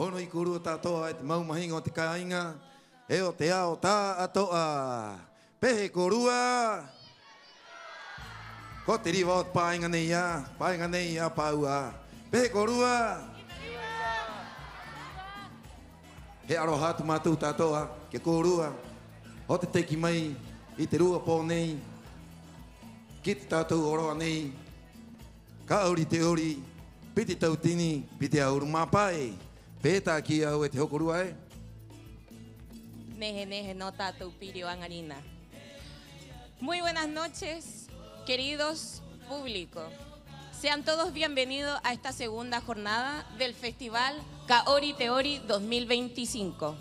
Pono I kuru tātoa e te maumahinga o te kāinga. E o te ao tā atoa. Pehe korua. Ko te riwa o te pāinga nei a. Pāinga nei a pāua. Pehe korua. He aroha tu mātou tātoa. Ke korua. O te teki mai I te rua pō nei. Ki te tātou oroa nei. Ka ori te ori. Piti tautini. Piti auru māpai. Pētā ki au e te hokorua e. Neje, neje, no tatou pirio angarina. Muy buenas noches, queridos públicos. Sean todos bienvenidos a esta segunda jornada del Festival Kaori Teori 2025.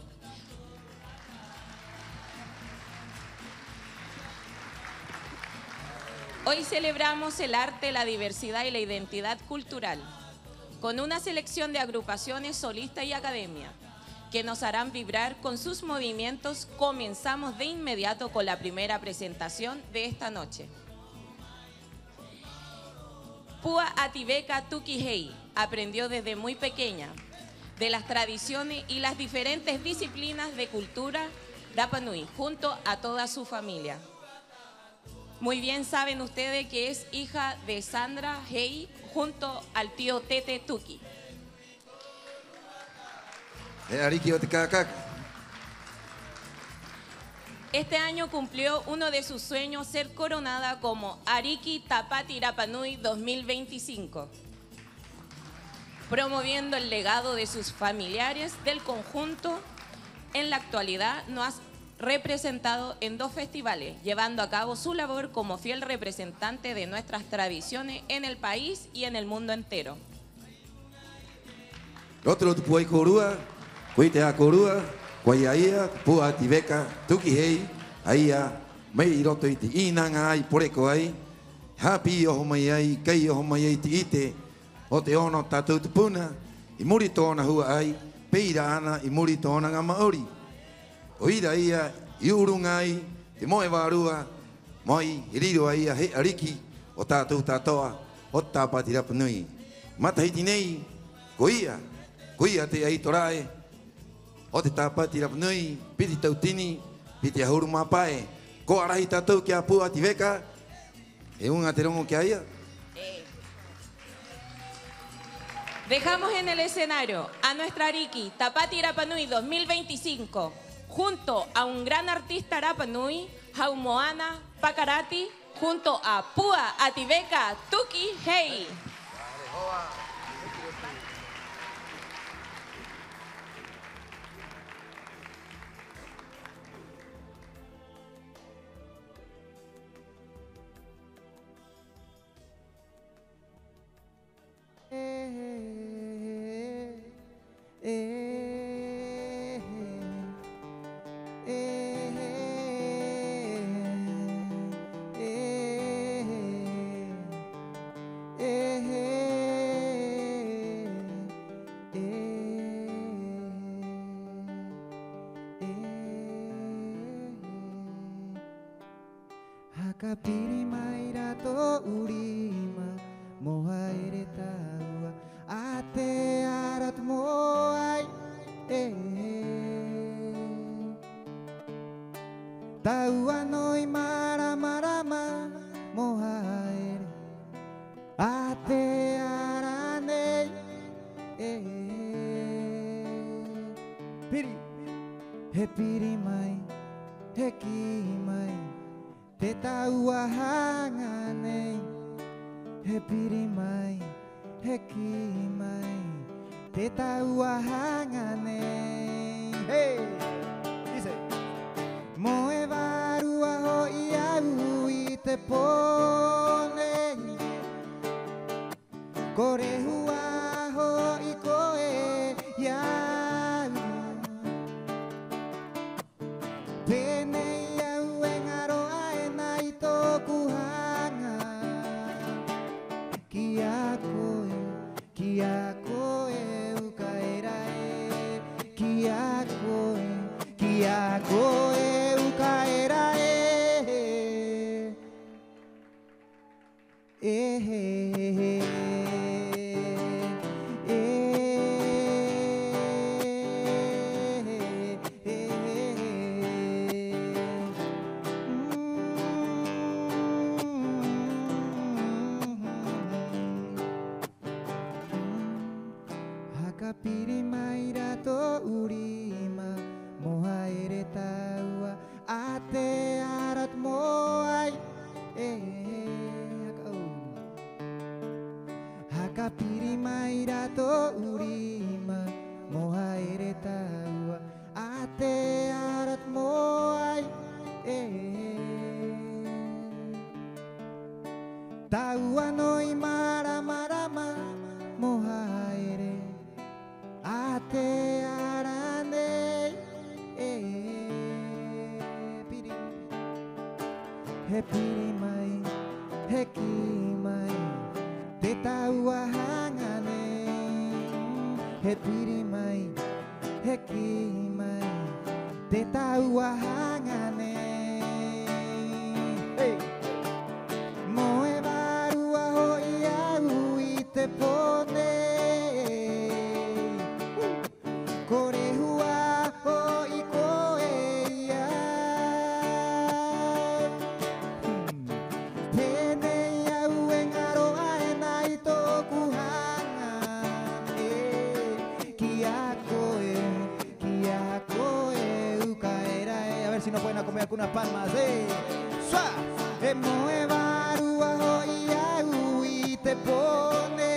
Hoy celebramos el arte, la diversidad y la identidad cultural, con una selección de agrupaciones solistas y academia, que nos harán vibrar con sus movimientos. Comenzamos de inmediato con la primera presentación de esta noche. Pua Atibeka Tukihei aprendió desde muy pequeña de las tradiciones y las diferentes disciplinas de cultura Rapa Nui junto a toda su familia. Muy bien saben ustedes que es hija de Sandra Hei junto al tío Tete Tuki. Este año cumplió uno de sus sueños, ser coronada como Ariki Tapati Rapa Nui 2025, promoviendo el legado de sus familiares del conjunto. En la actualidad nos ha representado en 2 festivales, llevando a cabo su labor como fiel representante de nuestras tradiciones en el país y en el mundo entero. Otro tu puai korua. Koe te a korua, koe aia, Pua Atibeka Tukihei, aia, mai I roto I te inanga ai, poreko ai, hapi oho mai ai, kei oho mai ai te ite, o te ono tātou te puna, I muri tōna hua ai, peira ana I muri tōna ngā Māori. O ira ia, I urunga ai, te moe wārua, moi, I riro ai a he ariki, o tātou tātoa, o tāpati Rapa Nui. Matahiti nei, ko ia te ai torae, o te tāpati Rapa Nui, piti tautini, piti ahuru māpae. Ko arahi tātou ki a Pua Atibeka, e unga te rongo ki aia. Dejamos en el escenario a nuestra Ariki Tapati Rapa Nui 2025, junto a un gran artista Rapa Nui, Haumoana Pakarati, junto a Pua Atibeka Tukihei. Hakapiri mai rato urima mohaire taua ate arat moai taua noi mara marama mohaire ate arane piri he piri mai he ki mai te taua hanga nei, he piri mai, he ki mai, te taua hanga nei. Hey! Dice, moe varua hoi au I te pone, kore hua hoi koe iau, pene iau engaro kia koe ukaera kia koe ukaera Hakapiri maira to urima mohaere taua ate arat moai Hakapiri maira to urima mohaere taua ate arat moai taua noi mara marama mohaere ate arane piri he piri mai he ki mai te taua hangane he piri mai he ki mai te taua hangane moe barua hoi au i te pone kore hua hoi koe ia penei au e ngaro ae nai tōku hanga ki a koe ukaera a ver si nos pueden acompañar con unas palmas Sua e moe barua hoi au i te pone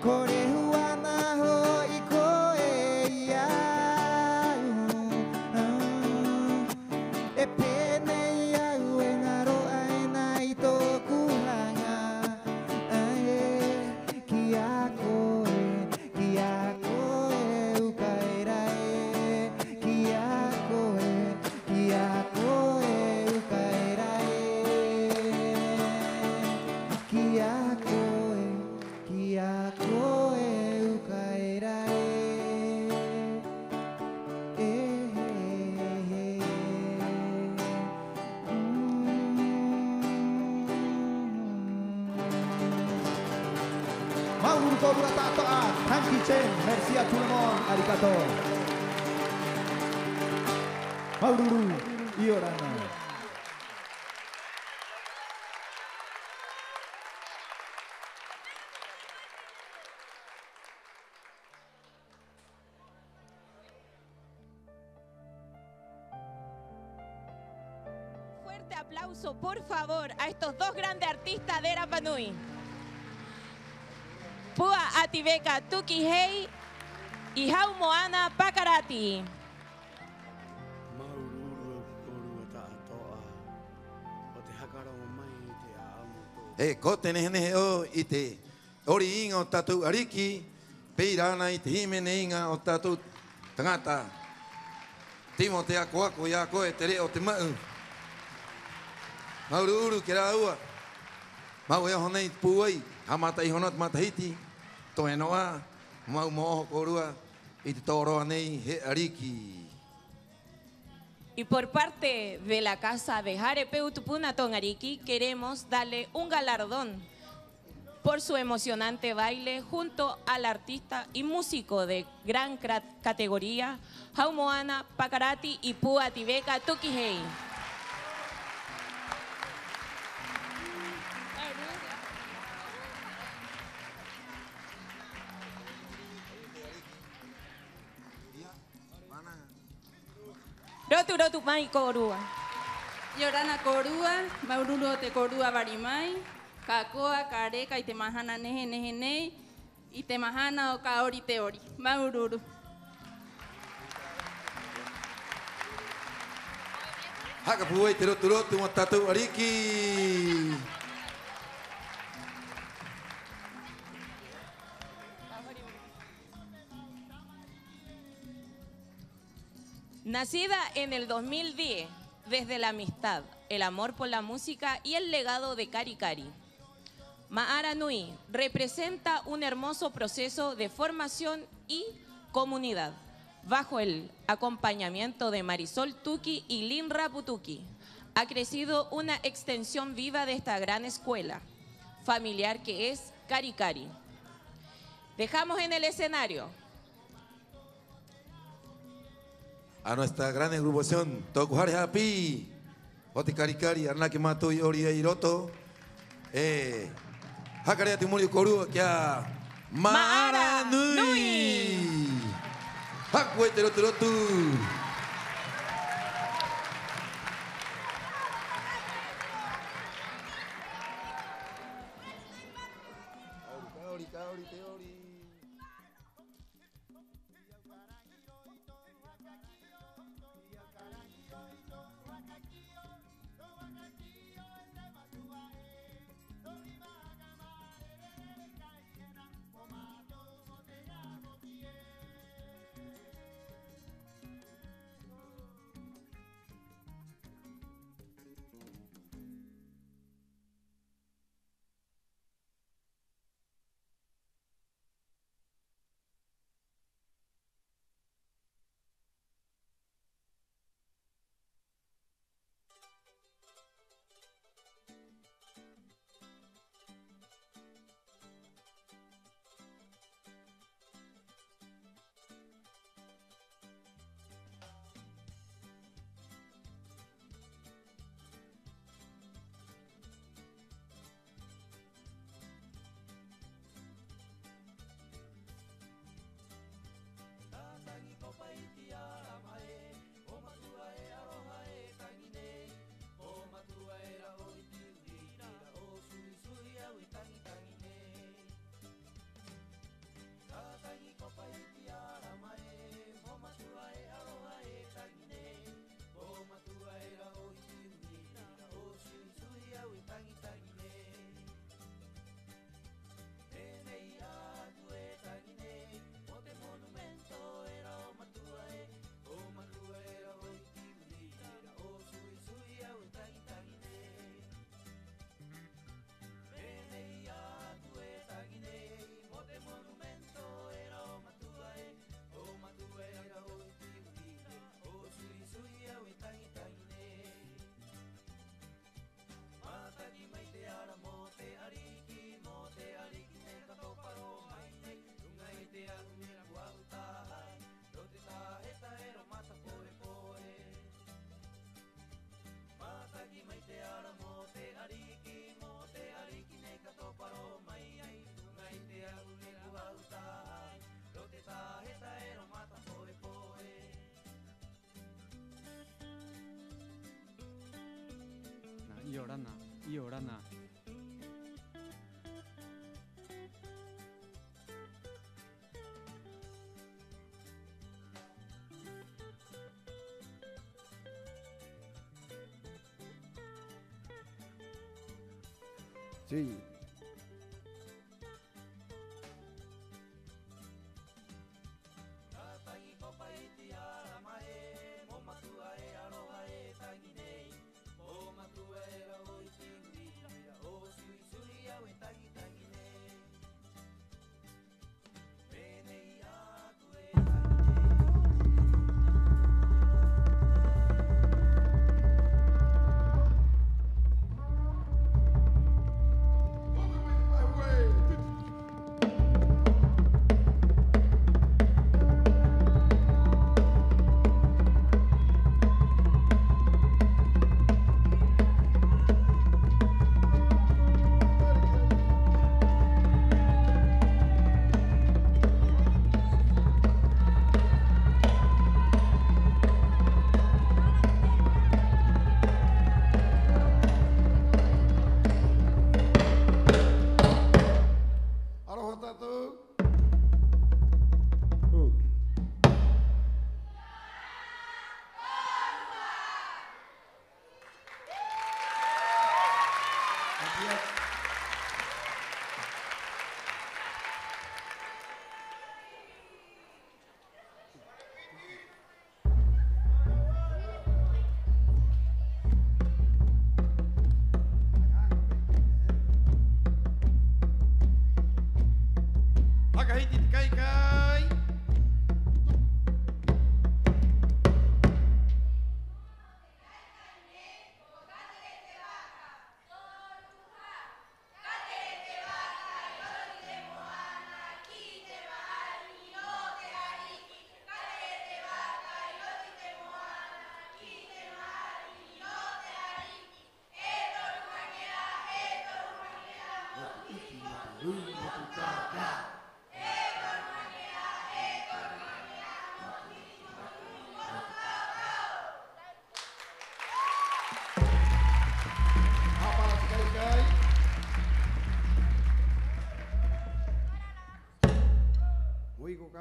kore huana hoi koe ia e penei au e ngaro ai nai tōku hanga ki a koe ukaera ki a koe ukaera ki a koe ukaera Mauru Korua Tatoa, Hanki Chen, merci à tout le monde, arigato. Mauru, Iorana. Fuerte aplauso, por favor, a estos dos grandes artistas de Rapa Nui. Pua Ativeka Tukihei y Haumoana Pakarati. Ko te nehe o i te ori inga o tātou ariki, peirana i te himene inga o tātou tangata. Timo te ako ako i a koe te reo te mau. Mauru uru ke rā ua. Mau e honei puai, hamata i honot matahiti, to e noa, mau moho korua, i te tōroa nei he ariki. Y por parte de la casa de Jarepeu Tupuna Tongariki, queremos darle un galardón por su emocionante baile junto al artista y músico de gran categoría, Haumoana Pakarati y Pua Ativeka Tukihei. Rotu mai korua. Yorana korua, maururu te korua barimai, kakoa, kareka i te mahana nehe nei, i te mahana o ka ori te ori. Maururu. Haka puai te rotu mo tātou ariki. Nacida en el 2010, desde la amistad, el amor por la música y el legado de Kari Kari, Ma'ara Nui representa un hermoso proceso de formación y comunidad, bajo el acompañamiento de Marisol Tuki y Lin Rapu Tuki. Ha crecido una extensión viva de esta gran escuela familiar que es Kari Kari. Dejamos en el escenario a nuestra gran agrupación Tokuhare Happy, Oti Kari Kari, Arnaki Matoi Ori Eiroto, Hakarea Timuri Korua, Kia Mara Nui. Hakwe terotu. Iorana. Sí.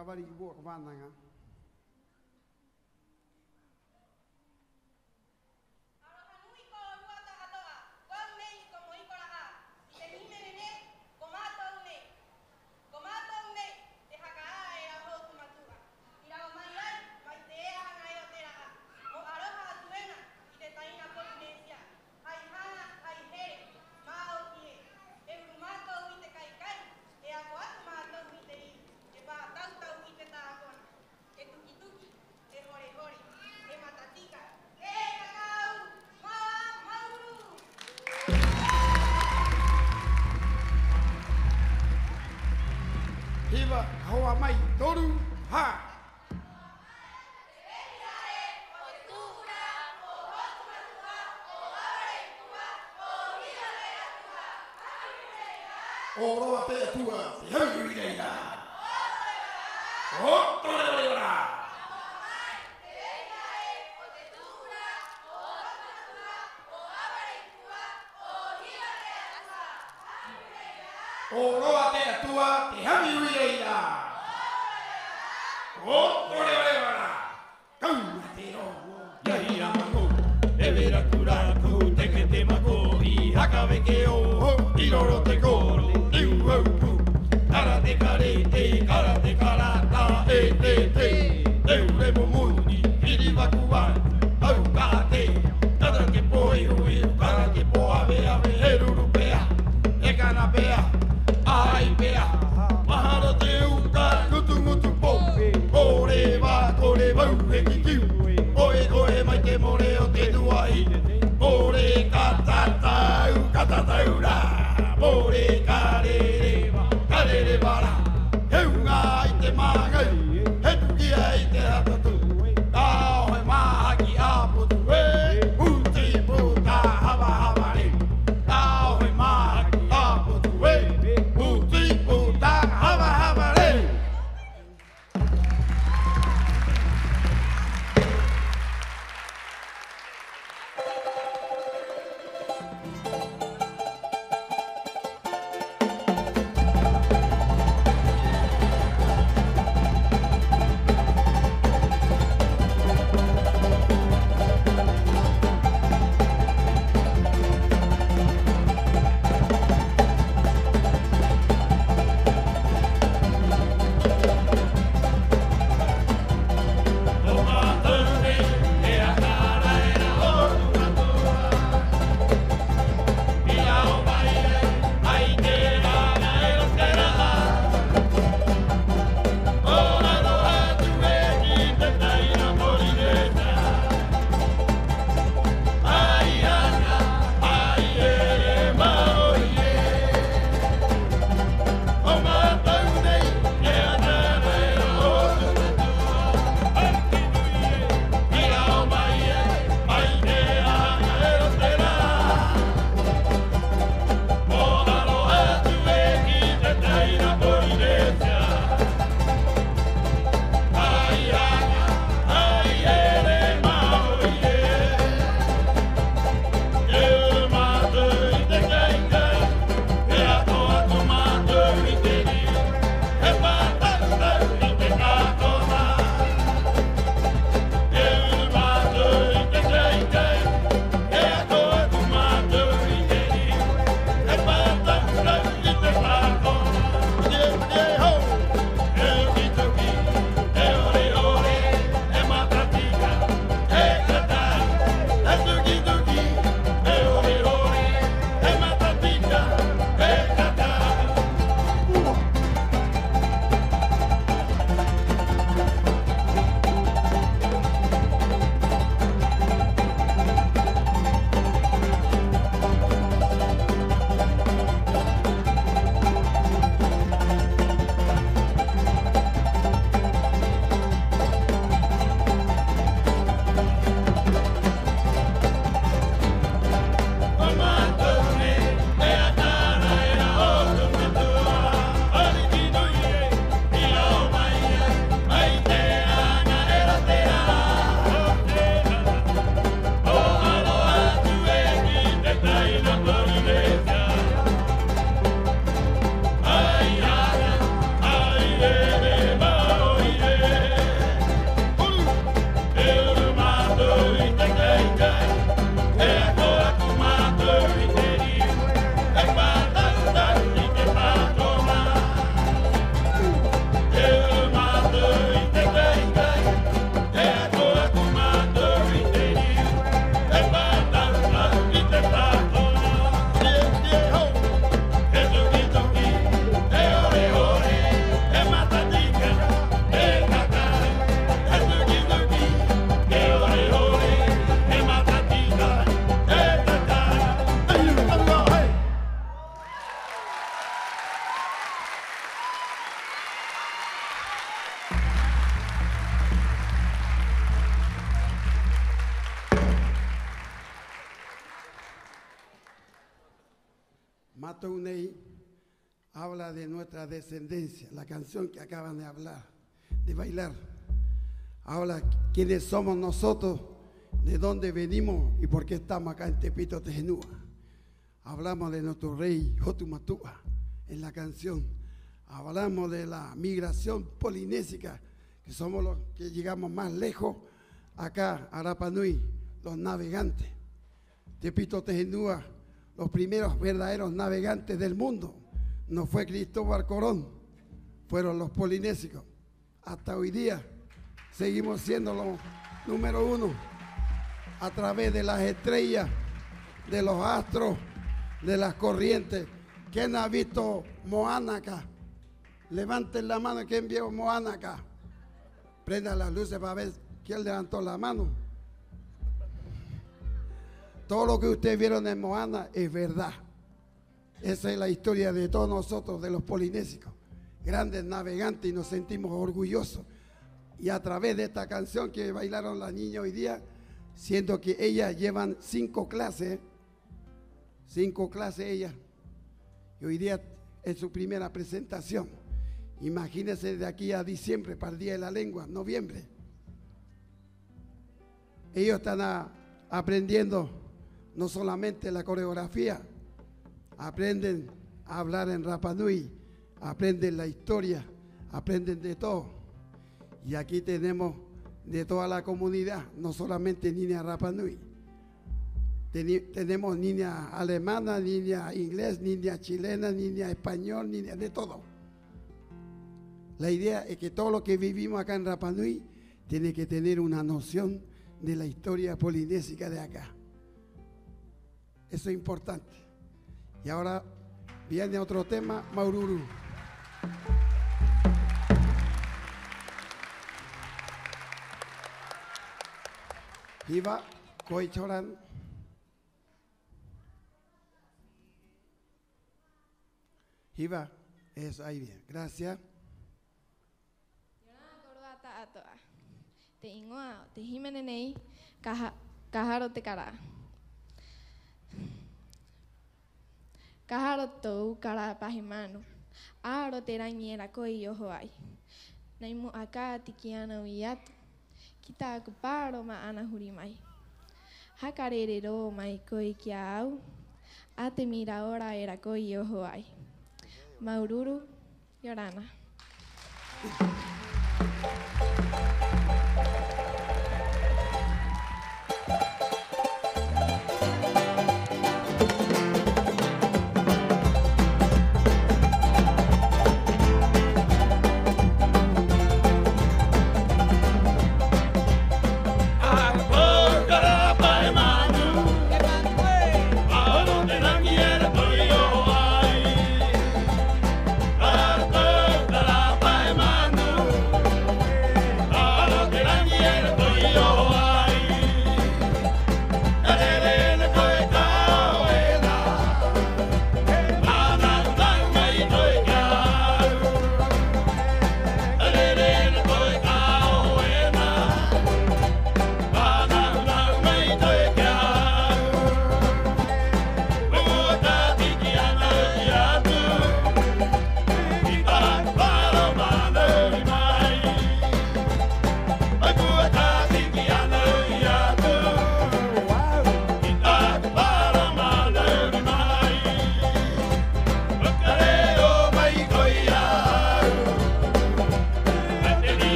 Whakawari i bua ka wānanga. Hiva hoa mai toru ha. O roa te atua, te hau i reira. O tore reira. O roa te atua, te hami ui reira. O tore reira. Kaua te roa. Yahi amango, e vera kurako, te que te mako, i hakawe ke o, i roro te koro, i uaupu. Karate karata, te, eure mo muni, iri wakuai, au kate, tata ke poe hui, kara ke poa ave, e rurupea, e kanapea, ai pea, mahara te uka, kutu po, kore wau e kikiu, oe mai te more o te nuai, kore katatau ra, more Matunei habla de nuestra descendencia, la canción que acaban de hablar, de bailar. Habla quiénes somos nosotros, de dónde venimos y por qué estamos acá en Tepito Tejenúa. Hablamos de nuestro rey Jotumatúa en la canción. Hablamos de la migración polinésica, que somos los que llegamos más lejos acá a Rapa Nui, los navegantes. Tepito Tejenúa, los primeros verdaderos navegantes del mundo, no fue Cristóbal Colón, fueron los polinésicos. Hasta hoy día seguimos siendo los número uno a través de las estrellas, de los astros, de las corrientes. ¿Quién ha visto Moana acá? Levanten la mano, ¿quién vio Moana acá? Prendan las luces para ver quién levantó la mano. Todo lo que ustedes vieron en Moana es verdad. Esa es la historia de todos nosotros, de los polinésicos, grandes navegantes, y nos sentimos orgullosos. Y a través de esta canción que bailaron las niñas hoy día, siendo que ellas llevan 5 clases ellas, y hoy día es su primera presentación. Imagínense de aquí a diciembre, para el Día de la Lengua, noviembre. Ellos están aprendiendo no solamente la coreografía, aprenden a hablar en Rapa Nui, aprenden la historia, aprenden de todo. Y aquí tenemos de toda la comunidad, no solamente niñas Rapa Nui. Tenemos niña alemana, niña inglés, niña chilena, niña español, niña de todo. La idea es que todo lo que vivimos acá en Rapa Nui tiene que tener una noción de la historia polinésica de acá. Eso es importante. Y ahora viene otro tema, Maururu. Iba, Koichoran. Iba, eso ahí bien, gracias. Te ingoa, te jimenenei, kaharo te cara. Kaharo tou cara pahimano. Aro te rañera koi yohoai. Naimu aka tikiana uiatu. Kita akuparo ma ana hurimai. Hakarerero mai koi kiau. Ate mira ora era koi yohoai. Maururu, Yorana. Quiero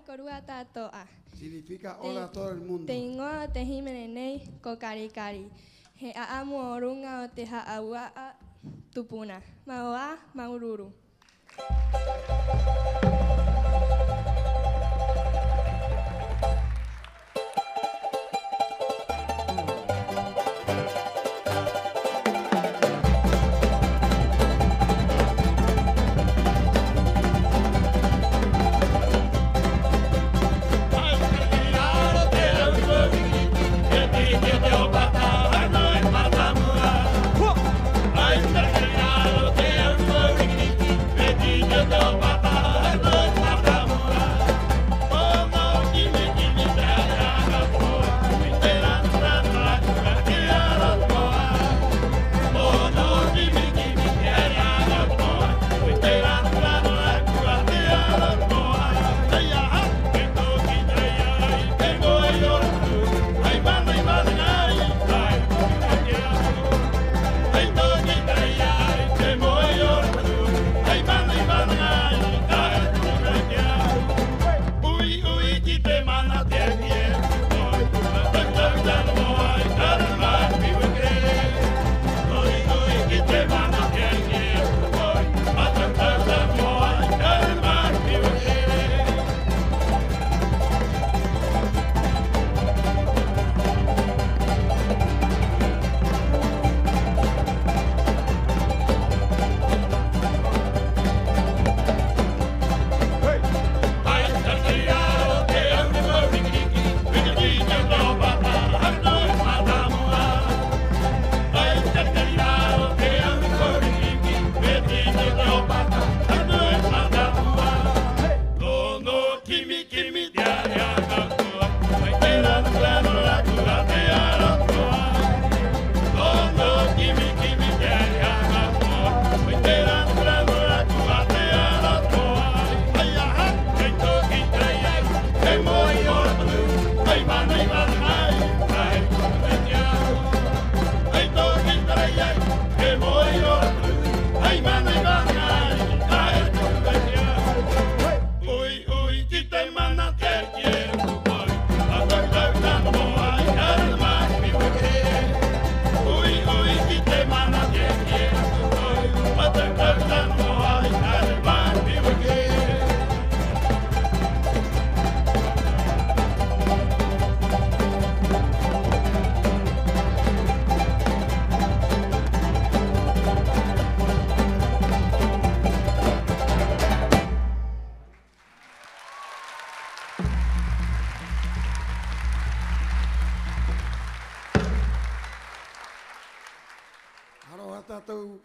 korua tatoa. Significa hola a todo el mundo. Tengo te himenenei kokari kari. He aamu orunga o te haaua tupuna. Maoa maururu.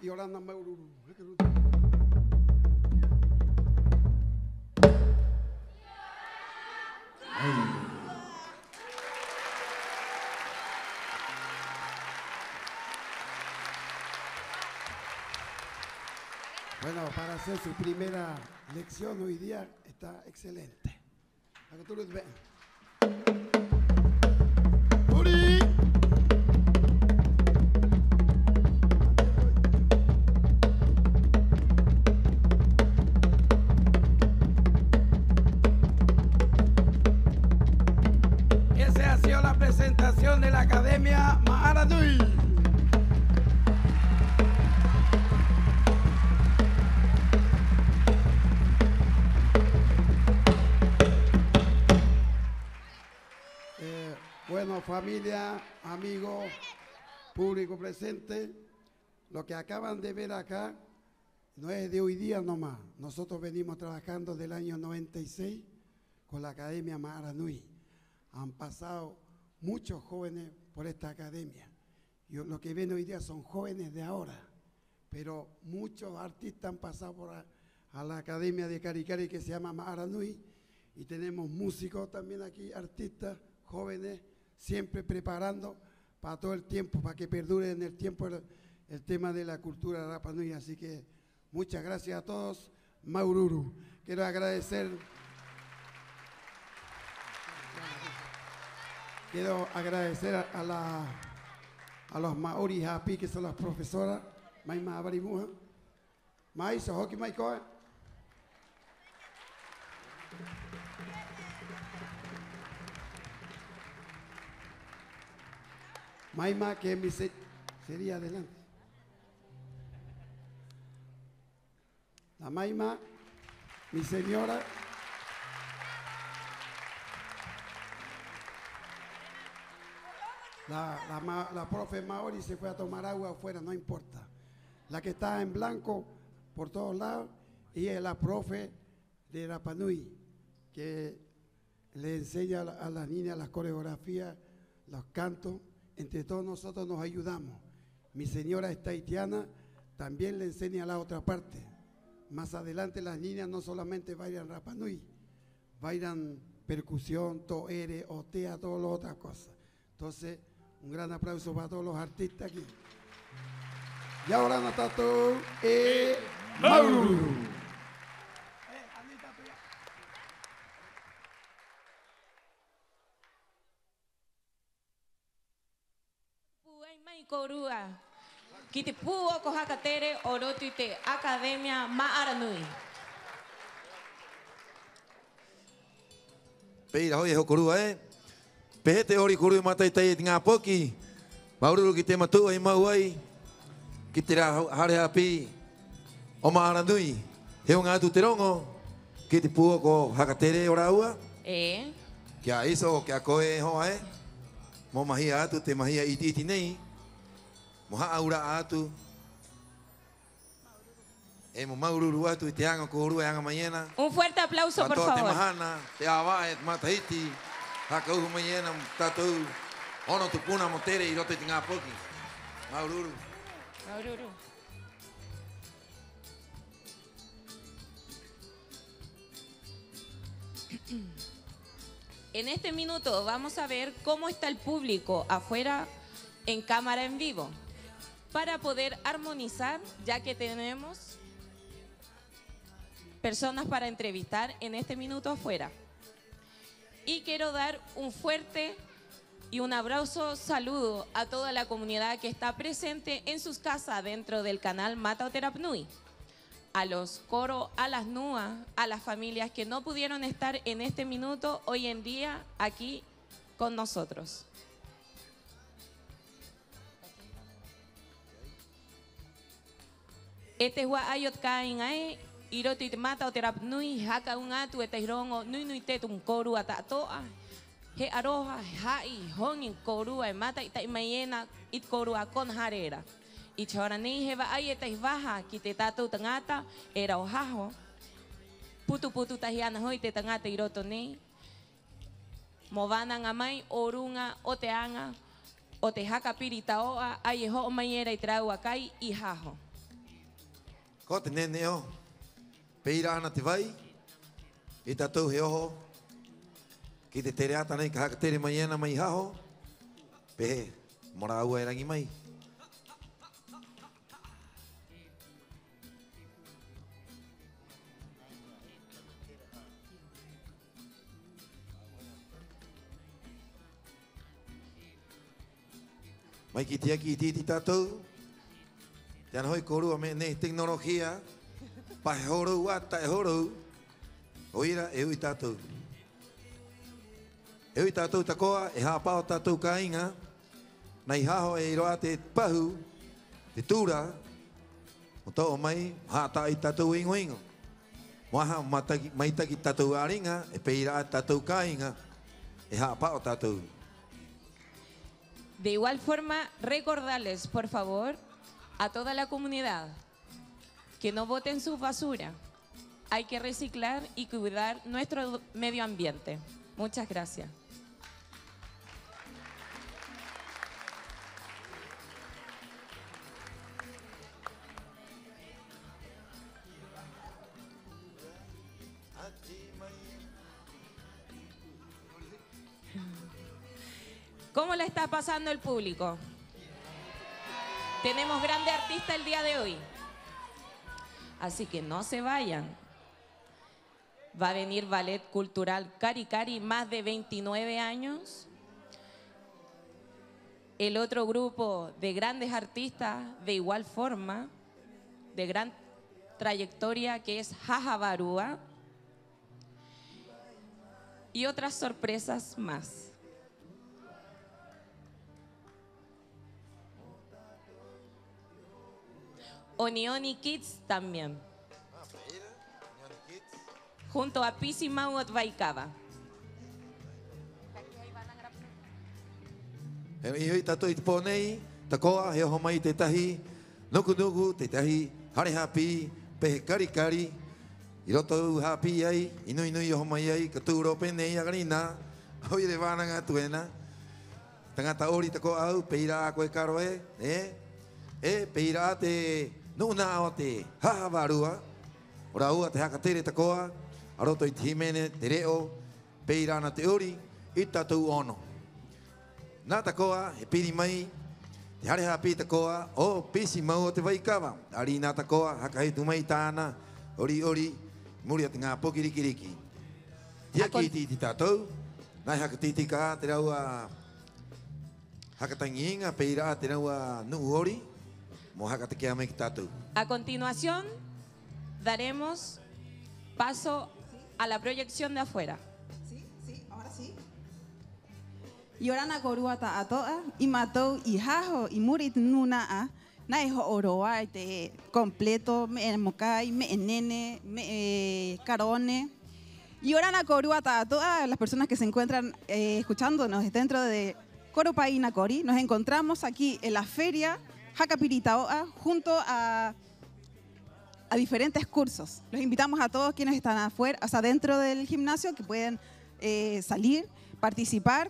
Y orando a Maururu. Bueno, para hacer su primera lección hoy día está excelente. A que tú los veas. ¡Uri! Esa ha sido la presentación de la Academia Ma'ara Nui. Bueno, familia, amigos, público presente, lo que acaban de ver acá no es de hoy día nomás. Nosotros venimos trabajando del año 96 con la Academia Ma'ara Nui. Han pasado muchos jóvenes por esta academia. Y lo que ven hoy día son jóvenes de ahora, pero muchos artistas han pasado por a la Academia de Caricari que se llama Ma'ara Nui, y tenemos músicos también aquí, artistas, jóvenes, siempre preparando para todo el tiempo, para que perdure en el tiempo el tema de la cultura Rapa Nui. Así que muchas gracias a todos. Maururu, quiero agradecer a los Maori Hapi, que son las profesoras, Maima Abarimuja, Mai Sohoki Maikoa. Maima, que sería adelante. La Maima, mi señora. La profe Maori se fue a tomar agua afuera, no importa. La que está en blanco por todos lados, ella es la profe de Rapa Nui, que le enseña a las niñas las coreografías, los cantos. Entre todos nosotros nos ayudamos. Mi señora es tahitiana, también le enseña la otra parte. Más adelante las niñas no solamente bailan Rapa Nui, bailan percusión, toere, otea, todas las otras cosas. Entonces, un gran aplauso para todos los artistas aquí. Y ahora Natato y Mauro. Mai korua. Kite puo ko hakatere orotuite Academia Ma'aranui. Peira hoi ho korua Pehete ori korua matai tai ngā poki. Maururu ki te matua i mau ai. Ki te hare api o Ma'aranui. Heo ngā tu te rongo. Ki te puo ko hakatere ora ua. Kia iso kia koe hoa Mo mahia atu te mahia iti nei. Mo haaura atu. Mo maururu atu i te anga korua e anga maiena. Un fuerte aplauso, por favor. Te mahana, te awae, te matahiti. Haka uhu maiena, tatou. Ono tupuna mo tere i roto i te ngā poki. Maururu. Maururu. En este minuto vamos a ver cómo está el público afuera en cámara en vivo para poder armonizar, ya que tenemos personas para entrevistar en este minuto afuera. Y quiero dar un fuerte y un abrazo saludo a toda la comunidad que está presente en sus casas dentro del canal Mata o Terap Nui. A los coros, a las nuas, a las familias que no pudieron estar en este minuto hoy en día aquí con nosotros. Este hua ayot kain ai iroti te Mata o Terap Nui haka un atu e te rongo nui te tum koru ata toa he aroha hai hongin koru e mata ita maiena it koru a kon harera. I chora nei hewa ai e tai waha ki te tātou tangata e rau haho. Putu tahi ana hoi te tangata i roto nei. Mo wana ngā mai o runga o te anga o te haka piri taoa ai e ho o mai era i trau a kai i haho. Ko te nene o. Peira ana te vai. I tātou he oho. Ki te tere ata nei ka haka tere mai ena mai haho. Pehe, mora ua e rangi mai. Mai ki te aki i titi tātou. Te ana hoi korua me nei teknologia. Pahe horou ata e horou. Oira e hui tātou. E hui tātou takoa e hāpao tātou ka inga. Nei haho e iroa te pahu. Te tūra. O tau mai hāta i tātou ingo ingo. Moaha maitaki tātou aringa. E peira tātou ka inga. E hāpao tātou. De igual forma, recordarles, por favor, a toda la comunidad que no boten su basura. Hay que reciclar y cuidar nuestro medio ambiente. Muchas gracias. ¿Cómo le está pasando el público? Tenemos grande artista el día de hoy. Así que no se vayan. Va a venir Ballet Cultural Cari Cari, más de 29 años. El otro grupo de grandes artistas de igual forma, de gran trayectoria, que es Jaja Barúa. Y otras sorpresas más. Onioni Kids también. Junto a Pisi Mauot Baikaba. He hoi tato i te pōnei, ta koa, he homai te tahi, nuku nuku te tahi, hare hapi, pehe kari kari, i roto u hapi ai, inu inu i homai ai, ka tūro penei agarina, hoi re wānanga tuena, tangata ori ta koa au, peira a koe karo peira a te nuna o te hahawarua, ora ua te hakatere ta koa, a roto i te himene, te reo, peira ana te ori, i tatou ono. Nā ta koa, he piri mai, te hare hapi ta koa, o Pisi Mau o te Waikawa. Ari nā ta koa, hakahitu mai tāna, ori ori, muri a te ngā poki riki riki. Tia ki ti tātou, nai hakatiti ka te raua hakatangi inga, peira te raua nuu ori, mo hakatakea mai ki tātou. A continuación, daremos paso a la proyección de afuera. Sí, ahora sí. Yorana korua ta atoa, i matou i haho i murit nunaa, nai ho oroa te completo, me mokai, me nene, me carone. Yorana korua ta atoa, las personas que se encuentran escuchándonos dentro de Coropaina Cori, nos encontramos aquí en la feria Hakapiritaoa junto a diferentes cursos. Los invitamos a todos quienes están afuera, o sea, dentro del gimnasio, que pueden salir, participar.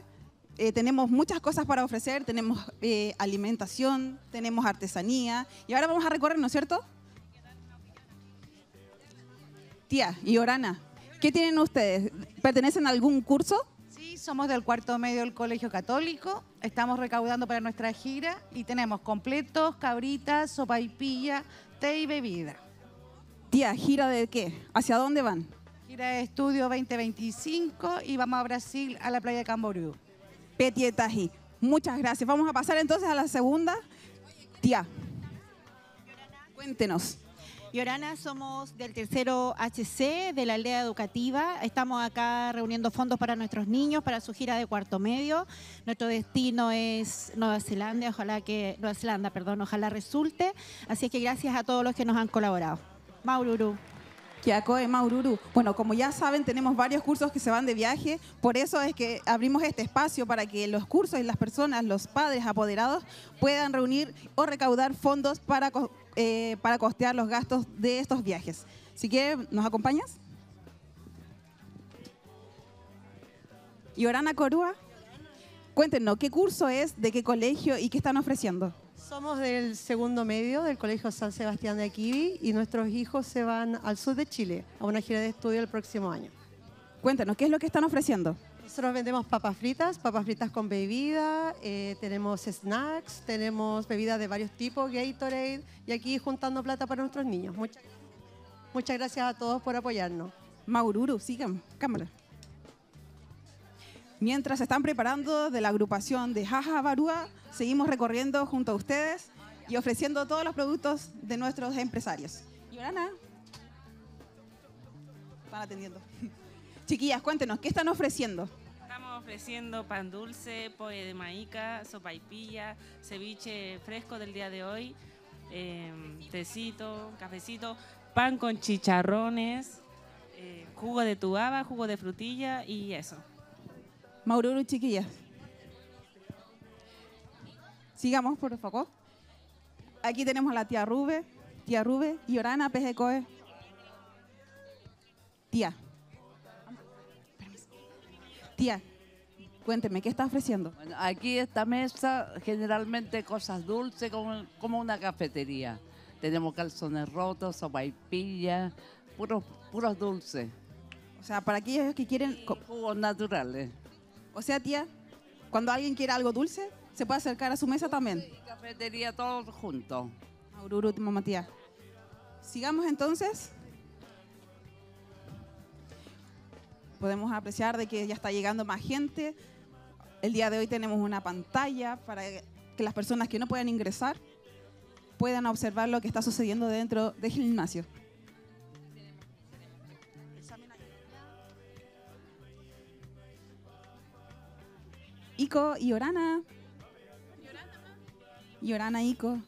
Tenemos muchas cosas para ofrecer, tenemos alimentación, tenemos artesanía. Y ahora vamos a recorrer, ¿no es cierto? Tía y Orana, ¿qué tienen ustedes? ¿Pertenecen a algún curso? Sí, somos del cuarto medio del Colegio Católico. Estamos recaudando para nuestra gira y tenemos completos, cabritas, sopaipilla, té y bebida. Tía, ¿gira de qué? ¿Hacia dónde van? Gira de estudio 2025 y vamos a Brasil, a la playa de Camboriú. Petietaji. Muchas gracias. Vamos a pasar entonces a la segunda. Tía, cuéntenos. Yorana, somos del tercero HC de la aldea educativa. Estamos acá reuniendo fondos para nuestros niños, para su gira de cuarto medio. Nuestro destino es Nueva Zelanda, ojalá resulte. Así que gracias a todos los que nos han colaborado. Maururu. Kiakoe Maururu. Bueno, como ya saben, tenemos varios cursos que se van de viaje. Por eso es que abrimos este espacio para que los cursos y las personas, los padres apoderados, puedan reunir o recaudar fondos para costear los gastos de estos viajes. Si quieres, ¿nos acompañas? Yorana Korua, cuéntenos, ¿qué curso es, de qué colegio y qué están ofreciendo? Somos del segundo medio del Colegio San Sebastián de Aquiví y nuestros hijos se van al sur de Chile a una gira de estudio el próximo año. Cuéntanos, ¿qué es lo que están ofreciendo? Nosotros vendemos papas fritas con bebida, tenemos snacks, tenemos bebidas de varios tipos, Gatorade, y aquí juntando plata para nuestros niños. Muchas gracias a todos por apoyarnos. Maururu, sigan, cámara. Mientras se están preparando de la agrupación de Jaja Barúa, seguimos recorriendo junto a ustedes y ofreciendo todos los productos de nuestros empresarios. Yorana, están atendiendo. Chiquillas, cuéntenos, ¿qué están ofreciendo? Estamos ofreciendo pan dulce, poe de maíca, sopaipilla, ceviche fresco del día de hoy, tecito, cafecito, pan con chicharrones, jugo de tubaba, jugo de frutilla y eso. Maururu, chiquillas. Sigamos, por favor. Aquí tenemos a la tía Rube, Yorana, Pejecoe. Tía. Tía, cuénteme, ¿qué está ofreciendo? Bueno, aquí esta mesa, generalmente cosas dulces, como una cafetería. Tenemos calzones rotos, sopaipilla, puros dulces. O sea, para aquellos que quieren... Jugos naturales. O sea, tía, cuando alguien quiere algo dulce, se puede acercar a su mesa también. Sí, cafetería, todos juntos. Maururu, mamá, tía. Sigamos entonces. Podemos apreciar de que ya está llegando más gente. El día de hoy tenemos una pantalla para que las personas que no puedan ingresar puedan observar lo que está sucediendo dentro del gimnasio. Iko y Yorana. Yorana, Iko.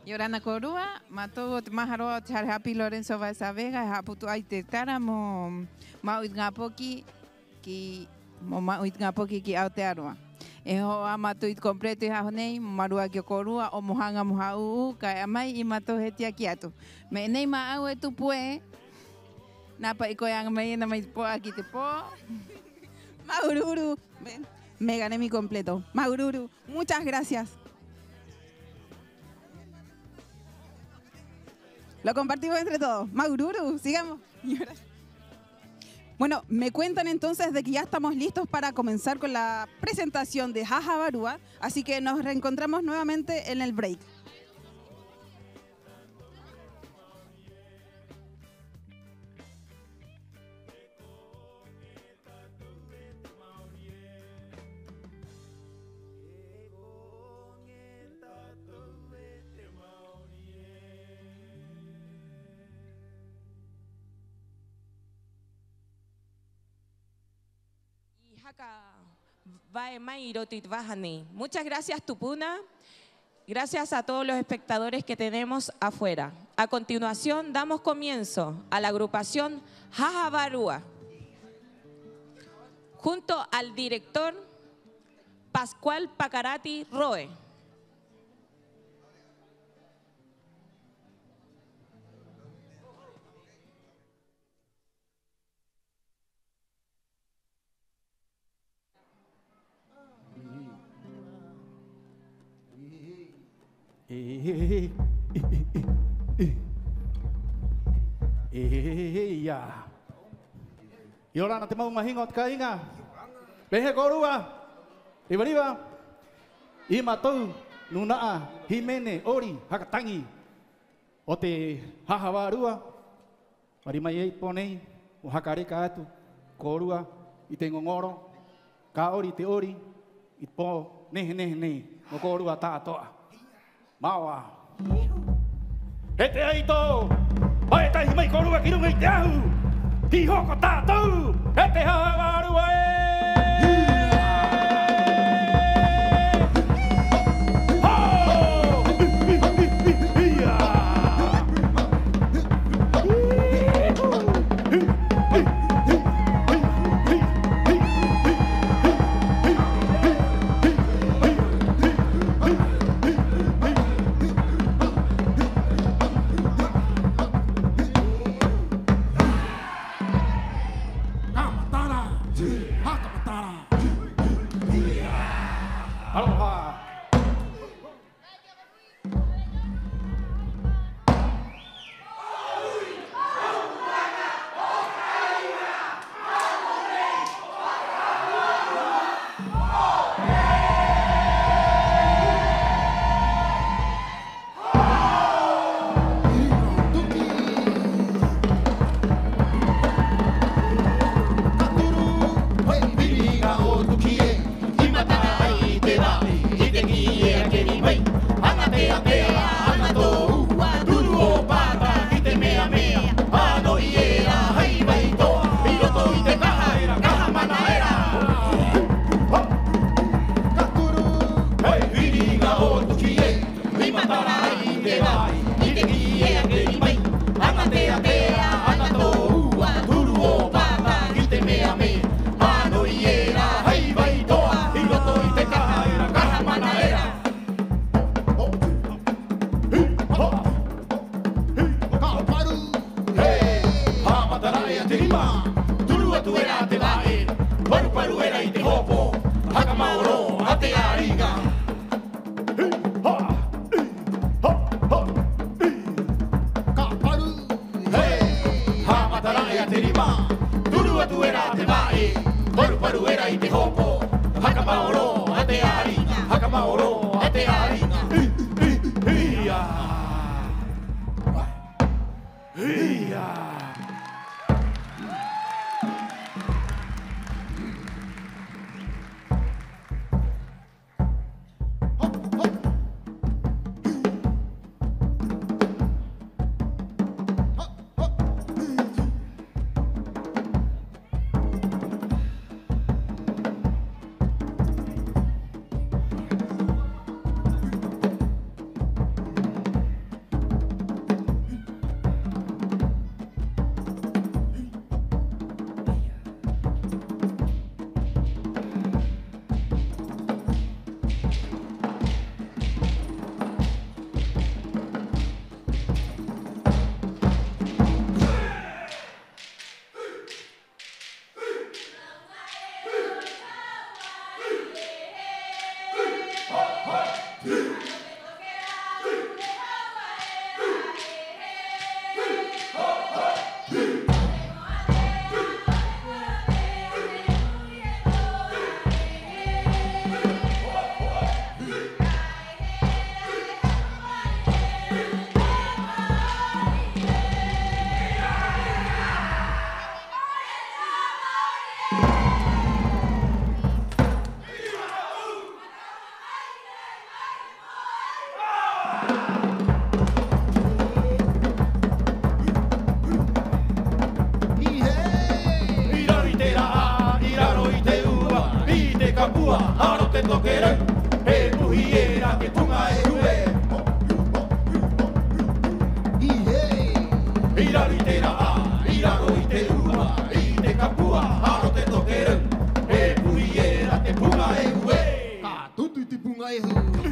Yorana Corúa, Mato Maharo, Charhapi Lorenzo Vega, Haputu Aitetara, Mauitgapoki, Mauitgapoki, ki Autearua. Eho Amatuit completo y Hajonei, Marua Corúa, o Mohanga Mohau, Kayamai y Mato Hetiakiato. Me neima agua tu pue, Napa y Koyang Mayena Maipo, aquí te po. Maururu, me gané mi completo. Maururu, muchas gracias. Lo compartimos entre todos. Maururu, sigamos. Bueno, me cuentan entonces de que ya estamos listos para comenzar con la presentación de Jaja Barúa, así que nos reencontramos nuevamente en el break. Muchas gracias, Tupuna. Gracias a todos los espectadores que tenemos afuera. A continuación, damos comienzo a la agrupación Jaja Barúa, junto al director Pascual Pacarati Roe. Ya. Y ahora no tenemos más hingot kainga. Beje Corúa. Ibariba. Y Matou Nunaa Jimene Ori Hakatangi. Ote Jaja Barúa. Marimayei ponei o hakare kaatu Corúa y tengo un oro. Ka ori te ori y po ne o Corúa ta toa. Mawa. Este ahí todo. Oye, está ahí, Corúa, quiero un teahu. Tijoco, tato. Este es Barúa. irago i te ua, i te kapua, aro te tokeru. E puiera te punga e ue. Ka tutu i te punga e hu.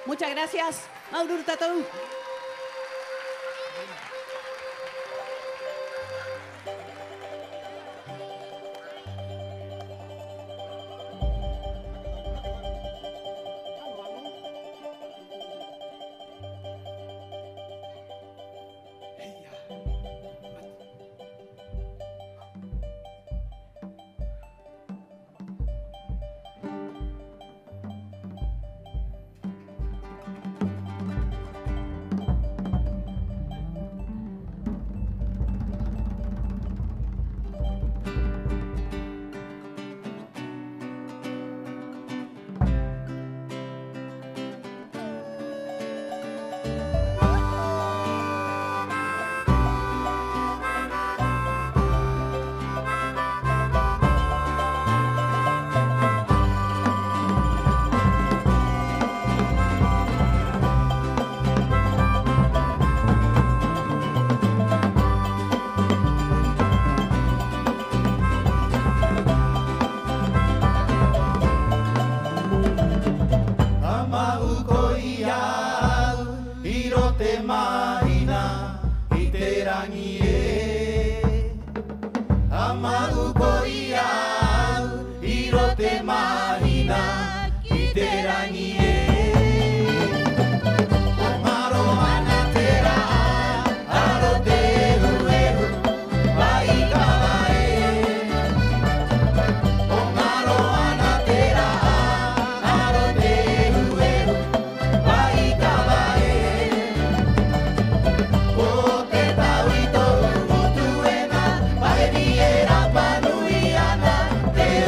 Muchas gracias, Maururu Tatou. Te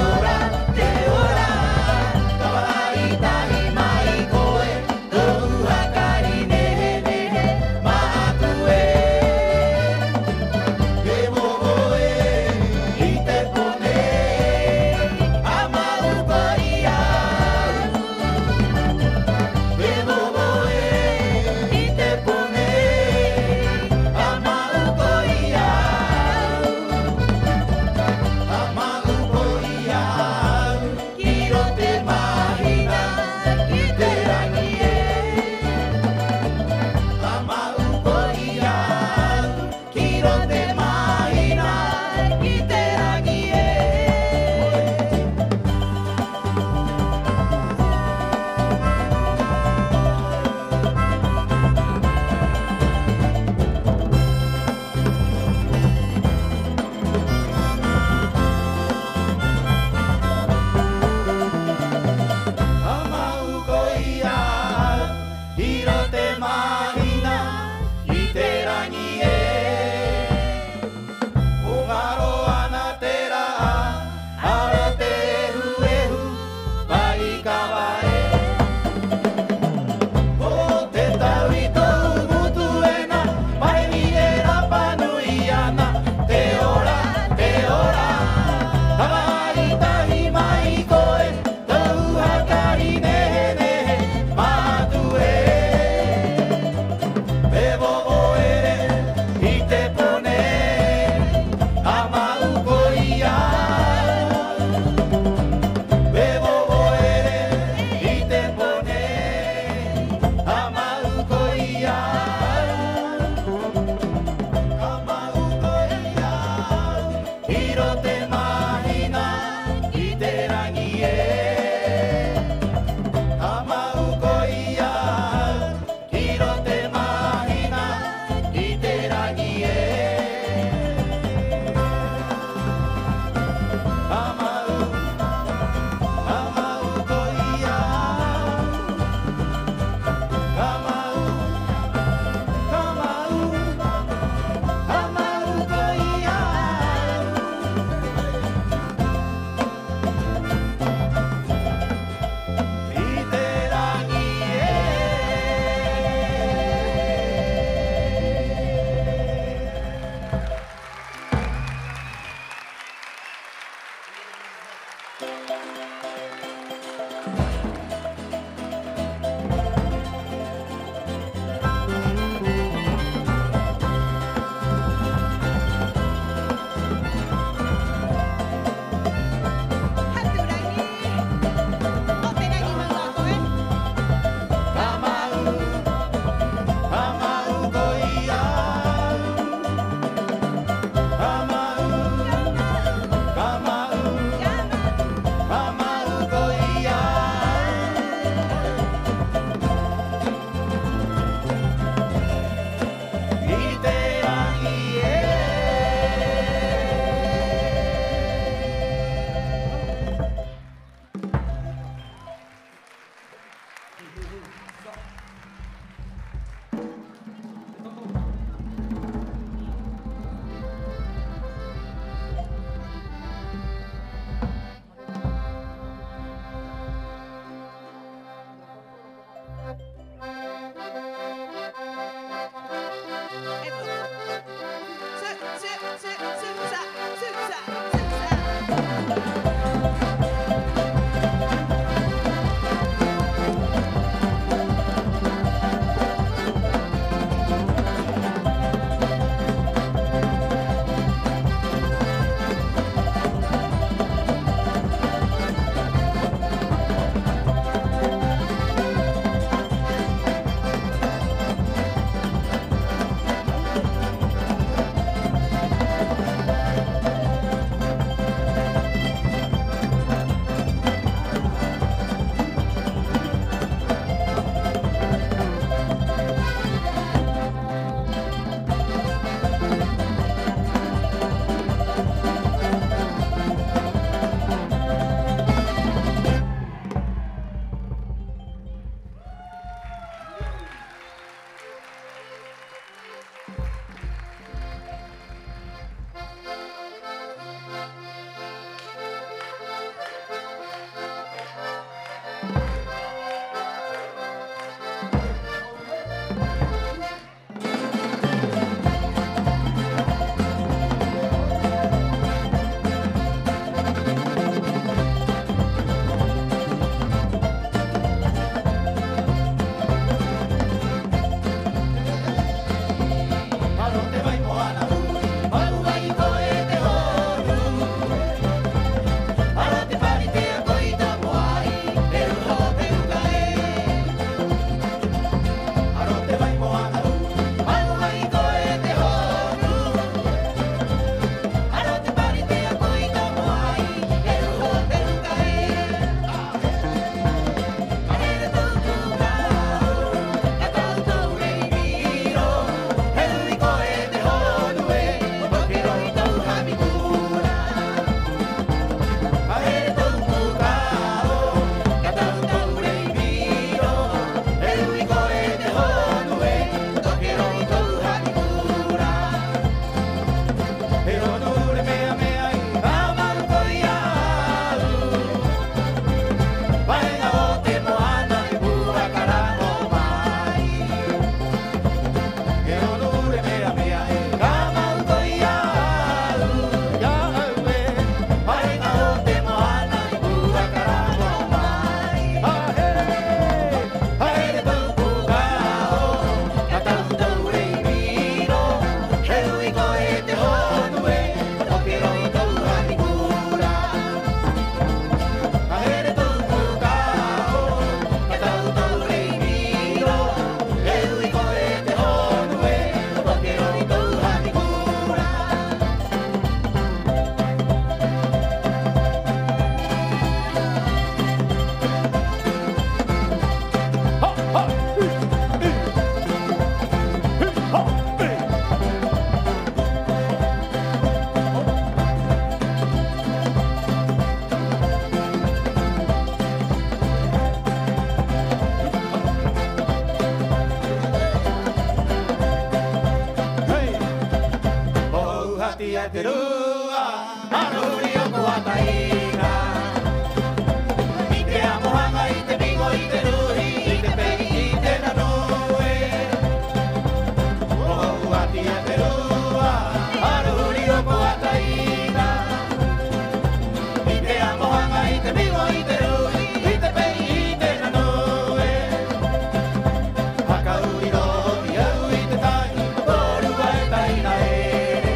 ora, te ora, kawaii tai mai. terua, aruri o kuataina. I te amohanga, i te pingo, i te nuri, i te peri, i te nanoe. O ati a terua, aruri o kuataina. I te amohanga, i te pingo, i te nuri, i te peri, i te nanoe. Hakauri no, i au i te tai, torua e taina ere.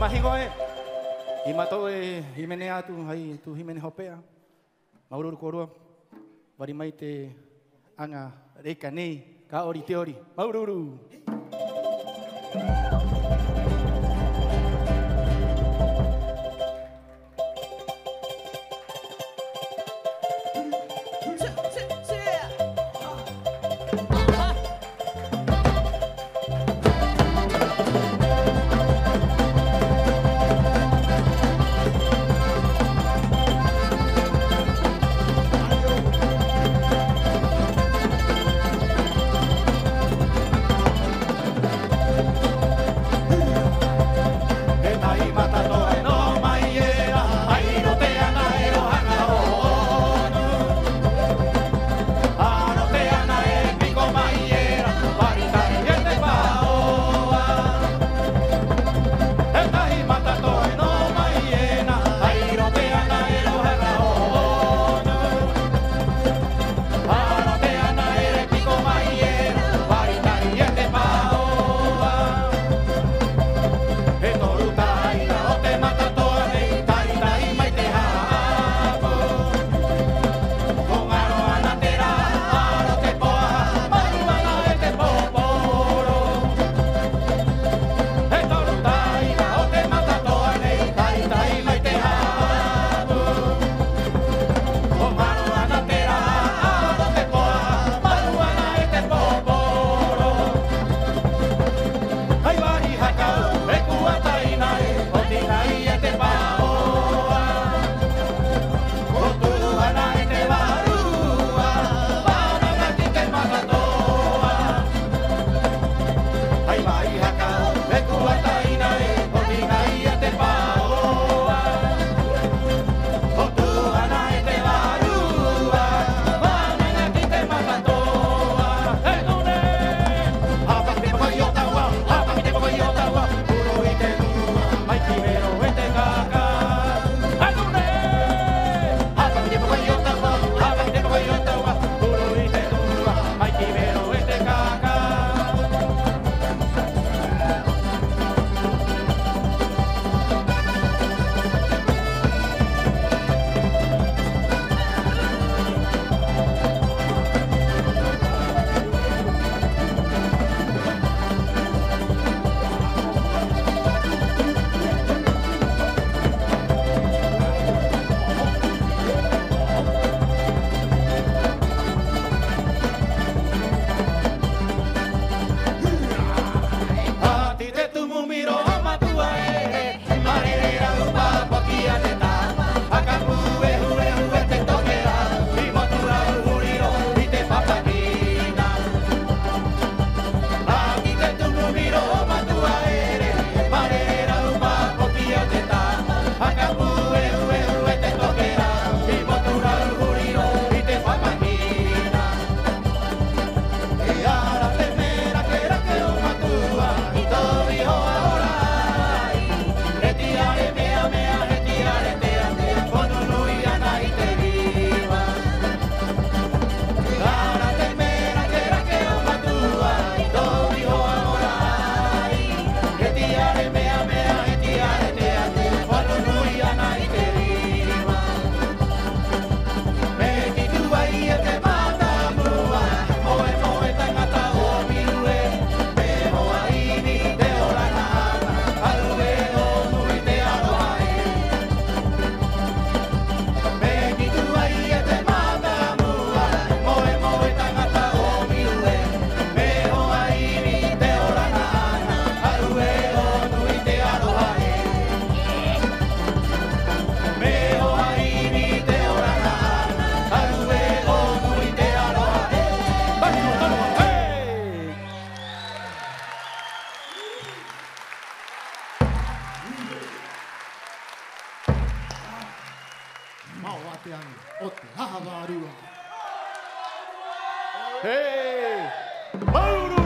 mahingo Imato Jimenez tu hai tu Jimenez hopea. Maurur korua. Barimai te anga reka nei ka ori teori. Maururu. Hey! Maururu!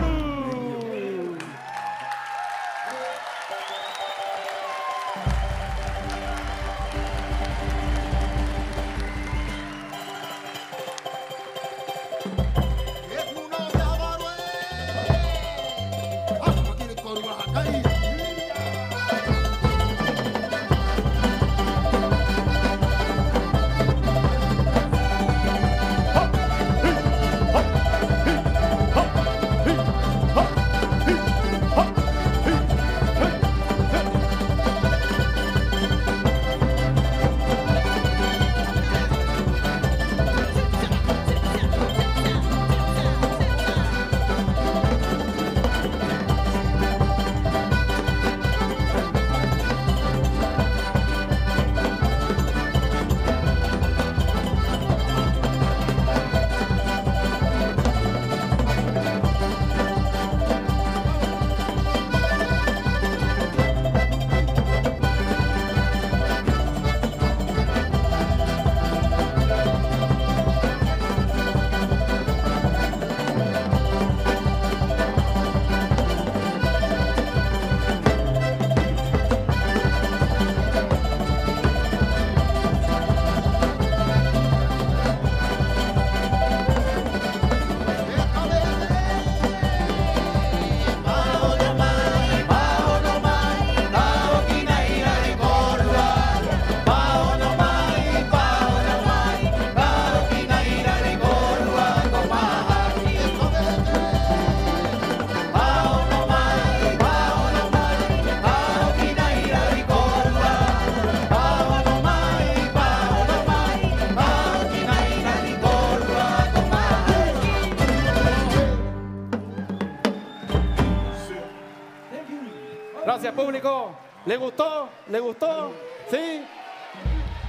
Gracias, público. ¿Le gustó? ¿Le gustó? ¿Sí?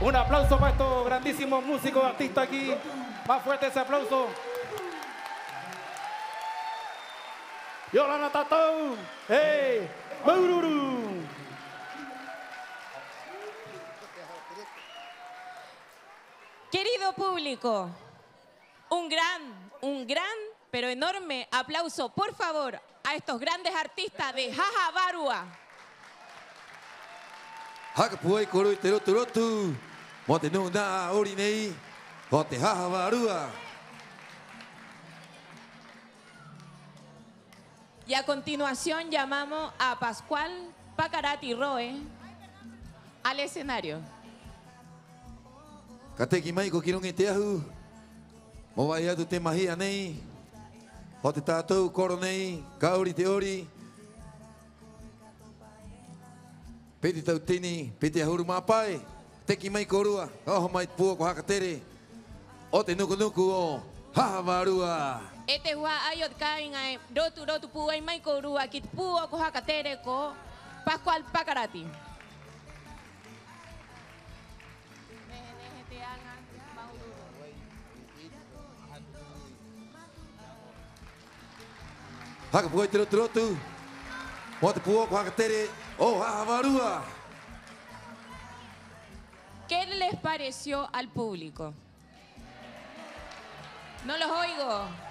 Un aplauso para estos grandísimos músicos, artistas aquí. Más fuerte ese aplauso. Yorana Tatou. ¡Hey! ¡Maururu! Querido público, un gran, pero enorme aplauso, por favor, a estos grandes artistas de Jaja Barua. Hakapuai koroi te rotu rotu. Mo te nuna ori nei. Ho te Jaja Barua. Y a continuación llamamos a Pascual Pacarati Roe al escenario. Kateki mai ko kirungi te ahu. Mo vai atu te mahia nei. Ho te tātou koro nei. Ka ori te ori. Peti tau tini, peti ahuru mapai. Teki mai korua. Oho mai pua ko hakatere. O te nuku nuku o Jaja Barua. Este hua ayot kainga rotu rotu puai mai korua kit pua ko hakatere ko Pascual Pacarati. Hakapuai te rotu rotu. Mo te pua ko hakatere o Jaja Barua. ¿Qué les pareció al público? No los oigo.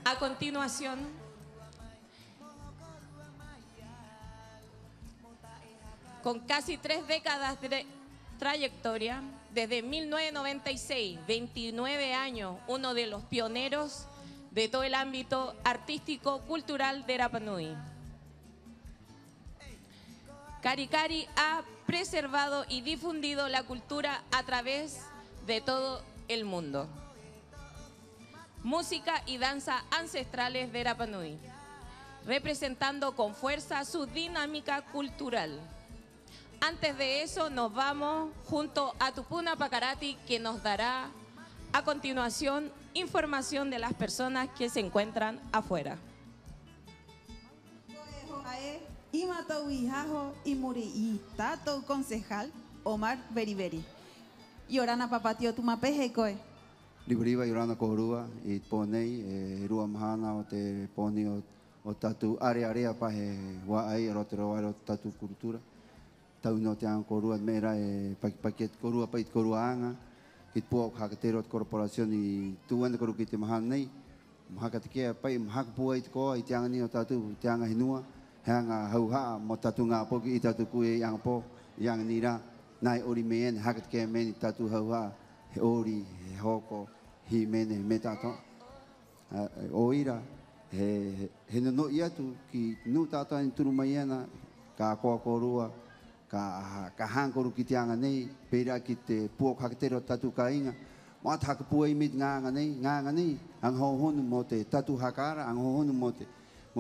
A continuación, con casi 3 décadas de trayectoria, desde 1996, 29 años, uno de los pioneros de todo el ámbito artístico-cultural de Rapa Nui. Kari Kari ha preservado y difundido la cultura a través de todo el mundo. Música y danza ancestrales de Rapa Nui, representando con fuerza su dinámica cultural. Antes de eso nos vamos junto a Tupuna Pacarati, que nos dará a continuación información de las personas que se encuentran afuera. Imatou Ijajo y Muri Tato concejal Omar Beriberi. Yorana papatio tumapejecoe. Liberiva Yorana Korua i ponei rua mahana o te poni o tatu area pahe wa ai rotero tatu kultura. Tau no te ang korua mera paket korua pait korua anga. Kit po hakatero korporasion i tuan koru kit mahana nei. Mahakatike pai mahakpuai ko i tiang ni o tatu tiang hinua. Hanga hauha mo tatu nga po ki tatu kui yang po yang nira nai ori men hakatike men tatu hauha ori hoko hi mene metato oira he no iatu ki nu tata in turumaiana ka ko korua ka hankoru ki tianga nei pera ki te puo hakatero tatu kainga mo hak puai mit nga nei ang ho honu mo te tatu hakara ang ho honu mo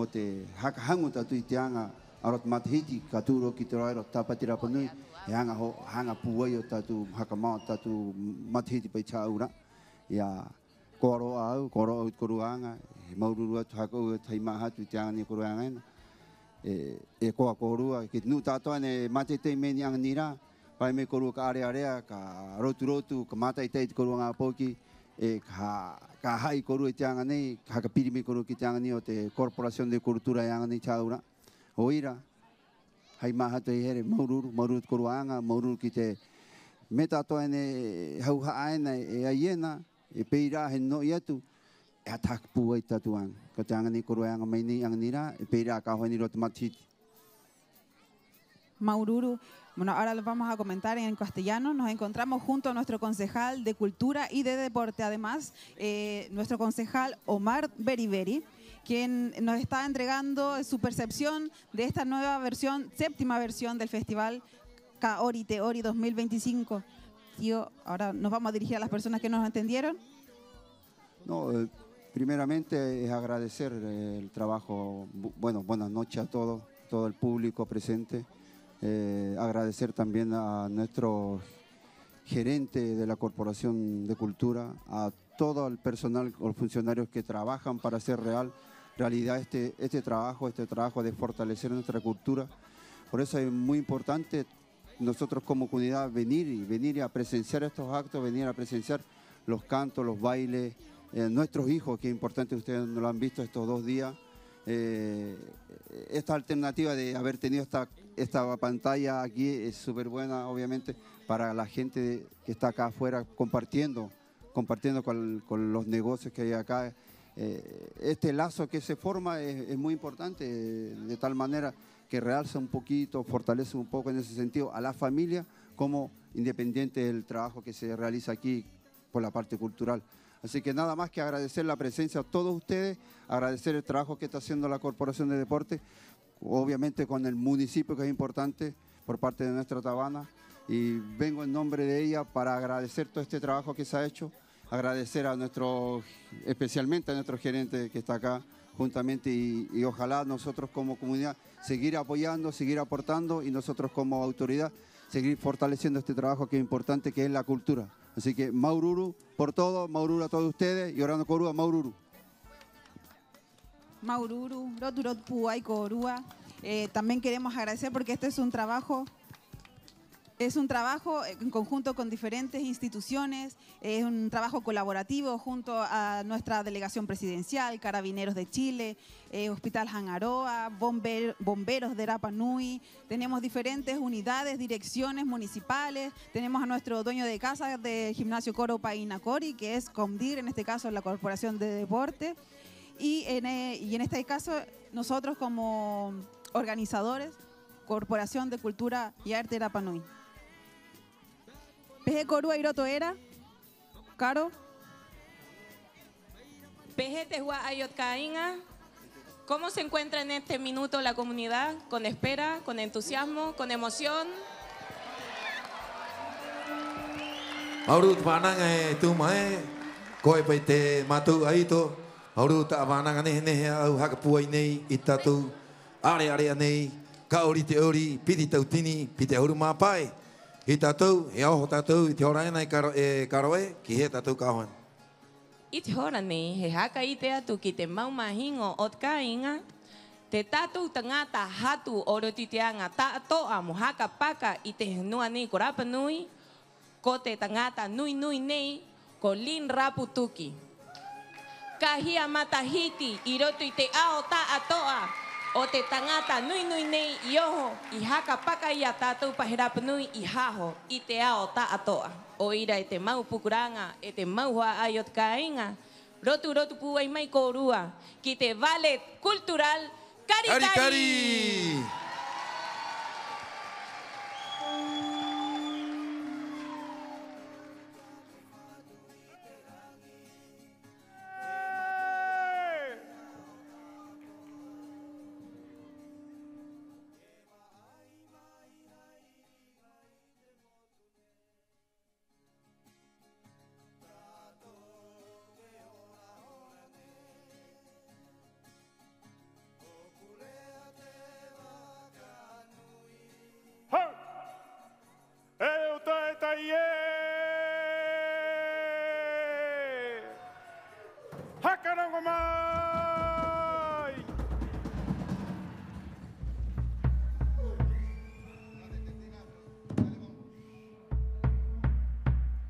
te haka hangu tatu i tianga arot mathiti katuro ki te roiro tapati Rapa Nui hanga puai o tatu haka mau tatu mathiti pai chaura ya koro au koruanga maururu atu hako tai mahatu tianga ni koruanga ko korua ki nu tato ane mate te meni ang nira pai me koru ka area ka rotu ka mata i te koruanga poki ka hai koru i tianga nei haka pirimi koru ki tianga ni o te Corporación de Cultura yang ni chaura oira hai mahatu i here maururu koruanga maururu ki te meta to ane hauha aina aiena peira he no iatu atak puai tatuang ko tianga ni koruanga mai ni ang nira peira ka honi rot matit. Maururu. Bueno, ahora lo vamos a comentar en castellano. Nos encontramos junto a nuestro concejal de Cultura y de Deporte, además, nuestro concejal Omar Beriberi, quien nos está entregando su percepción de esta nueva versión, séptima versión del Festival Kaori Teori 2025. Tío, ahora nos vamos a dirigir a las personas que nos entendieron. No, primeramente es agradecer el trabajo, bueno, buenas noches a todo el público presente. Agradecer también a nuestros gerente de la Corporación de Cultura, a todo el personal o funcionarios que trabajan para hacer realidad este trabajo de fortalecer nuestra cultura. Por eso es muy importante nosotros como comunidad venir a presenciar estos actos, venir a presenciar los cantos, los bailes, nuestros hijos, que es importante, ustedes no lo han visto estos 2 días. Esta alternativa de haber tenido esta pantalla aquí es súper buena, obviamente, para la gente que está acá afuera compartiendo con los negocios que hay acá. Este lazo que se forma es muy importante, de tal manera que realza un poquito, fortalece un poco en ese sentido a la familia, como independiente del trabajo que se realiza aquí por la parte cultural. Así que nada más que agradecer la presencia a todos ustedes, agradecer el trabajo que está haciendo la Corporación de Deporte, obviamente con el municipio, que es importante, por parte de nuestra Tabana, y vengo en nombre de ella para agradecer todo este trabajo que se ha hecho, agradecer especialmente a nuestro gerente que está acá juntamente, y ojalá nosotros como comunidad seguir apoyando, seguir aportando, y nosotros como autoridad seguir fortaleciendo este trabajo que es importante, que es la cultura. Así que Maururu por todo, Maururu a todos ustedes, y Orana Korua, Maururu. Maururu, Roturot Puay Korua. También queremos agradecer porque este es un trabajo en conjunto con diferentes instituciones, es un trabajo colaborativo junto a nuestra delegación presidencial, Carabineros de Chile, Hospital Hangaroa, Bomberos de Rapa Nui. Tenemos diferentes unidades, direcciones municipales, tenemos a nuestro dueño de casa del Gimnasio Coro Painacori, que es COMDIR, en este caso la Corporación de Deporte. Y en este caso nosotros como organizadores, Corporación de Cultura y Arte de Rapa Nui. Peje Korua Iroto era, Caro. Peje Tehua Ayotcainga. ¿Cómo se encuentra en este minuto la comunidad? ¿Con espera, con entusiasmo, con emoción? Aurut vanang tu mae, koe pai te matu aito. Aurut vanang ne au hakapuai nei itatu are nei kaori te ori piti tautini piti auru mapai. I tātou, e aho tātou, i te hora enai karoe, ki he tātou kahoan. I te hora nei, he haka i te atu ki te maumahingo o te kainga, te tātou tangata hatu o rotiteanga tātoa mo haka paka i te henua nei ko Rapa Nui, ko te tangata nui nei, ko Lin Rapu Tuki. Ka hia matahiti i roto i te ao tātoa, o te tangata nui nei i oho, i haka paka i a tātou pahe Rapa Nui i haho, i te ao ta atoa. O ira e te mau pukuranga, e te mau hoa ai o te kainga, rotu puai mai korua, ki te Ballet Cultural Kari.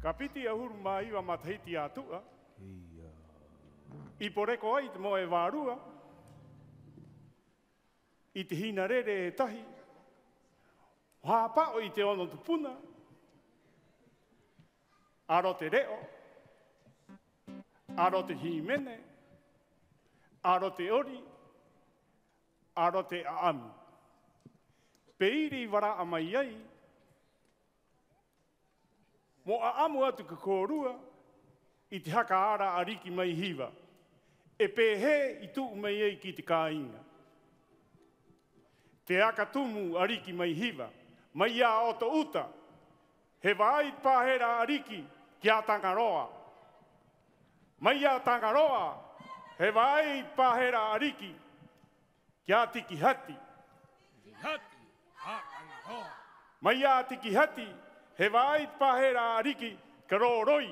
Ka piti ahuru mai iwa matahiti atua. I poreko ai te moe wārua. I te hina rere e tahi. Hāpao i te ono tupuna. Aro te reo. Aro te himene. Aro te ori. Aro te aami. Peiri wara amai ai. Mo a amu atu ka kōrua i te haka ara ariki mai hiwa. E pēhe i tuu mai ei ki te kāinga. Te aka tumu ariki mai hiwa. Mai a o to uta. He wai pāhera ariki ki a Tangaroa. Mai a Tangaroa. He wai pāhera ariki ki a Tikihati. Mai a Tikihati. he vai pahera ariki karoroi.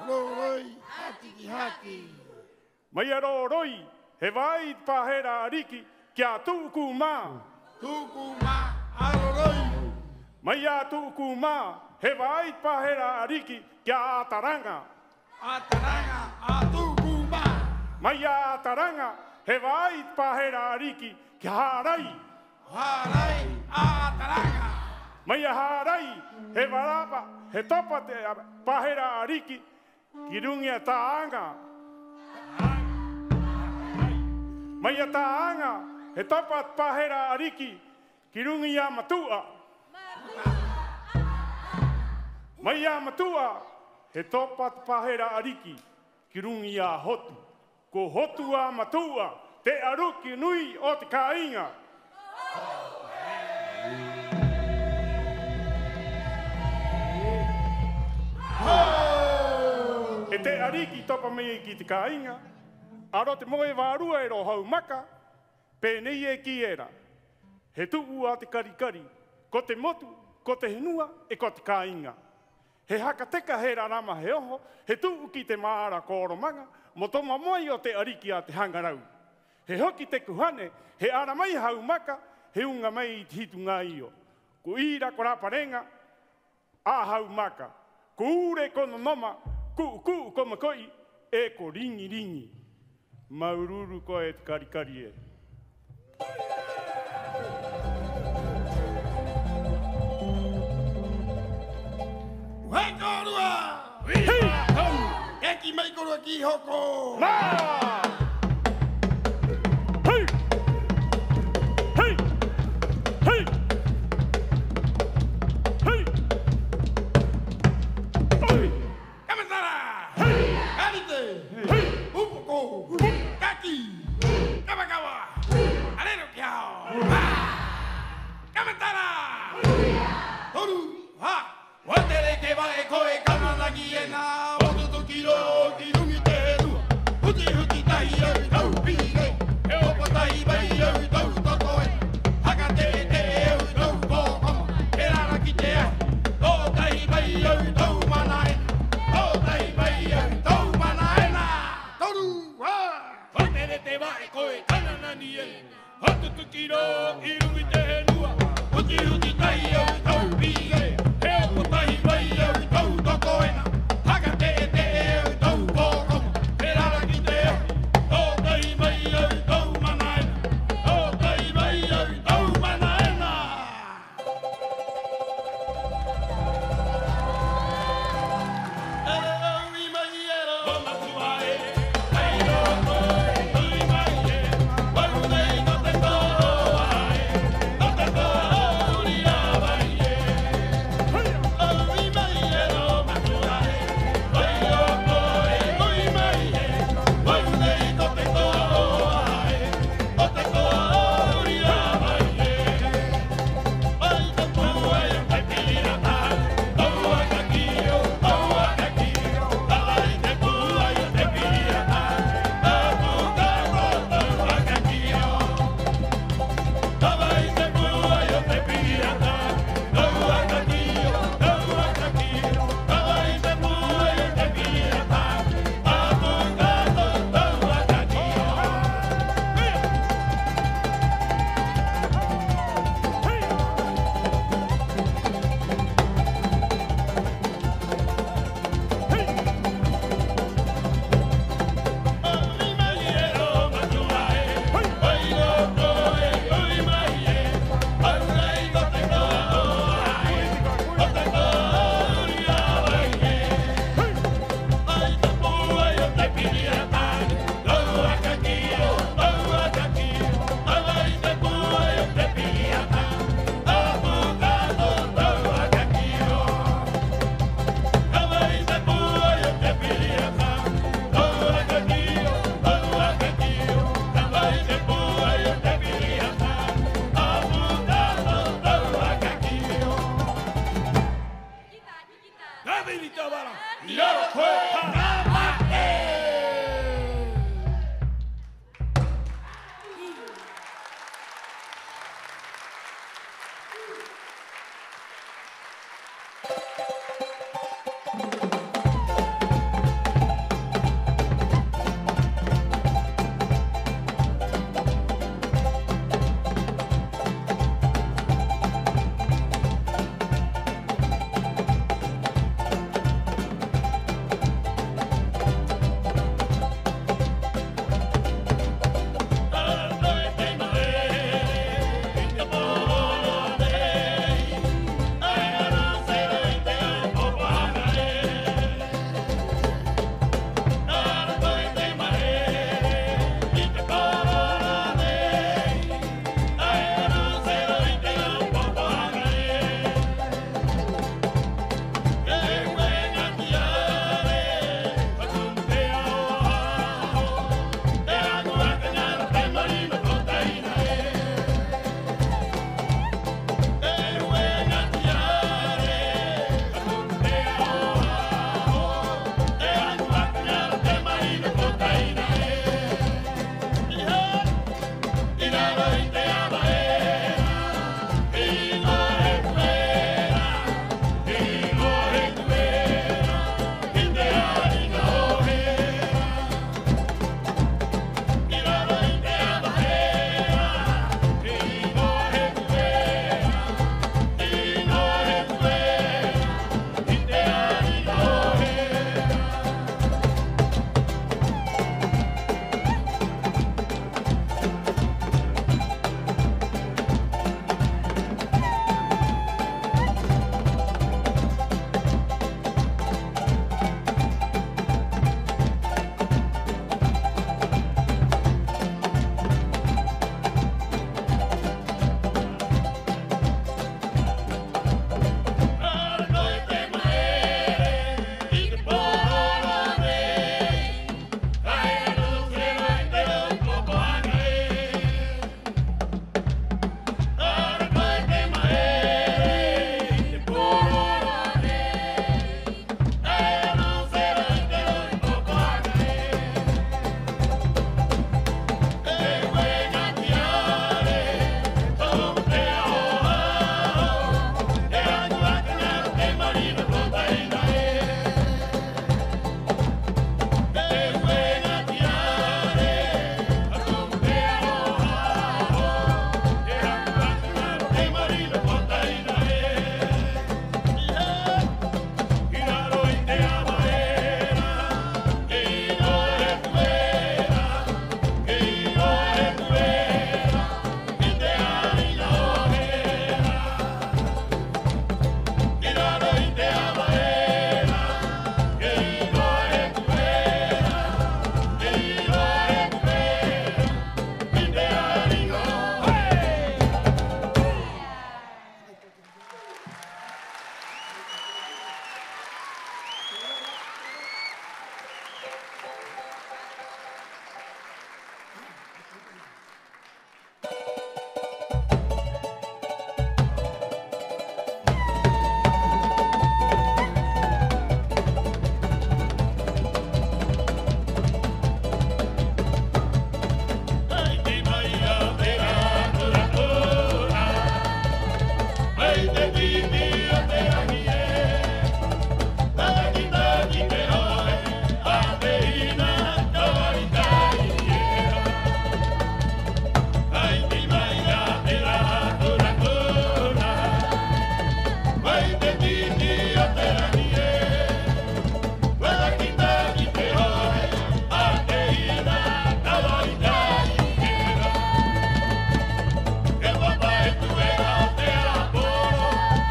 Roroi, hati hati. Maia roroi, he vai pahera ariki kia tukuma. Tukuma, aroroi. Maia tukuma, he vai pahera ariki kia ataranga. Ataranga, atukuma. Maia ataranga, he vai pahera ariki kia harai. Harai, ataranga. Maia harai, he varapa, he topa te pahera ariki kirungia taanga. Maia taanga, he topa pahera ariki kirungia matua. Maia matua, he topa pahera ariki kirungia hotu. Ko hotu a matua, te aruki nui o te kāinga. E te ariki topa mei ki te kāinga, aro te moe wārua e ro hau maka, pēnei e ki era. He tuku a te karikari, ko te motu, ko te henua, e ko te kāinga. He haka teka he rarama he oho, he tuku ki te maara kōromanga, mo toma moe o te ariki a te hangarau. He hoki te kuhane, he ara mai hau maka, he unga mai i te hitunga io. Ko ira ko raparenga, a hau maka. Ko ure kono noma, ku ko makoi, e ko ringi ringi. Maururu ko e te karikari e. Hei korua! Hei! Eki mai korua ki hoko! Mā! Hei! Hei! Hei! Hei! Oi! Kamatara! Hei! Karite! Hei! Upoko! Kaki! Kamakawa! Alero kiao! Kamatara! Toru! Ha! Watere ke vai koe kananagi e nā Oto tokiro ki rungi te rua Huti huti tai au tau pire E opa tai bai au tau toto e Haka te au tau kōkama E rara ki te ahi Tō tai bai au tau manae Tō tai bai au tau manae Toru wā Watere te vai koe kananagi e Oto tokiro ki rungi te rua Huti huti tai au tau pire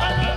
Anda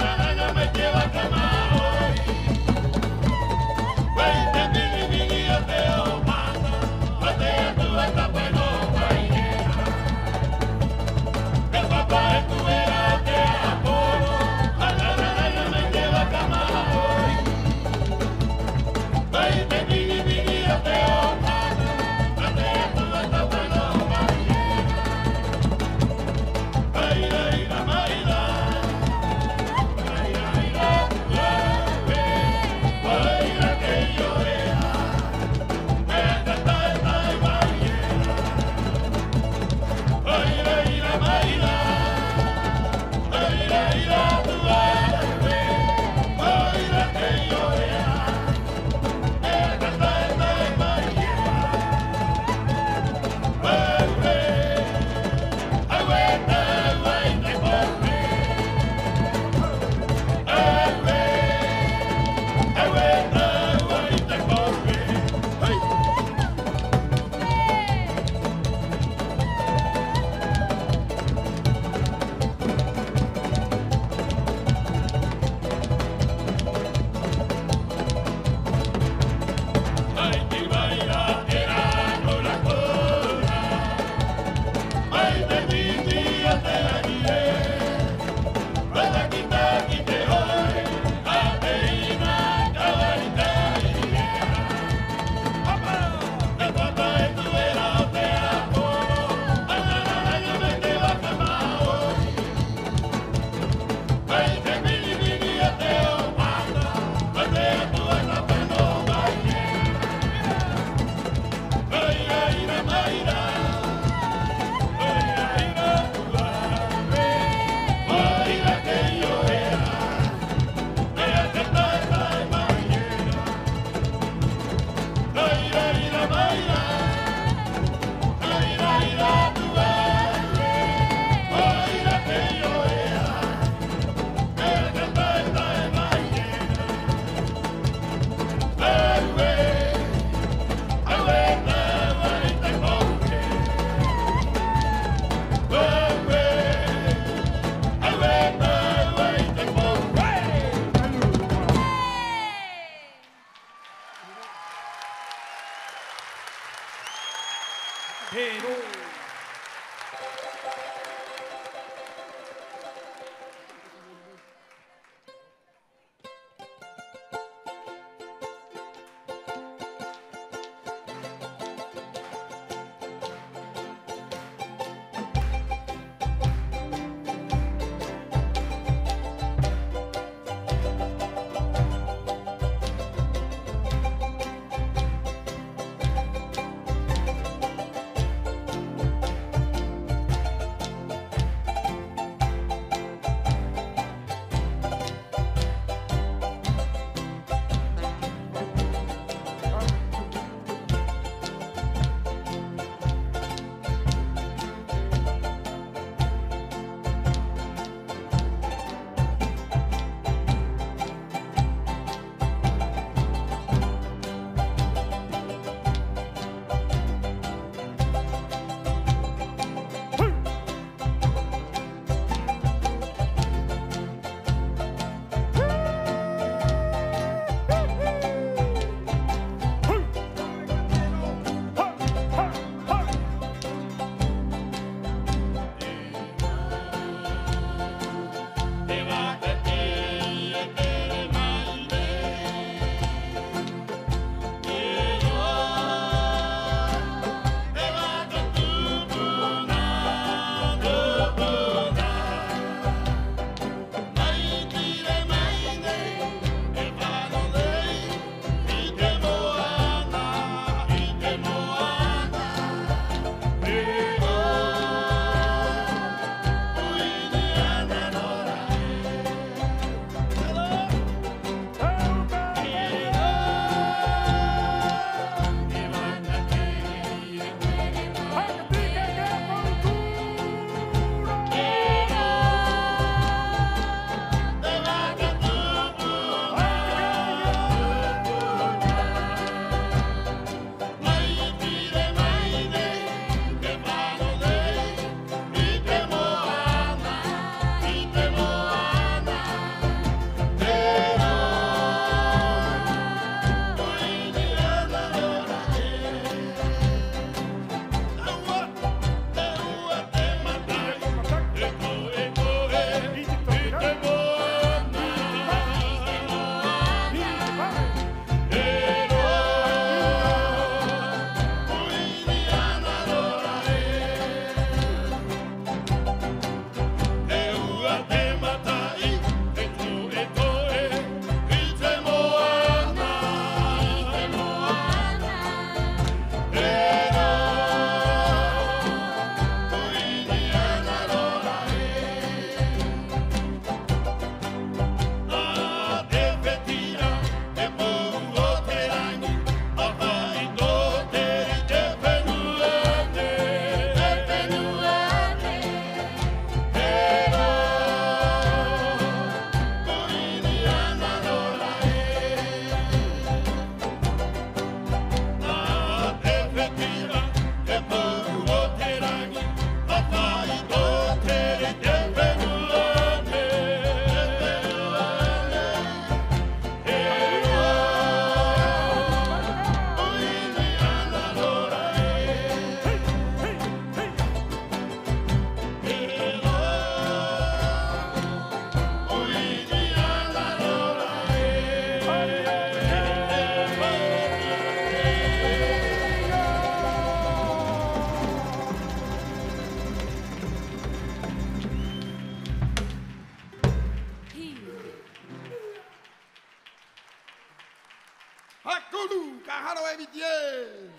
Wakulu, Kaharo Evitie.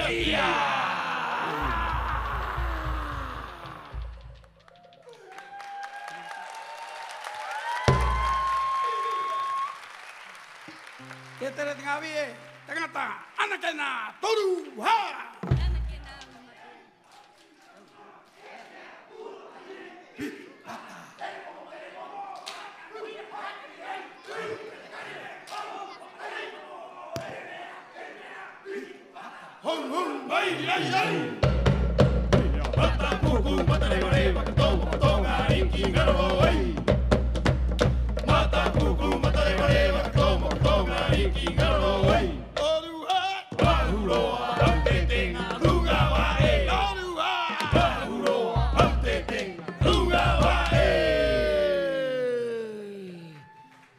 Que te le tenga bien, tenga ta, anda que na, toru, ha. Hum, hum, vai, ai, ai. Mata cucu, mata rebareba, toma, toma, inquingaro, ai. Mata cucu, mata rebareba, toma, toma, inquingaro, ai. Oruha, bahuroa, anteten, rugawa, e. Oruha, bahuroa, anteten, rugawa, e.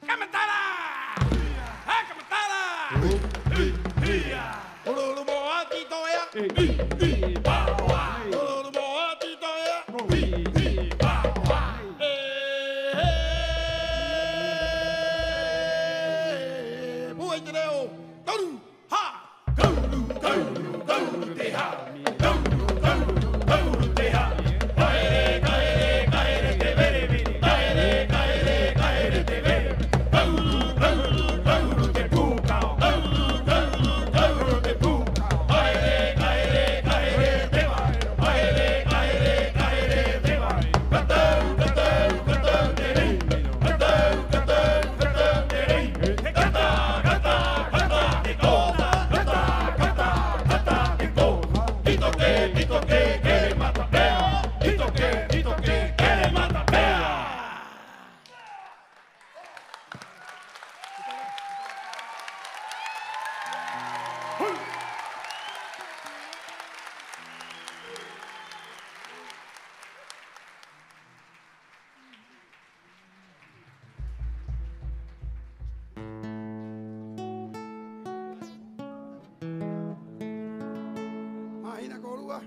Kamatara! Ha, kamatara! Ulu moa tito ya. Ulu moa tito ya. Bui te leo. Toru ha. Toru te ha. Toru te ha. Caere te vere vere. Caere te vere. Toru te puka. Toru te puka. Mahina korua.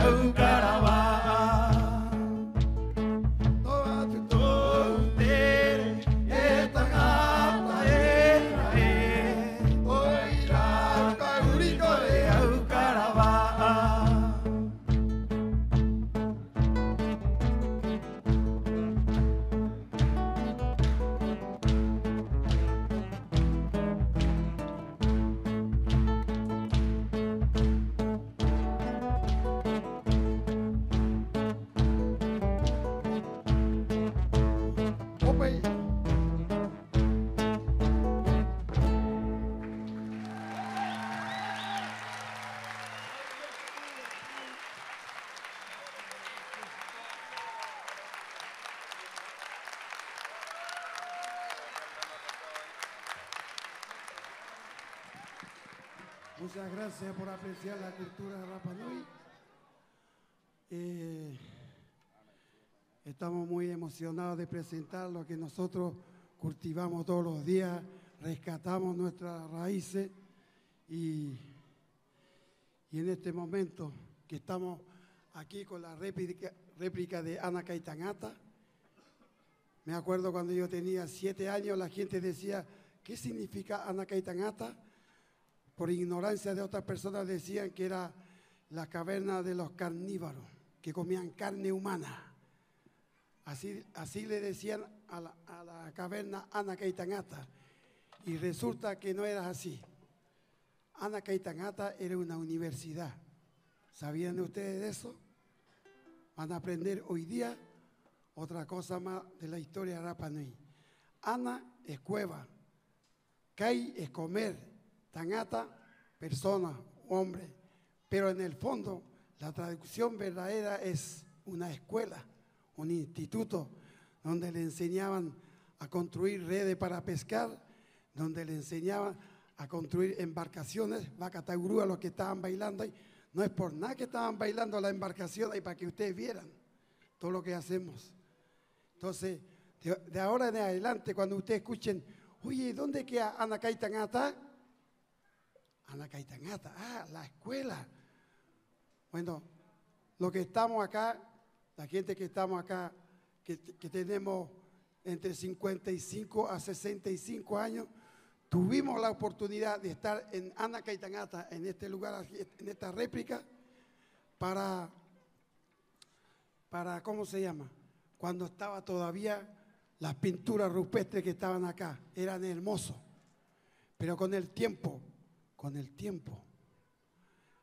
au karava toa tu tere e tangata e rae oira kauriko e au karava. Muchas gracias por apreciar la cultura de Rapa Nui. Estamos muy emocionados de presentar lo que nosotros cultivamos todos los días, rescatamos nuestras raíces y en este momento que estamos aquí con la réplica de Ana Caitangata, me acuerdo cuando yo tenía 7 años, la gente decía, ¿qué significa Ana Caitangata? Por ignorancia de otras personas decían que era la caverna de los carnívoros, que comían carne humana. Así le decían a la caverna Ana Caitangata. Y resulta que no era así. Ana Caitangata era una universidad. ¿Sabían ustedes de eso? Van a aprender hoy día otra cosa más de la historia de Rapa Nui. Ana es cueva, Kai es comer, Tangata, persona, hombre. Pero en el fondo, la traducción verdadera es una escuela, un instituto, donde le enseñaban a construir redes para pescar, donde le enseñaban a construir embarcaciones, Vacataurúa, los que estaban bailando ahí. No es por nada que estaban bailando la embarcación ahí, para que ustedes vieran todo lo que hacemos. Entonces, de ahora en adelante, cuando ustedes escuchen, oye, ¿dónde queda Ana Caitangata? Ana Caitangata, la escuela. Bueno, los que estamos acá, la gente que estamos acá, que tenemos entre 55 a 65 años, tuvimos la oportunidad de estar en Ana Caitangata, en este lugar, en esta réplica, para ¿cómo se llama? Cuando estaba todavía las pinturas rupestres que estaban acá, eran hermosos. Pero con el tiempo,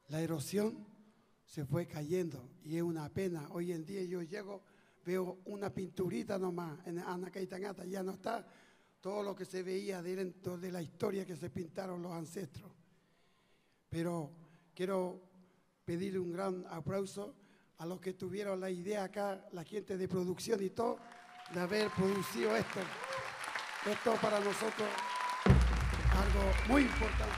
la erosión se fue cayendo y es una pena. Hoy en día yo llego, veo una pinturita nomás en Ana Caitangata, ya no está todo lo que se veía dentro de la historia que se pintaron los ancestros. Pero quiero pedirle un gran aplauso a los que tuvieron la idea acá, la gente de producción y todo, de haber producido esto. Esto para nosotros es algo muy importante.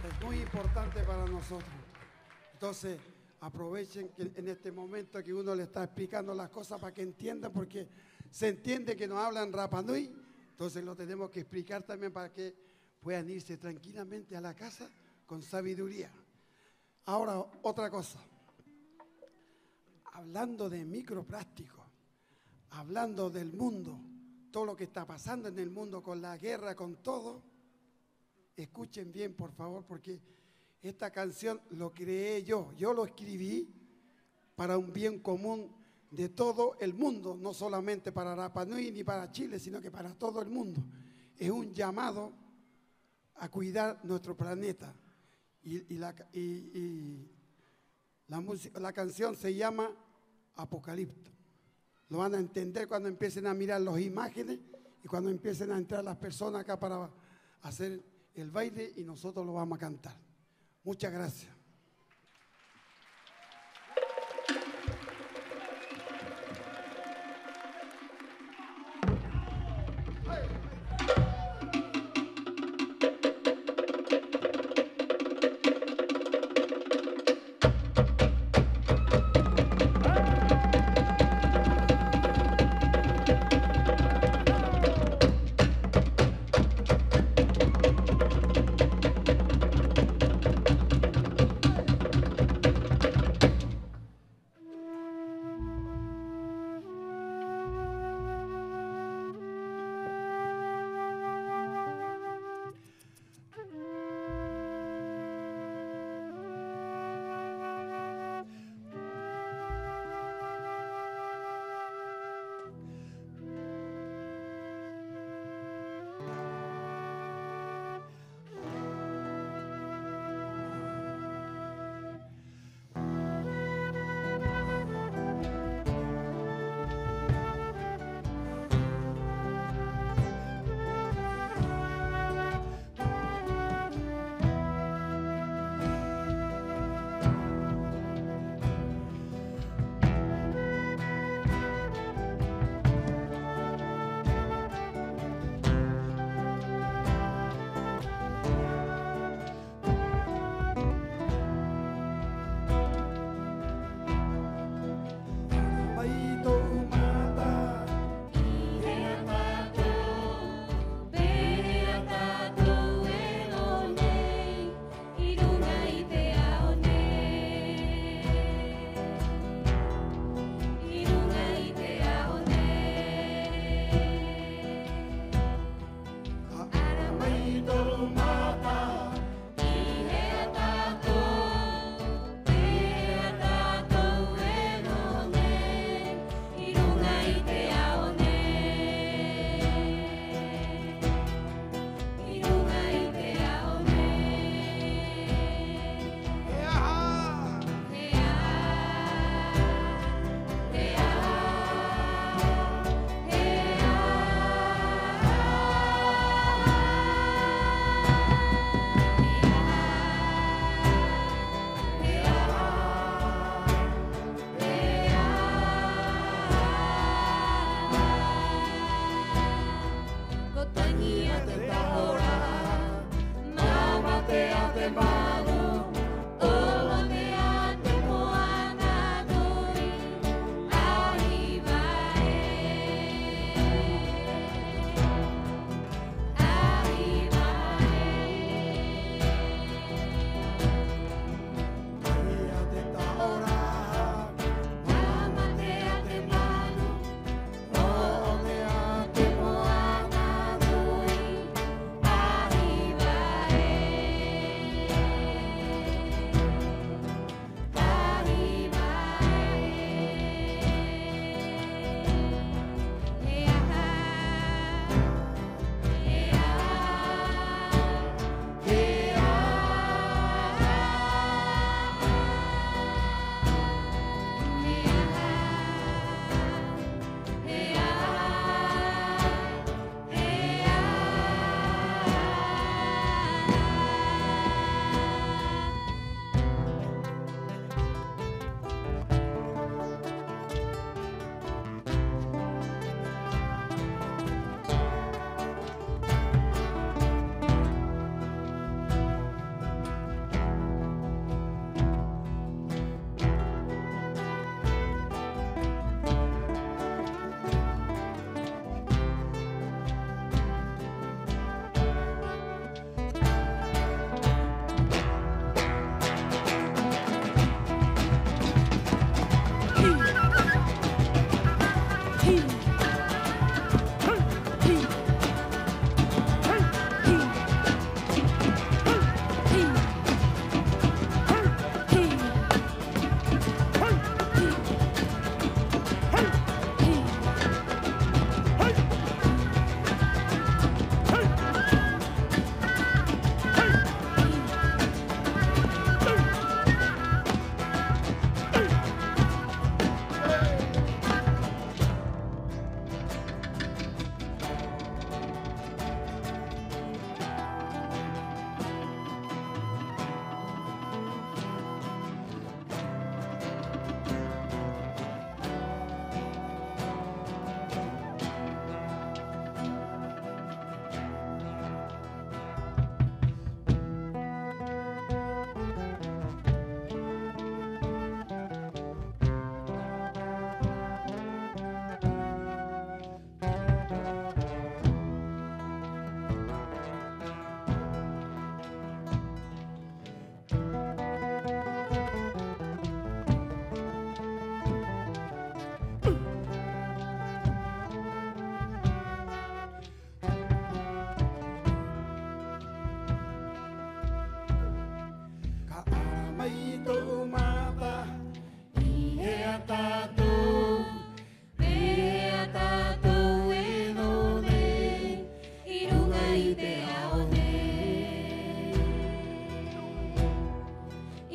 Es muy importante para nosotros. Entonces, aprovechen que en este momento que uno le está explicando las cosas para que entiendan, porque se entiende que nos hablan Rapa Nui, entonces lo tenemos que explicar también para que puedan irse tranquilamente a la casa con sabiduría. Ahora, otra cosa. Hablando de microplástico, hablando del mundo, todo lo que está pasando en el mundo con la guerra, con todo, escuchen bien, por favor, porque esta canción lo creé yo lo escribí para un bien común de todo el mundo, no solamente para Rapa Nui ni para Chile, sino que para todo el mundo. Es un llamado a cuidar nuestro planeta. La canción se llama Apocalipto. Lo van a entender cuando empiecen a mirar las imágenes y cuando empiecen a entrar las personas acá para hacer el baile y nosotros lo vamos a cantar. Muchas gracias.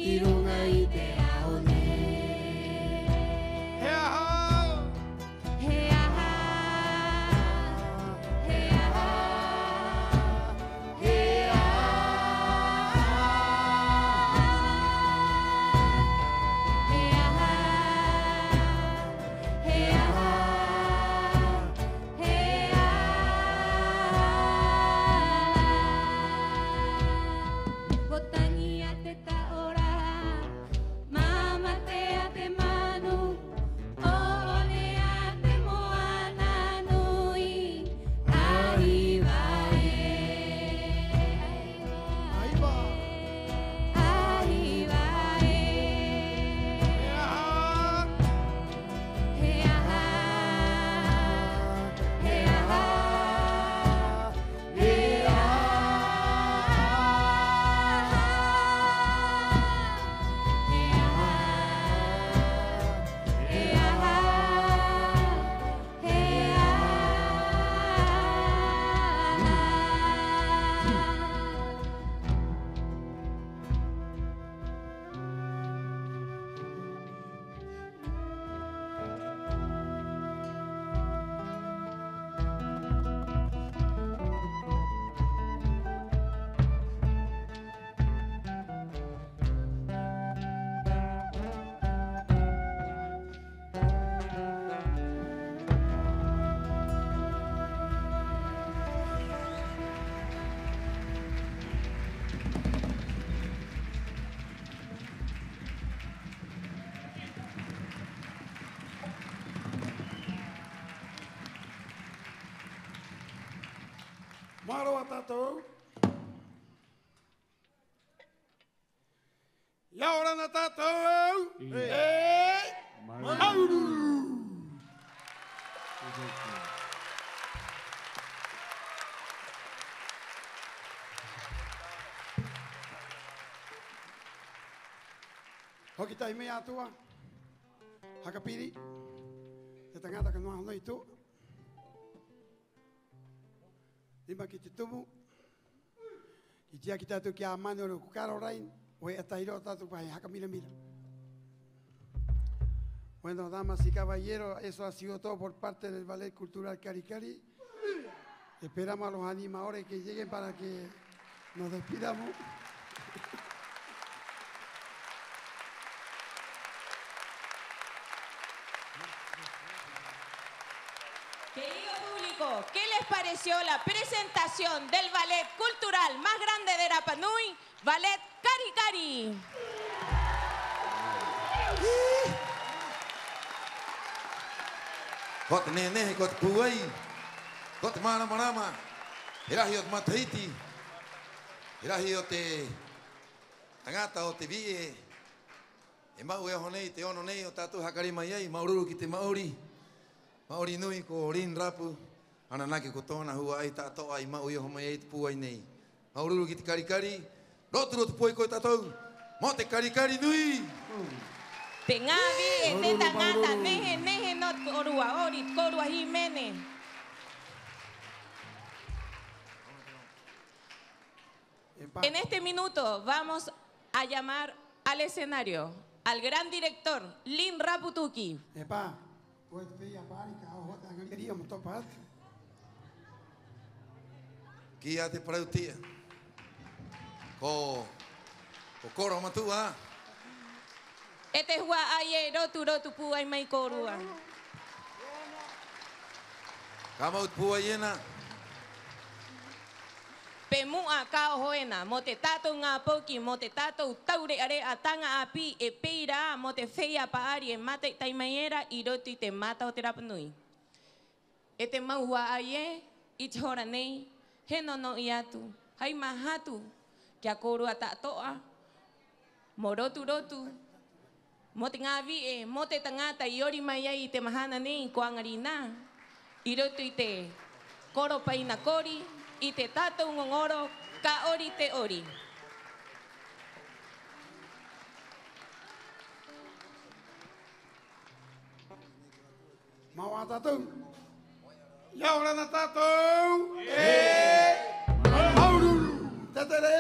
irunga i te aone. He aha, He aha, he aha, he Botangi a te taora, mama te a te manu, ole a te moana nui, arriba arriba he aha, he aha, he Maro a tātou. Ia ora na tātou. Mauru. Hoki tai mea atua. Hakapiri. Te tangata ka noa honoi tu. Lima ki te tumu. Ki tia ki tātou ki a manu o kukaro rain. Oe atairo tātou pahe haka mila mila. Bueno, damas y caballeros, eso ha sido todo por parte del Ballet Cultural Cari Cari. Esperamos a los animadores que lleguen para que nos despidamos. Querido público, ¿qué les pareció la presentación del ballet cultural más grande de Rapa Nui, Ballet Cari Cari? Kot nenehe, kot puai, kot mana marama, irahi o matahiti, irahi o te tangata o te vie, e mau e honei te ono nei o tātou hakari mai ai, maururu ki te mauri, mauri nui ko rin rapu, ana nake ko tōna hua ai tātou ai mau e homai ai te puai nei. Maururu ki te kari kari, rotu rotu puai koe tātou, mo te kari kari nui. Te ngavi e te tangata, nehe nehe not korua, ori korua himene. En este minuto vamos a llamar al escenario al gran director Lin Raputuki. Epa, pues veía pánica, ojo, te queríamos topar. Kia te parautia. Ko koro matua. Este hua aye rotu rotu puai mai korua. Kamaut puaiena. Pemua ka hoena, mo te tatou ngā poki, mo te tatou taure are a tanga api e peira, mo te whea paari e mate taimaiera i rotu i te mata o te Rapa Nui. E te mauhua aie, i te hora nei, he nono i atu, hai mahatu, kia korua tātoa, mo rotu rotu, mo te ngāvi e, mo te tangata i ori mai ai i te mahana nei, ko angarina, i rotu i te koro paina kori, i te tātou ngongoro, ka ori te ori. Mau a tātou. Ia ora na tātou. Maururu. Te tere.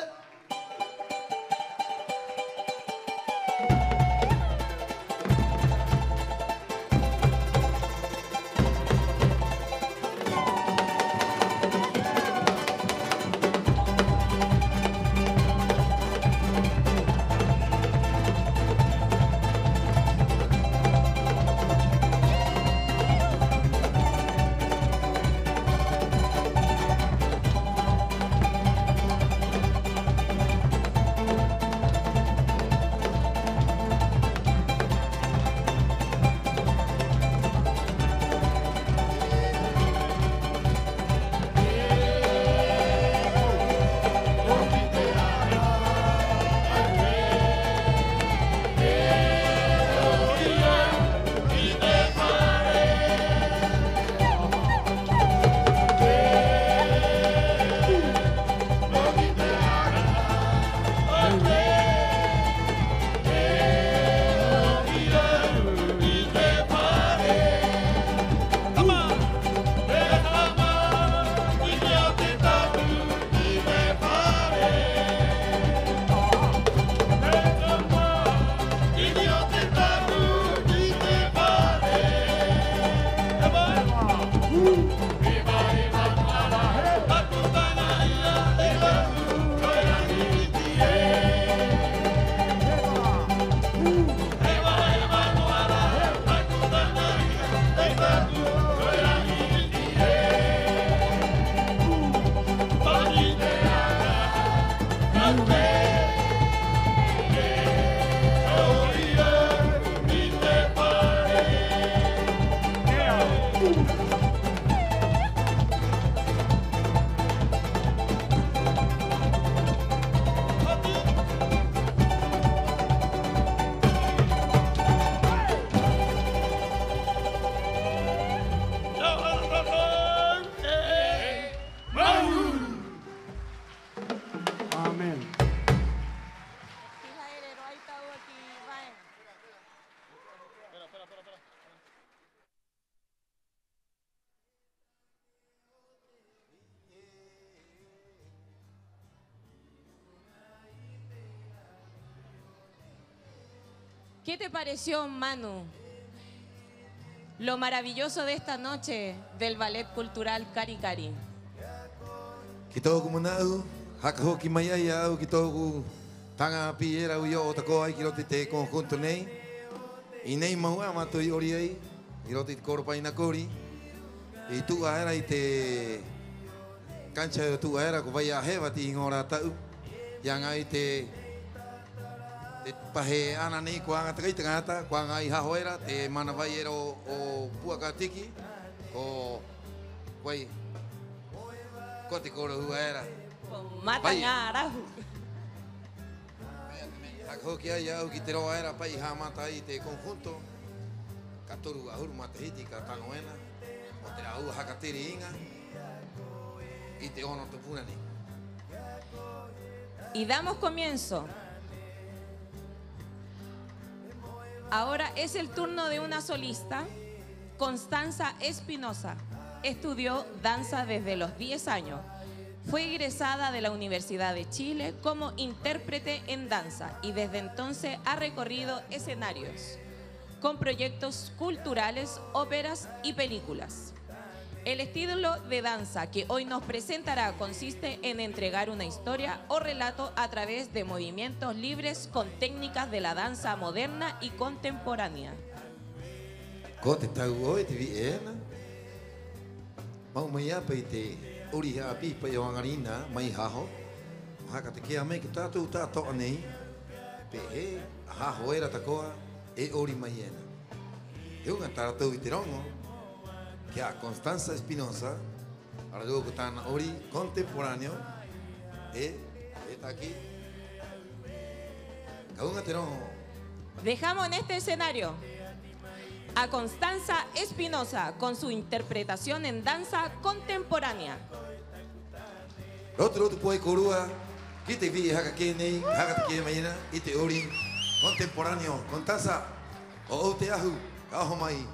¿Qué te pareció, Manu? Lo maravilloso de esta noche del Ballet Cultural Cari Cari. Kita ko manau, hakaho ki mayaya, kita ko tanga piera uyo otako ai kiro te conjunto nei. I nei mau amato i ori ai, kiro te korpa ina kori. I tu era i te cancha de tu era ko vai a heva ti ngora tau. Yang ai te pahe ana nei ko anga tai tangata, ko anga i hahoera te mana vai era o puaka tiki ko wai ko te koro hu era. Mata ngarahu. Ako kia ia au ki te roa era pai hamata i te conjunto. Katoru ahuru matahiti ka tanoena. O te rau hakatiri inga. Y te ono te punani. Y damos comienzo. Ahora es el turno de una solista, Constanza Espinosa. Estudió danza desde los 10 años. Fue egresada de la Universidad de Chile como intérprete en danza y desde entonces ha recorrido escenarios con proyectos culturales, óperas y películas. El estilo de danza que hoy nos presentará consiste en entregar una historia o relato a través de movimientos libres con técnicas de la danza moderna y contemporánea. Ko te tau oi te vi ena. Mau mai apa i te uri ha pi pa yo angarina mai haho. Haka te kia me ki tatu tato anei. Pe he haho era takoa e ori mai ena. E unga taratu i te rongo. Kia Constanza Espinosa. Ahora luego que están ori contemporáneo. Está aquí. Cada unga te rongo. Dejamos en este escenario a Constanza Espinosa con su interpretación en danza contemporánea. Otro puede corua, que te vi haka kene, haka te kene mañana, y te ori contemporáneo, Constanza, o te ahu, kaho mai.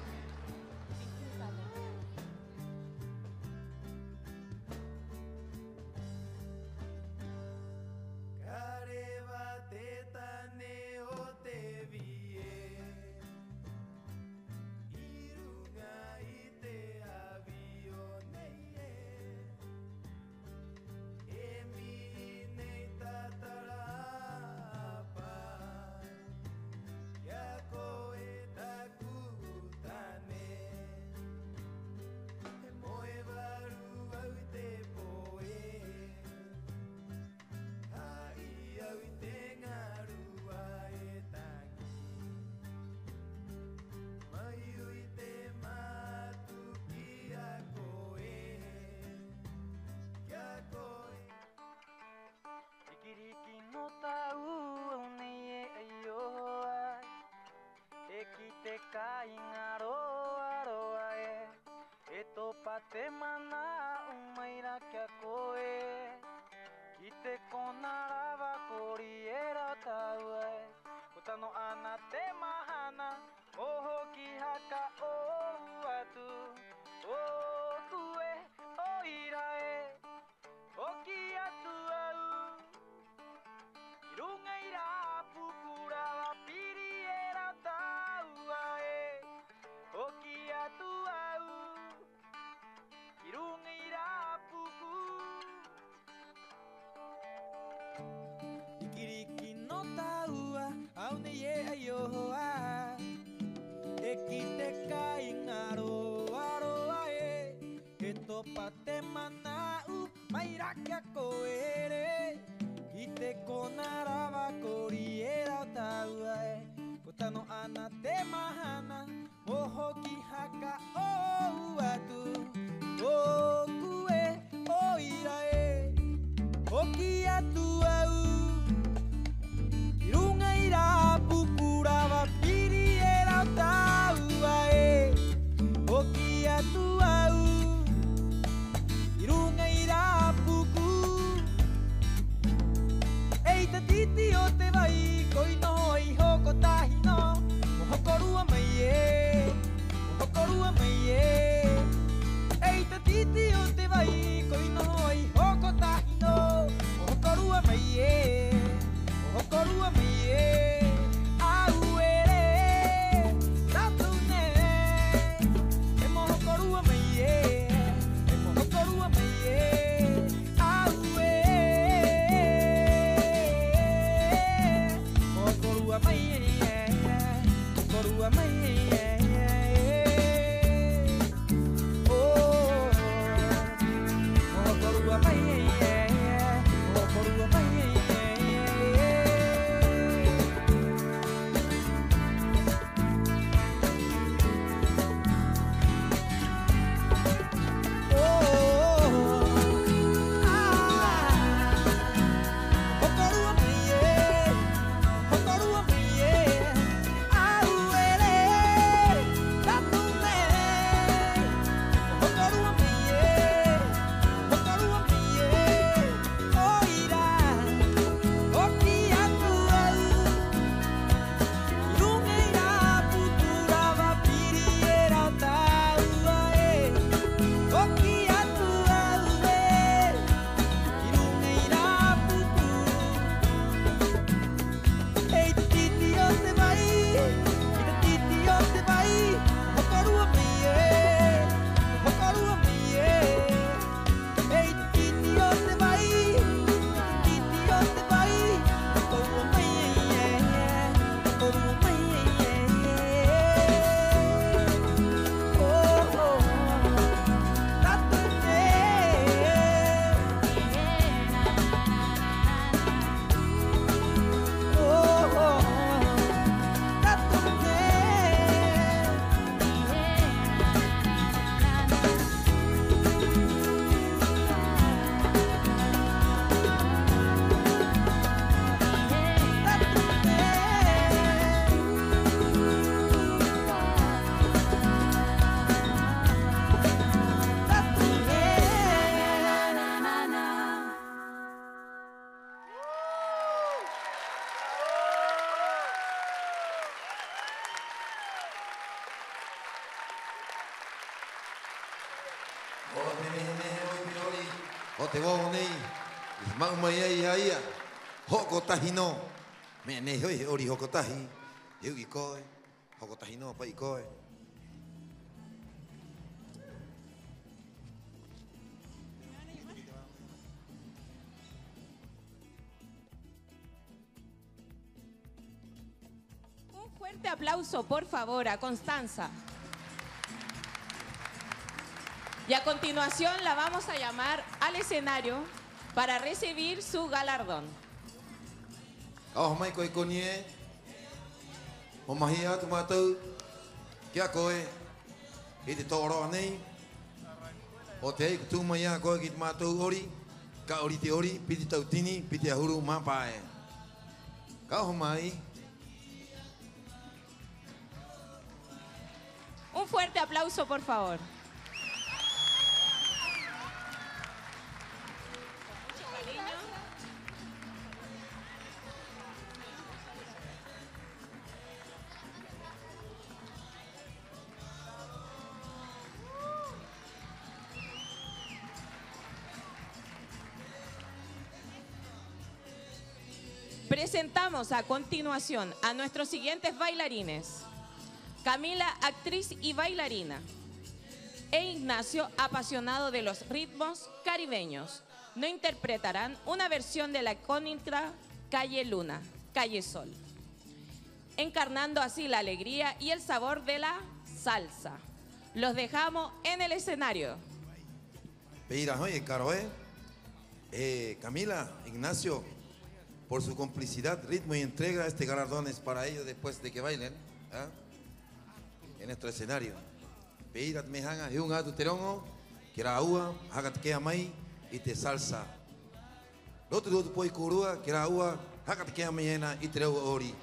O te wau nei, i mau mai ai haia, hoko tahi no. Me nei hoi ori hoko tahi, eu i koe, hoko tahi no pa i koe. Un fuerte aplauso, por favor, a Constanza. Y a continuación la vamos a llamar al escenario para recibir su galardón. Oh mai koe konie, o mahia tu matau, kia koe, i te tōroa nei, o te eiku tu mai a koe ki te matau ori, ka ori te ori, piti tau tini, piti ahuru mapae. Ka ho mai. Un fuerte aplauso, por favor. Presentamos a continuación a nuestros siguientes bailarines. Camila, actriz y bailarina. E Ignacio, apasionado de los ritmos caribeños. No interpretarán una versión de la icónica Calle Luna, Calle Sol, encarnando así la alegría y el sabor de la salsa. Los dejamos en el escenario. Peira, oye, Caroe, Camila, Ignacio, por su complicidad, ritmo y entrega, este galardón es para ellos después de que bailen, ¿ah? En nuestro escenario. Peira, me hanga, un gato terongo, que era agua, haga te queda mai y te salsa. Lo otro tu puoi curua, que era agua, haga te queda mañana y te ori.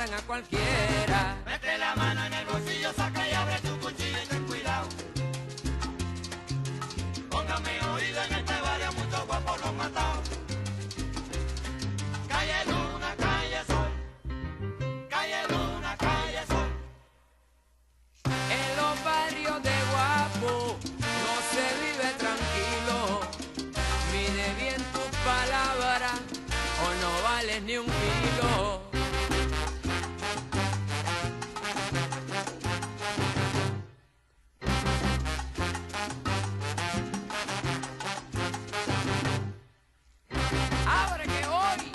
matan a cualquiera. Mete la mano en el bolsillo, saca y abre tu cuchillo y ten cuidado. Póngame oído, en este barrio muchos guapos los matados. Calle Luna, calle Sol. Calle Luna, calle Sol. En los barrios de Guapo no se vive tranquilo. Mide bien tus palabras o no vales ni un kilo. Ahora que hoy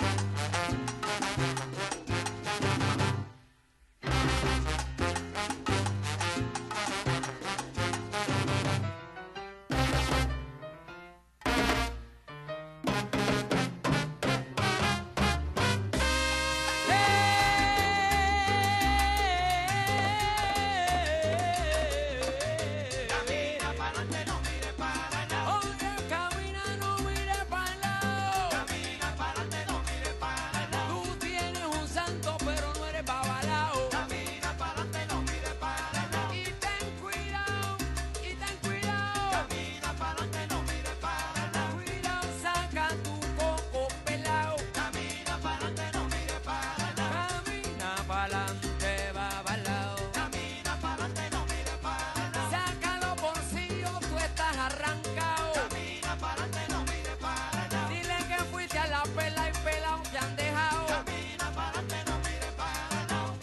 Camina para adelante, no mire para nada. Oye, camina, no mires para el lado. Camina para adelante, no mire para nada. Tú tienes un santo, pero no eres babalao. Camina para adelante, no mire para nada. Y ten cuidado, y ten cuidado. Camina para adelante, no mire para nada. Cuidado, saca tu coco pelao. Camina para adelante, no mire para nada. Camina pa'lante, babalao. Camina para adelante, no mire para nada. Saca los bolsillos, tú estás arrancado. Camina para adelante, no mire para nada. Dile que fuiste a la pela y pelao te han dejado. Camina para adelante, no mire para nada.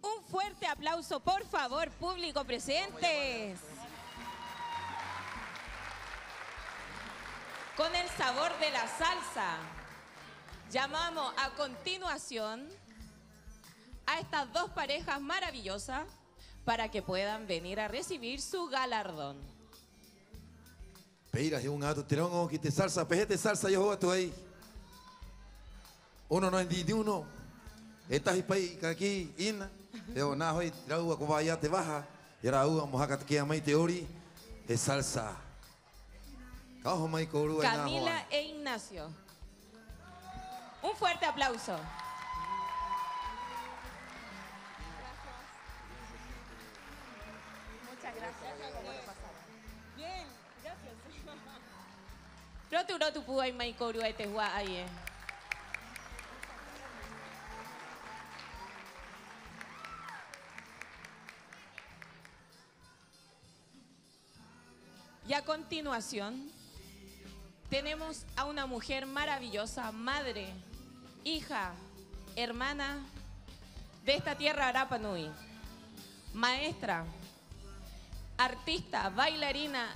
Un fuerte aplauso, por favor, público presentes. Con el sabor de la salsa, llamamos a continuación a estas dos parejas maravillosas para que puedan venir a recibir su galardón. Peira, un ato tirón o quite salsa, pejete salsa yo tu ahí. Uno no entiende uno. Esta es país aquí ina. Eu na hoy trau ko vaya te baja. Era u mojacat que amai teori es salsa. Cajo mai coru na. Camila e Ignacio. Un fuerte aplauso. Muchas gracias. Bien, gracias. Rotu puai mai coru e te hua ai. Y a continuación, tenemos a una mujer maravillosa, madre, hija, hermana de esta tierra Arapa Nui, maestra, artista, bailarina,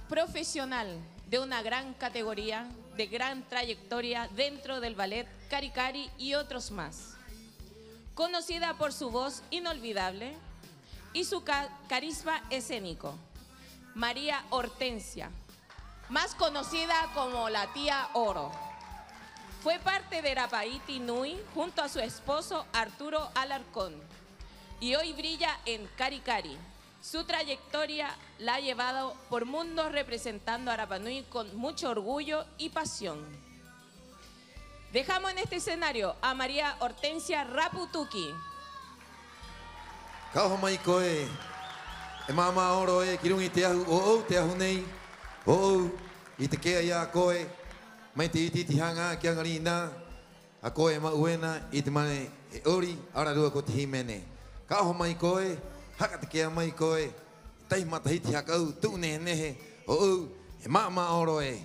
profesional de una gran categoría, de gran trayectoria dentro del ballet Cari Cari y otros más. Conocida por su voz inolvidable y su carisma escénico. María Hortensia, más conocida como la Tía Oro. Fue parte de Arapaíti Nui junto a su esposo Arturo Alarcón y hoy brilla en Cari Cari. Su trayectoria la ha llevado por mundos representando a Rapa Nui con mucho orgullo y pasión. Dejamos en este escenario a María Hortensia Raputuki. Cajo mai koe. E mama oro e kirung i te ahu o te ahu nei. O i te kea ia koe. Mai te iti hanga ki angarina. A koe ma uena i te mane e ori ara rua ko te himene. Cajo mai koe. Haka te kea mai koe. Tai matahiti hakau tu nehe nehe. O e mama oro e.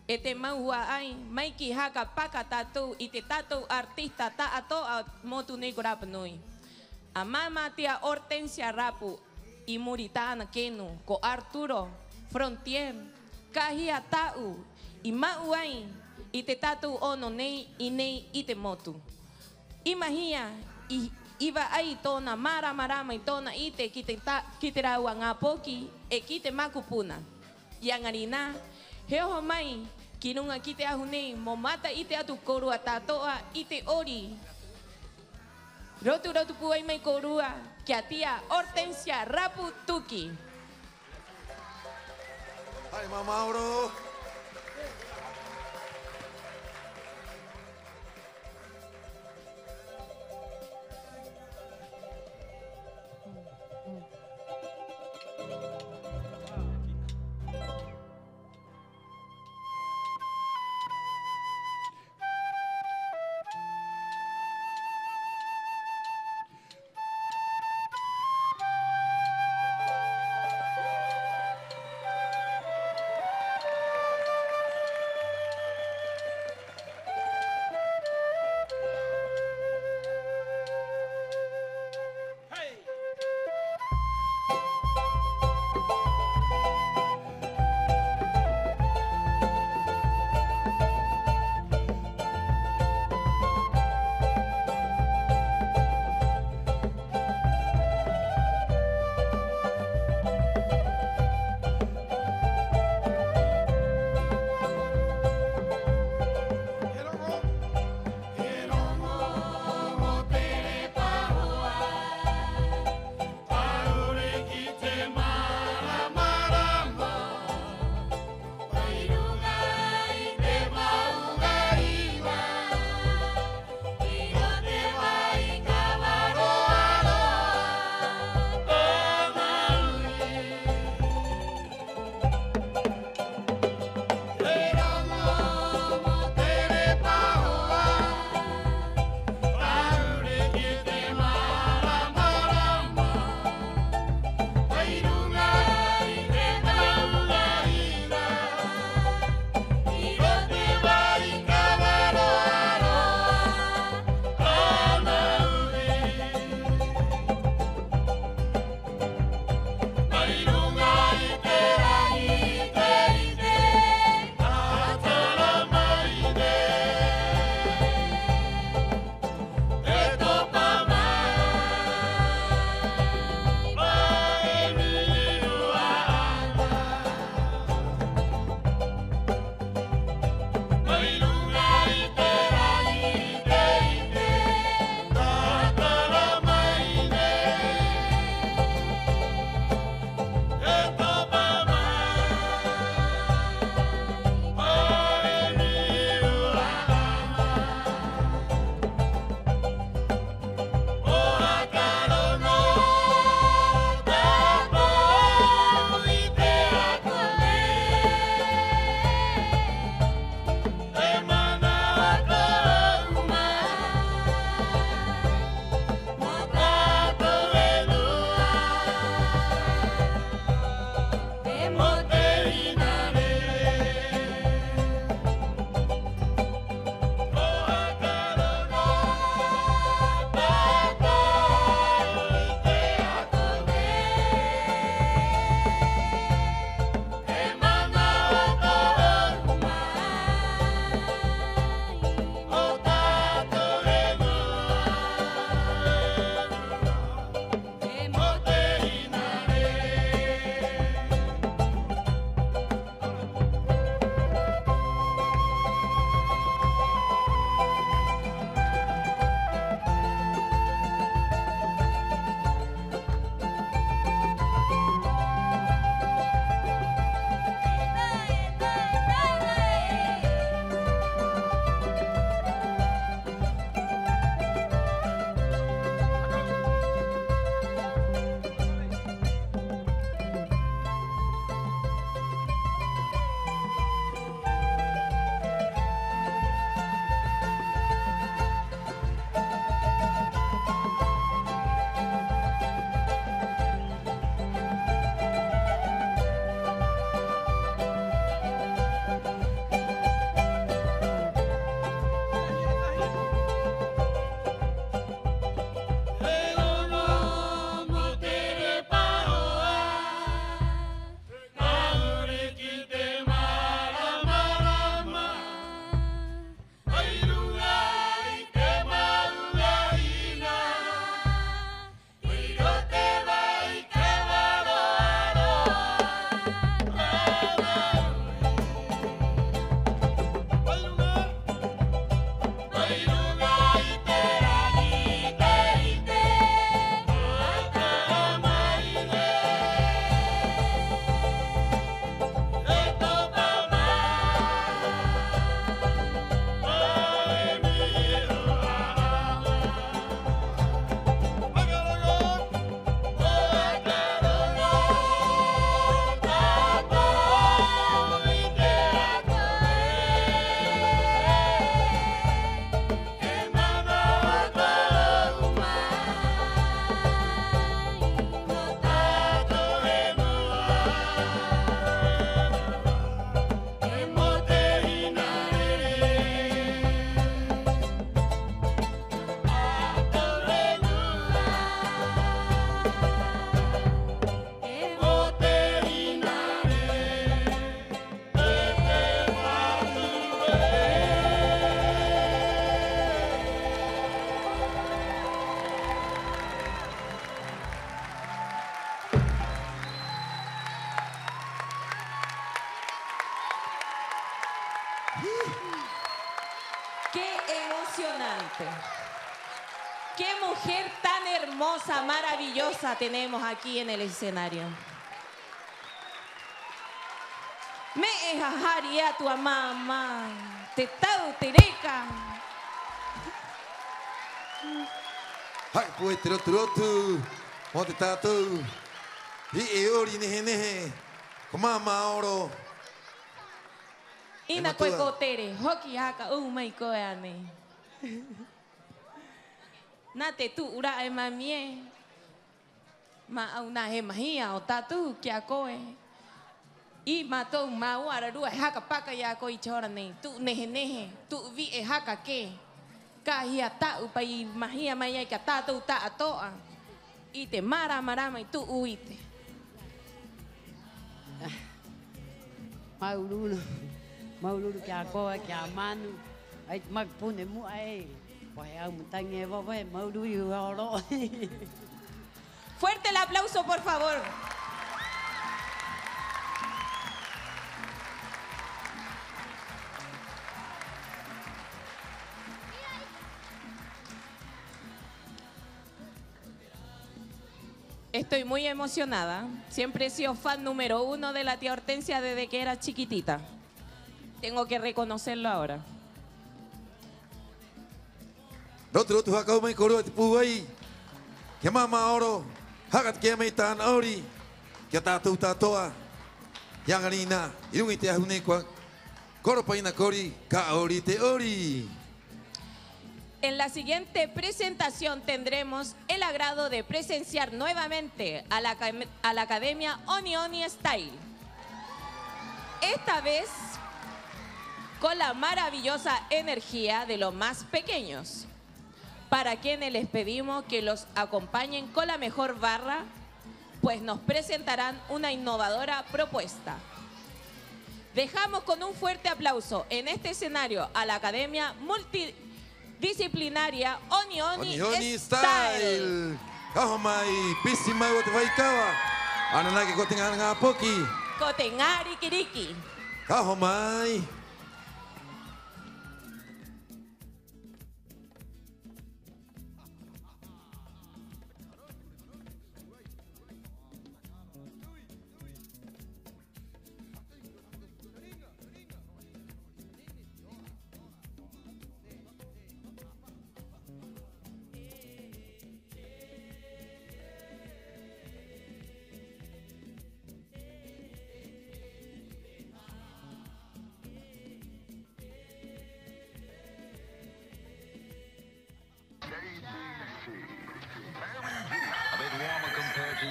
E te maua ai, mai ki haka paka tātou i te tātou artista ta ato a motu nei ko Rapa Nui. A mama tia Hortensia Rapu y Muritana Kenu, ko Arturo, Frontier, Kahia Tau, y Mauai, y te tatu ono nei, y nei, y te motu. Imagina, y iba ahí tona, marama, y tona, y te kitera wangapoki, e kite makupuna. Yang arina, heo mai, kinunga kite ahunei, momata ite atu korua tatoa, ite ori. Rotu puai mai korua, kiatia Hortensia Rapu Tuki. Ay, Mauro. fuerte. Qué mujer tan hermosa, maravillosa tenemos aquí en el escenario. Me ejajaría tu mamá, te tau tereca. Hai pue trotu, monte tatu. I ori nehe, mama oro. Ina kue kotere, hoki haka mai koeane. Nate tu ura e mamie. Ma una he mahia o tatu kia koe. I matou mauara rua haka paka ya ko i chora nei. Tu nehe, tu vi e haka ke. Ka hia tau pa i mahia mai ai ka tatou ta atoa. I te marama i tu uite. Mauluru kia koa, kia manu. Ai magpune mu ai. Pai au mutange vai mauluru oro. Fuerte el aplauso, por favor. Estoy muy emocionada. Siempre he sido fan número 1 de la tía Hortensia desde que era chiquitita. Tengo que reconocerlo ahora. Rotu hakau mai korua te puai. Ke mama oro. Hakat ke mai tan ori. Ke tatu tatoa. Yangarina. Irungi te ahune kwa. Koropaina kori. Ka ori te ori. En la siguiente presentación tendremos el agrado de presenciar nuevamente a la Academia Oni Oni Style. Esta vez con la maravillosa energía de los más pequeños, para quienes les pedimos que los acompañen con la mejor barra, pues nos presentarán una innovadora propuesta. Dejamos con un fuerte aplauso en este escenario a la Academia Multidisciplinaria Oni Oni Style. Kahomai, pisimai o te vaikawa. Ananake kotenga ngā poki. Kotengari kiriki. Kahomai.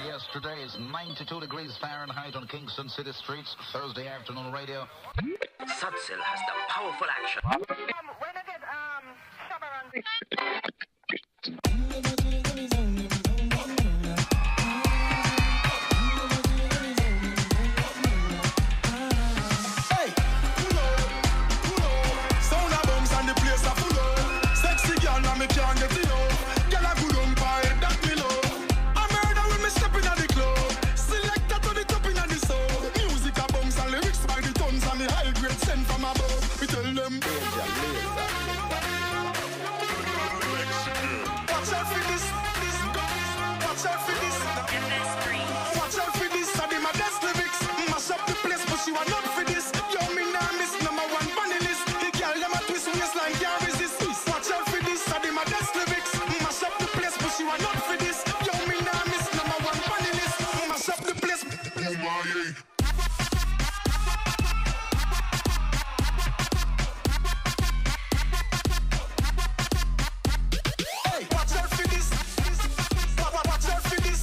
Yesterday is 92 degrees Fahrenheit on Kingston City streets. Thursday afternoon radio. Sudcell has the powerful action. When I get Hey, sound of bombs and the place are full of sexy girl, now me can't get it out. Girl a good on fire, that me love. Stepping at the club, selector to the top in the soul. Music a bounce and lyrics by the tons and the high grade sent from above. We tell them, watch out for this, watch out for this, watch out for this. I did my best lyrics, mash up the place, but she want not for this. Yo, me nah miss #1 funny list. The girl them a twist waistline can't resist. Watch out for this, I did my best lyrics, mash up the place, but she want not for this. Yo, me nah miss #1 funny list. Mash up the place. Oh my, yeah. Hey, watch out for this. Watch out for this.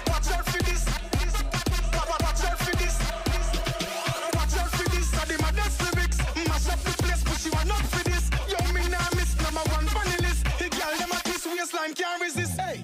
Watch out for this. Watch out for this. Watch out for this. I did my best lyrics. Mash up the place, but she want not for this. Yo, me nah miss #1 funny list. The girl them a twist waistline can't resist. Hey.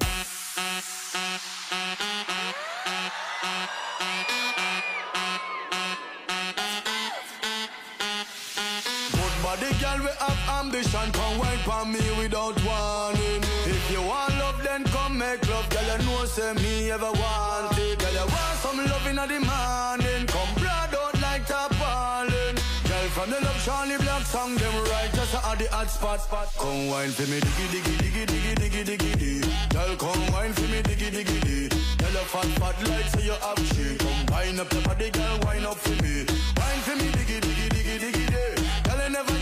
Good body girl, we have ambition. Come wine for me without warning. If you want love, then come make love. Girl, you know say me ever want it. Girl, you want some love in the morning. Come broad out like tarpaulin. Girl, from the love Charlie Black song them right, just at the hot spot. Come wine for me, diggy diggy diggy diggy diggy diggy diggy. Girl, come wine for me, diggy diggy diggy. Girl, you fat like so you have shit. Come wine up your body, girl, wine up for me. Wine for me, diggy diggy diggy diggy diggy. Girl, you never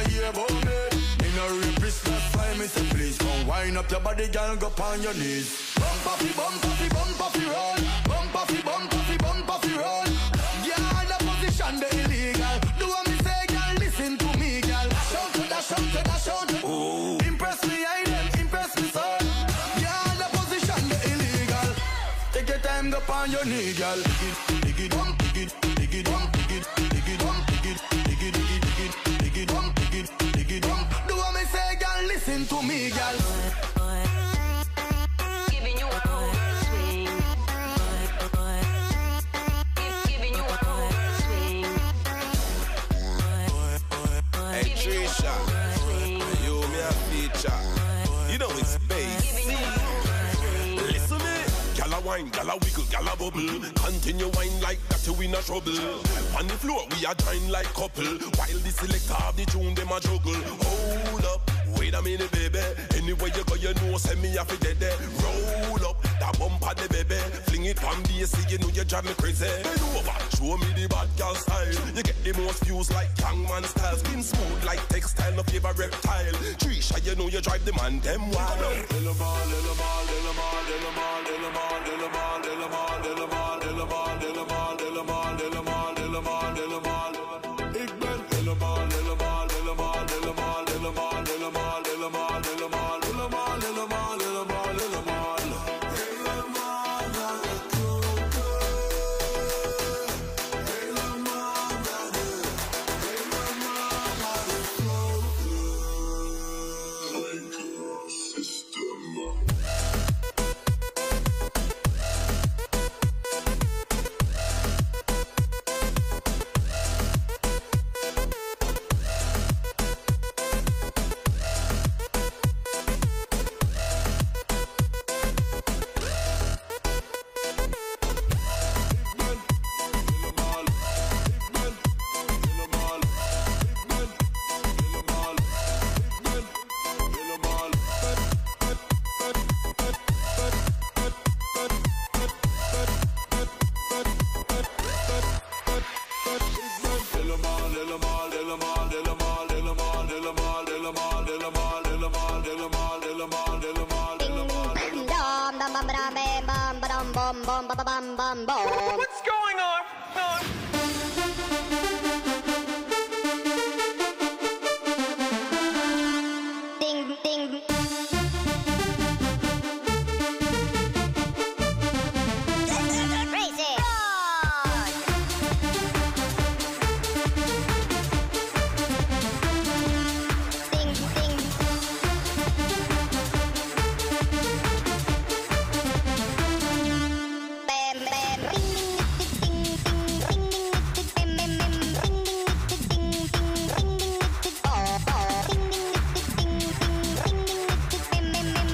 hear about me. In a rapist, that's why me say please come wine up your body, girl, go on your knees. Bump off the roll. Bump off the roll. Yeah, the position the illegal. Do what me say, girl, listen to me, girl. Dash out. Ooh. Impress me, I them, impress me, son. Yeah, the position the illegal. Take your time, go on your knee, girl. Dig it, dump, dig it, dig it, dump, dig it, dig it, dump, dig it, dig it, dig it, dig it, dig it, dump, dig it, dig it, dump. Do what me say, girl, listen to me, girl. Giving you a swing. Giving you a swing. Hey Trisha, you me a feature. You know it's bass. Listen me. Gala wine, gala wiggle, gala bubble. Continue wine like that you in a trouble. On the floor we are join like couple. While the selector of the tune them a juggle. Hold up, wait a minute baby. Anywhere you go you know send me a fi dead there. Roll up, that bumper the baby. Fling it from BC, you know you drive me crazy. Bend over, show me the bad girl style. You get the most views like Youngman style. Skin smooth like textile, no favorite reptile. Trisha, you know you drive the man them wild. What's going on? Ding, ding. Crazy. Ding, ding. Bam, bam, ring, ding, ding, ding, ring, ding, bam, bam, bam, ring, ding, ding, ding, ring, oh, oh, ring, ding, ding, ring, bam, bam, bam,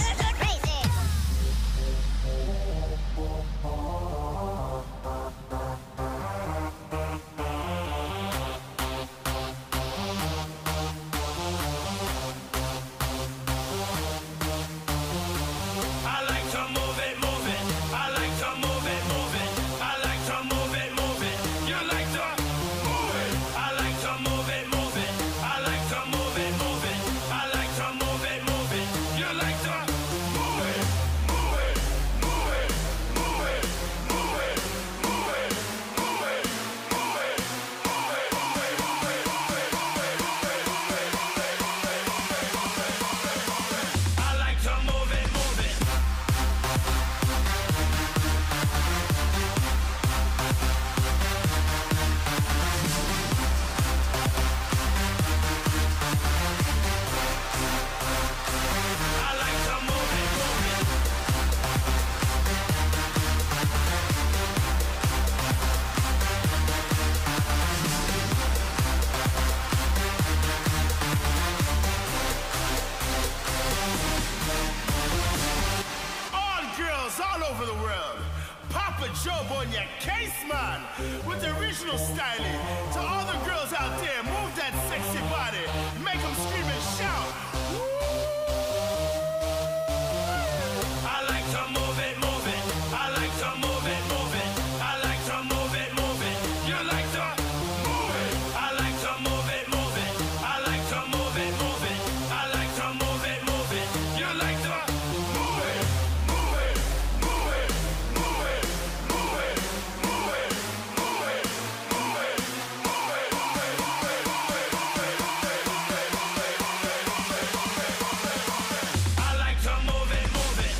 ring, crazy. I like to move it, move it. I like to move it, move it. I like to move it, move it. You like to move it. I like to move it, move it. I like to move it, move it. I like to move it, move it. You like to move it, move it, move it, move it, move it, move it, move it, move it, I like to move it, move it. I like to move it, move it. All girls all over the world, pop proper job on your case, man. With original styling. To all the girls out there, move that sexy body. Make them scream and shout. I like to move it, move it. I like to move it, move it. I like to move it, move it. You like to move it. I like to move it, move it. I like to move it, move it. I like to move it, move it. You like to move it, move it, move it, move it, move it, move it, move it, move it, move it, I like to move it, move it. I like to move it, move it.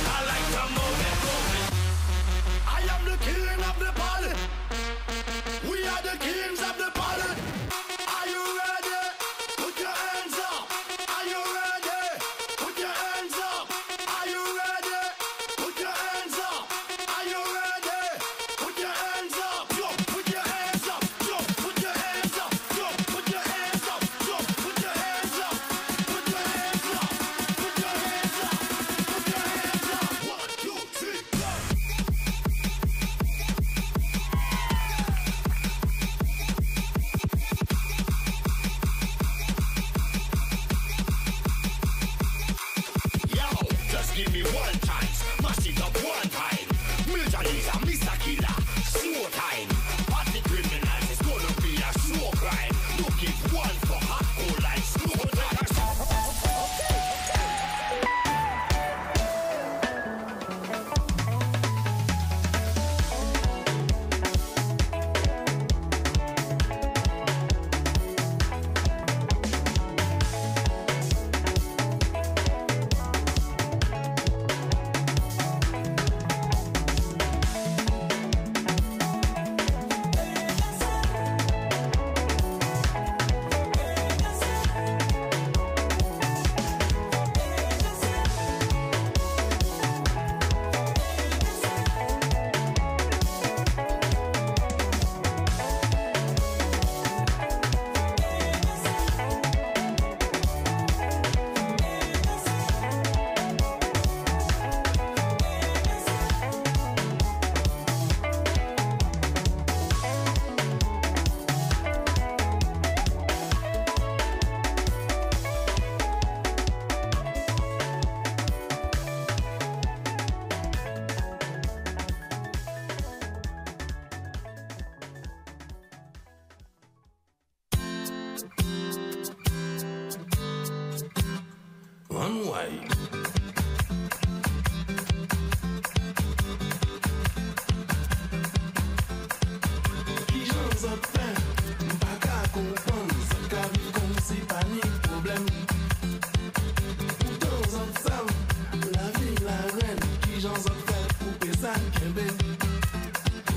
I like to move it, move it. I am the king of the party. We are the kings of the party. Are you ready? Put your hands up. Are you ready? Put your hands up. Are you ready? Put your hands up. Are you ready? Put your hands up. Yo, put your hands up. Yo, put your hands up. Yo, put your hands up. Yo, put your hands up. Put your hands up. Put your hands up. Put your hands up. 1, 2, 3, go. Yo, just give me one chance. Mash it up one time. Major Lazer, Mr. Killer. Show time. Party criminals, it's gonna be a show crime. You give one for hot cold like slow time. One way. Qui j'en a fait, pas qu'à comprendre, ça qu'a vu comme si pas ni problème. Pourtant en ça, la vie, la reine, qui j'en a fait, couper ça, qu'elle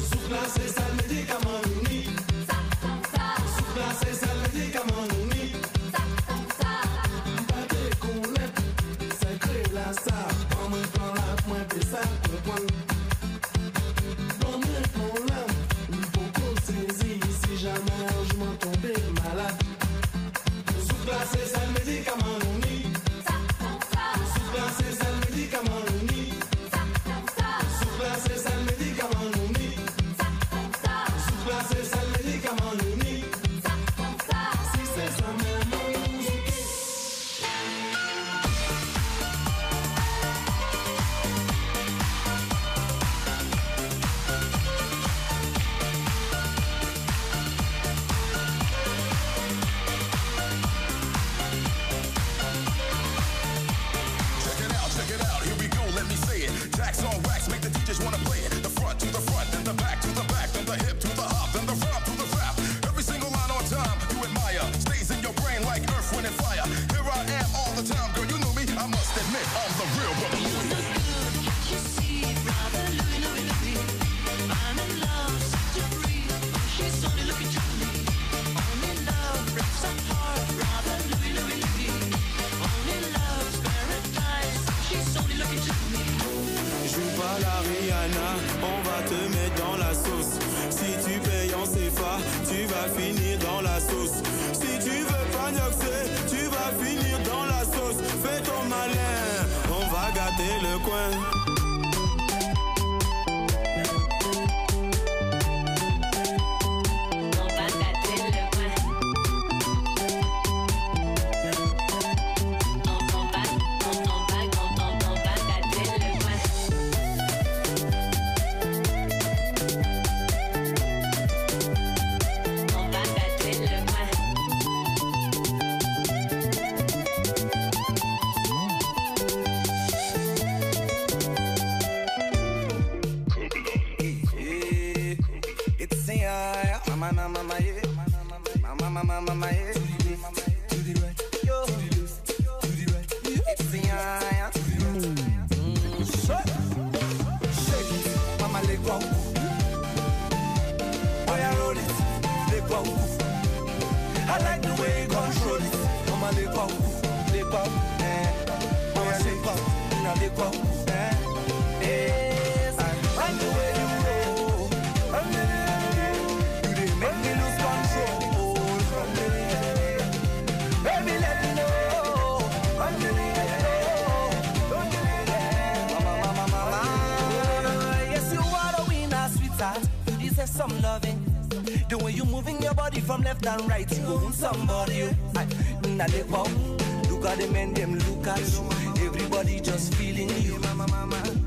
sous classé ça médicament uni. Sous classé ça médicament uni. Pas de connaître, c'est créer la salle. Quand moi prends la point, puis ça comprendre. Dans mes problèmes, il faut qu'on saisit. Si jamais je m'en tombé malade. Sous classé ça médicament uni. Sous classé ça médicament uni. Sous classé ça médicament uni. Sous classé ça médicament uni. Si c'est ça même musique. la Rihanna, on va te mettre dans la sauce. Si tu payes en CFA, tu vas finir dans la sauce. Si tu veux pas noxer, tu vas finir dans la sauce. Fais ton malin, on va gâter le coin. Some loving, the way you moving your body from left and right, you moving somebody. Now they pop, look at the men, them look at you. Everybody just feeling you, mama,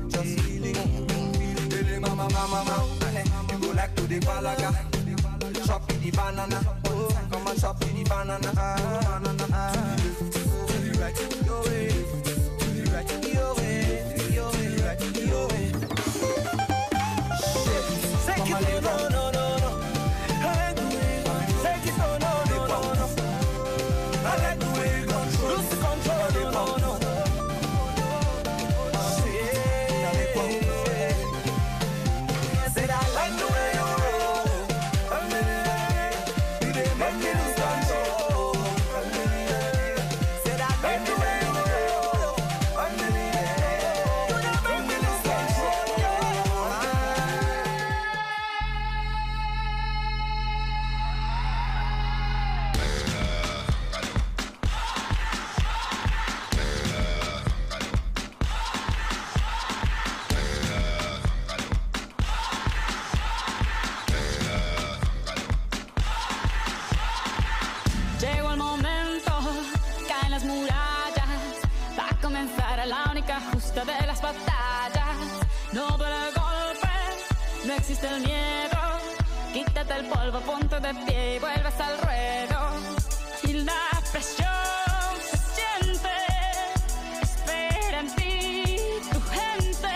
just feeling you. Mama, you go like to the balaga, chop the banana, come and chop the banana. To the right, your way, to the right, your way, your way, your way. Take it, no. I like the way you take it, no. I like the way you lose the control, no. Said I like the way you roll. You dey make me lose control. Said I like the way you roll. You dey make me lose control. Llegó el momento, caen las murallas, va a comenzar la única justa de las batallas. No duele el golpe, no existe el miedo, quítate el polvo, ponte de pie y vuelves al ruedo. Y la presión se siente, espera en ti tu gente.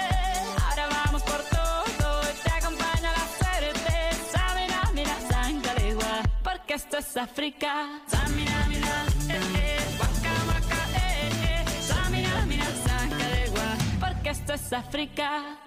Ahora vamos por todo y te acompaña la certeza. Mira, Sangalegua, porque esto es África. Mira, waka, waka, mira, Sangalegua, porque esto es África.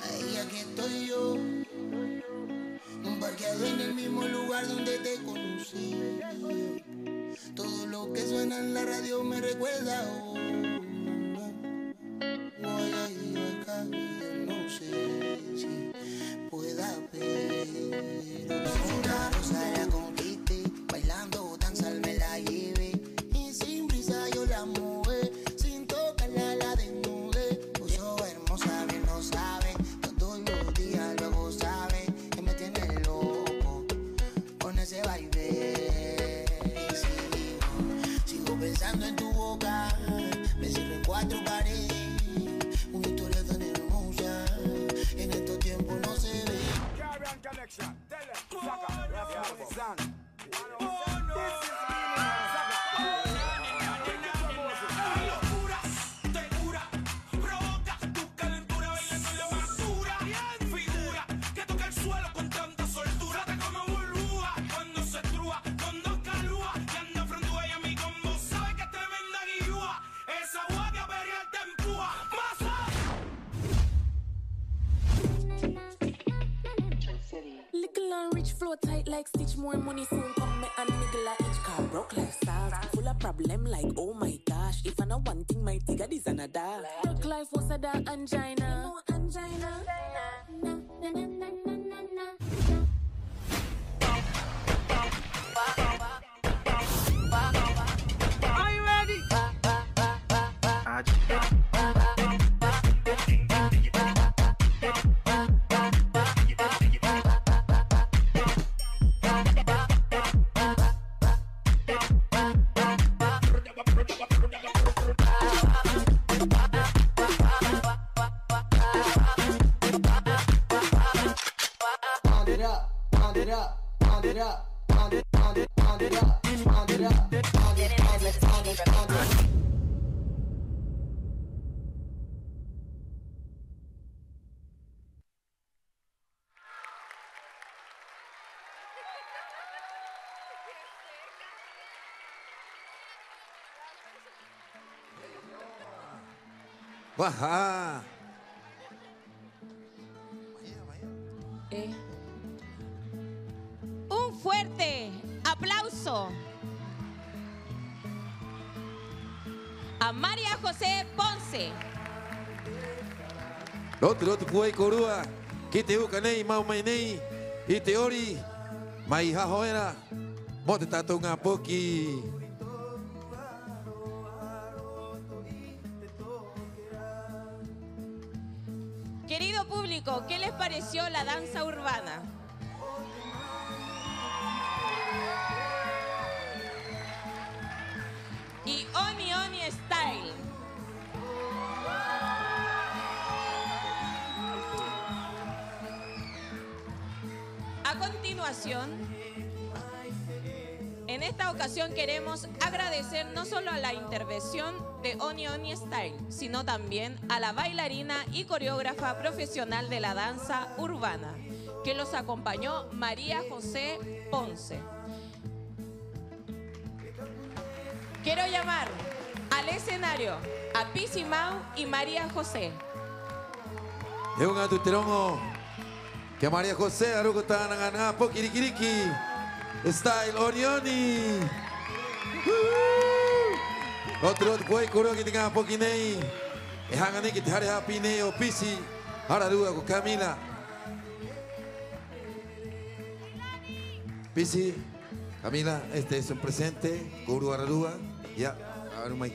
Ahí aquí estoy yo, parqueado en el mismo lugar donde te conocí. Todo lo que suena en la radio me recuerda a una. Voy a ir acá y no sé si pueda pero una rosa la conquiste, bailando danza me la lleve. cuatro paredes. Una historia tan hermosa, en estos tiempos no se ve. Caribbean Connection, tell them, Saka, gracias, son. Little and rich, flow tight like Stitch. More money soon come me and nigga like each car. Broke lifestyle, full of problem like oh my gosh. If I know one thing, my tigger is another. Broke life was a da angina. Angina. Na, na, na, na, na, na, na. Are you ready? Baja. Un fuerte aplauso a María José Ponce. Lotu puai korua. Ki te uka nei mau mai nei. I te ori. Mai hahoera. Mo te tātou ngā poki. Querido público, ¿qué les pareció la danza urbana? Y Oni Oni Style. A continuación, en esta ocasión queremos agradecer no solo a la intervención de Oni Oni Style, sino también a la bailarina y coreógrafa profesional de la danza urbana, que los acompañó María José Ponce. Quiero llamar al escenario a Pisi Mau y María José. E unga tu terongo. Que María José aruko tāna ngā poki rikiriki. Style Oni Oni. Lotu puai korua ki te ngā poki nei. E hanga nei ki te hare hapi nei o Pisi. Hararua ko Camila. Pisi, Camila, este es un presente. Korua Hararua. Ya, arumai.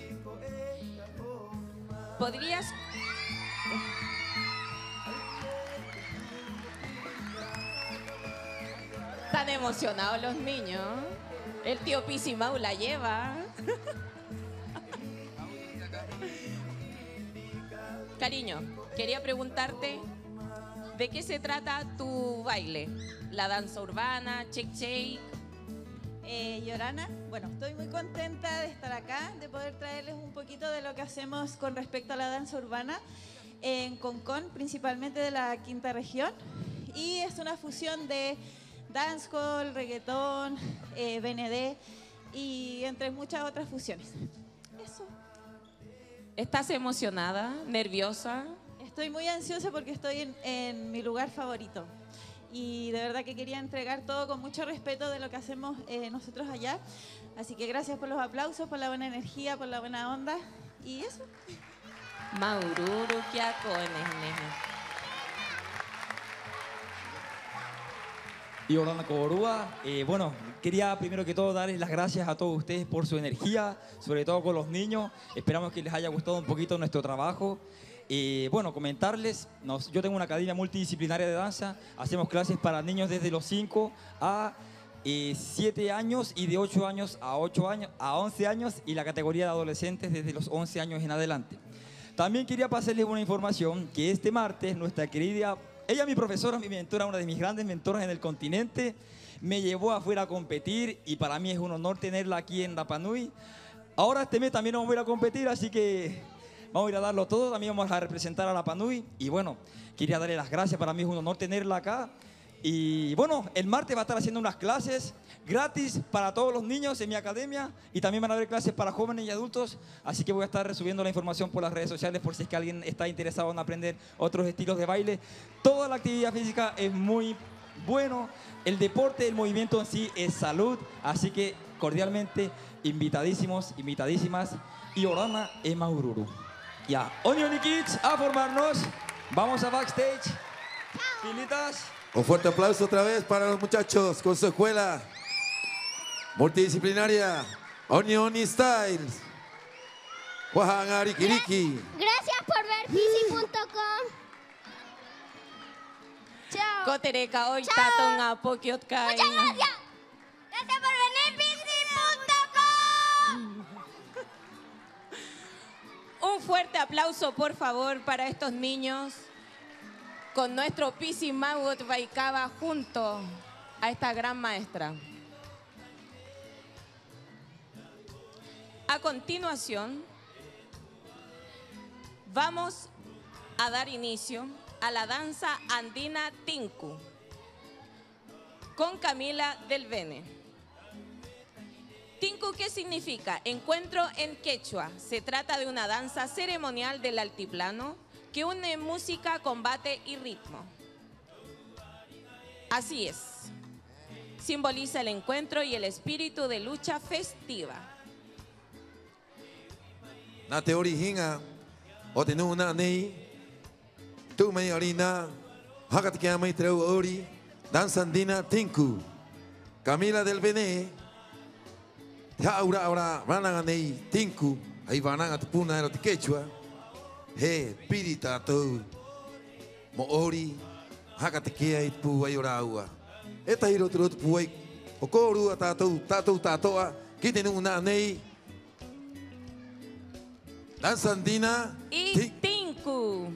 ¿Podrías...? Tan emocionados los niños. El tío Pisi Mau la lleva. Cariño, quería preguntarte de qué se trata tu baile. La danza urbana, shake shake. Yorana, bueno, estoy muy contenta de estar acá, de poder traerles un poquito de lo que hacemos con respecto a la danza urbana en Concón, principalmente de la quinta región. Y es una fusión de dancehall, reggaetón, BND y entre muchas otras fusiones. Eso. ¿Estás emocionada, nerviosa? Estoy muy ansiosa porque estoy en mi lugar favorito. Y de verdad que quería entregar todo con mucho respeto de lo que hacemos nosotros allá. Así que gracias por los aplausos, por la buena energía, por la buena onda. Y eso. Maururu Kiakones. Y Orlando Coborúa, bueno, quería primero que todo darles las gracias a todos ustedes por su energía, sobre todo con los niños. Esperamos que les haya gustado un poquito nuestro trabajo. Bueno, comentarles, yo tengo una academia multidisciplinaria de danza, hacemos clases para niños desde los 5 a 7 años y de 8 años a 11 años y la categoría de adolescentes desde los 11 años en adelante. También quería pasarles una información que este martes nuestra querida, ella mi profesora, mi mentora, una de mis grandes mentoras en el continente, me llevó afuera a competir y para mí es un honor tenerla aquí en Rapa Nui. Ahora este mes también vamos a ir a competir, así que vamos a ir a darlo todo, también vamos a representar a Rapa Nui y bueno, quería darle las gracias, para mí es un honor tenerla acá. Y bueno, el martes va a estar haciendo unas clases gratis para todos los niños en mi academia y también van a haber clases para jóvenes y adultos, así que voy a estar subiendo la información por las redes sociales por si es que alguien está interesado en aprender otros estilos de baile. Toda la actividad física es muy bueno, el deporte, el movimiento en sí es salud, así que cordialmente invitadísimos, invitadísimas y Orana e Maururu. Ya, Onion y Kids a formarnos, vamos a backstage, filitas. Un fuerte aplauso otra vez para los muchachos con su escuela multidisciplinaria Onioni Styles. Juan Kiriki. Gracias por ver pisi.com. Chao. Kotereka hoy Chao. tatón a pokiot kai. Muchas gracias. Gracias por venir pisi.com. Un fuerte aplauso, por favor, para estos niños con nuestro Pisi Magot Baikaba junto a esta gran maestra. A continuación, vamos a dar inicio a la danza andina Tinku con Camila del Bene. Tinku, ¿qué significa? Encuentro en quechua. Se trata de una danza ceremonial del altiplano que une música, combate y ritmo. Así es. Simboliza el encuentro y el espíritu de lucha festiva. Na te originga o te nuna nei tu me orina hakati que mai treu ori danza andina Tinku Camila del Bene ya aura vananga nei Tinku ai vananga tupuna ero te quechua he pirita to mo ori hakati que ai pu ai ora ua eta hiro tro pu ai o koru tatoa que te nuna nei danza andina y Tinku.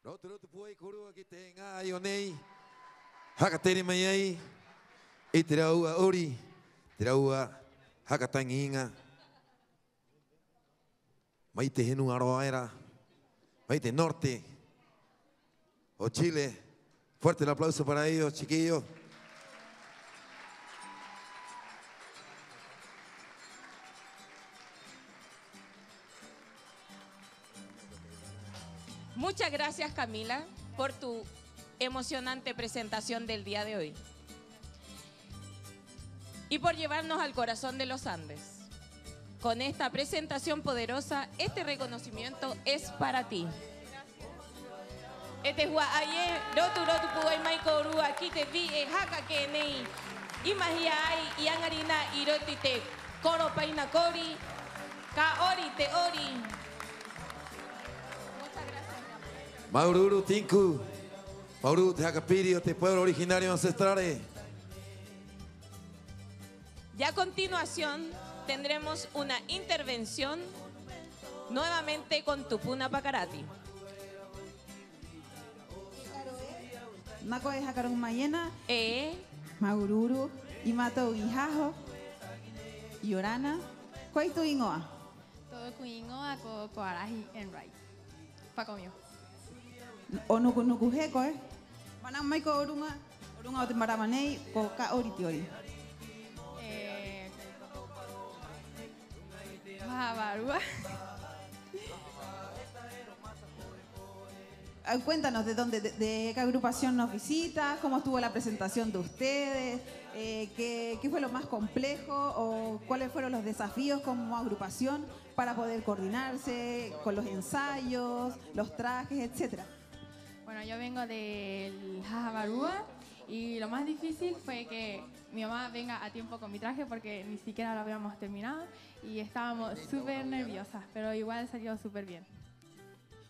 Roto roto puai korua ki te ngā i o nei. Hakatere mai ai. I te raua ori. Te raua hakatangi inga. Mai te henu aroaera. Mai te norte. O Chile. Fuerte el aplauso para ellos, chiquillos. Muchas gracias, Camila, por tu emocionante presentación del día de hoy y por llevarnos al corazón de los Andes. Con esta presentación poderosa, este reconocimiento es para ti. Este hua aye rotu puai mai koru aquí te vi e haka que nei imahia ai iangarina iroti te koro paina kori ka ori te ori. Maururu Tinku, Maururu te Hakapiri, te pueblo originario ancestrales. Ya a continuación tendremos una intervención nuevamente con Tupuna Pacarati. Nako es Hakarun Mayena, Maururu, Imato Ihajo, Yorana, Koitu Ingoa. Todo Kuingoa ko Koarahi en Rai. Pakomio. O nuku heko Manang mai ko orunga o te maramanei ko ka ori te ori. Mahabarua. Cuéntanos de qué agrupación nos visita, cómo estuvo la presentación de ustedes, qué fue lo más complejo o cuáles fueron los desafíos como agrupación para poder coordinarse con los ensayos, los trajes, etcétera. Bueno, yo vengo del Jajabarúa y lo más difícil fue que mi mamá venga a tiempo con mi traje porque ni siquiera lo habíamos terminado y estábamos súper nerviosas, pero igual salió súper bien.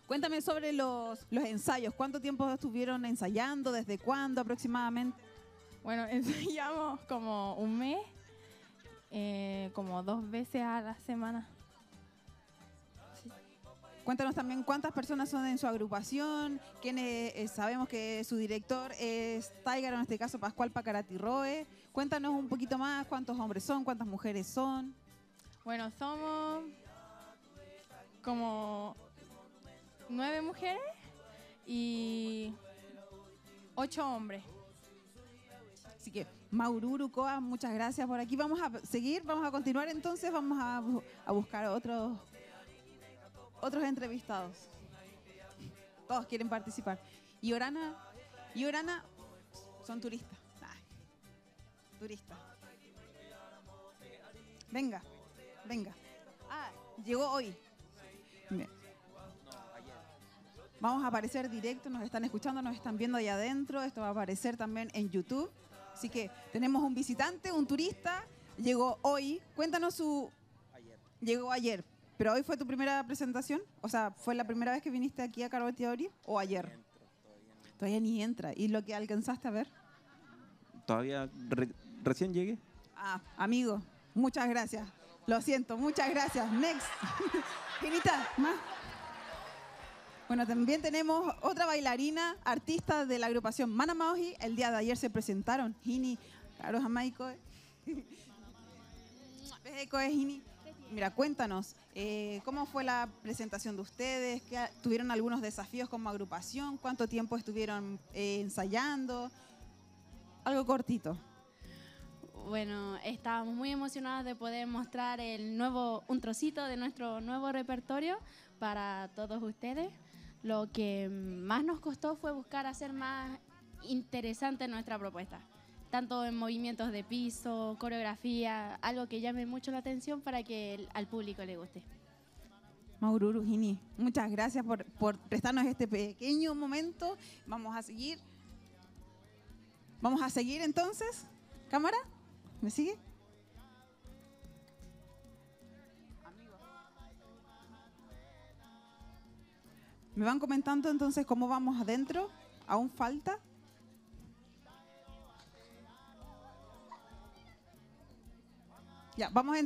Cuéntame sobre los ensayos. ¿Cuánto tiempo estuvieron ensayando? ¿Desde cuándo aproximadamente? Bueno, ensayamos como un mes, como 2 veces a la semana. Cuéntanos también cuántas personas son en su agrupación, quiénes sabemos que su director es Tiger, en este caso Pascual Pacarati Roe. Cuéntanos un poquito más, cuántos hombres son, cuántas mujeres son. Bueno, somos como 9 mujeres y 8 hombres. Así que Maururu, Koa, muchas gracias por aquí. Vamos a seguir, vamos a continuar entonces, vamos a buscar otros entrevistados. Todos quieren participar. Y Orana son turistas. Turistas. Venga. Ah, llegó hoy. Bien. Vamos a aparecer directo, nos están escuchando, nos están viendo allá adentro. Esto va a aparecer también en YouTube. Así que tenemos un visitante, un turista. Llegó hoy. Cuéntanos su... Llegó ayer. ¿Pero hoy fue tu primera presentación? O sea, ¿fue la primera vez que viniste aquí a Caro Teori o ayer? Todavía ni entra. ¿Y lo que alcanzaste a ver? Todavía recién llegué. Ah, amigo, muchas gracias. Lo siento, muchas gracias. Next. Ginita, más. Bueno, también tenemos otra bailarina, artista de la agrupación Manamaoji. El día de ayer se presentaron. Gini, Caro Jamaico. Pejeco es Gini. Mira, cuéntanos, ¿cómo fue la presentación de ustedes? ¿Tuvieron algunos desafíos como agrupación? ¿Cuánto tiempo estuvieron ensayando? Algo cortito. Bueno, estábamos muy emocionados de poder mostrar un trocito de nuestro nuevo repertorio para todos ustedes. Lo que más nos costó fue buscar hacer más interesante nuestra propuesta. Tanto en movimientos de piso, coreografía, algo que llame mucho la atención para que al público le guste. Maururu, Gini, muchas gracias por prestarnos este pequeño momento. Vamos a seguir entonces. ¿Cámara? ¿Me sigue? ¿Me van comentando entonces cómo vamos adentro? ¿Aún falta? Ya, vamos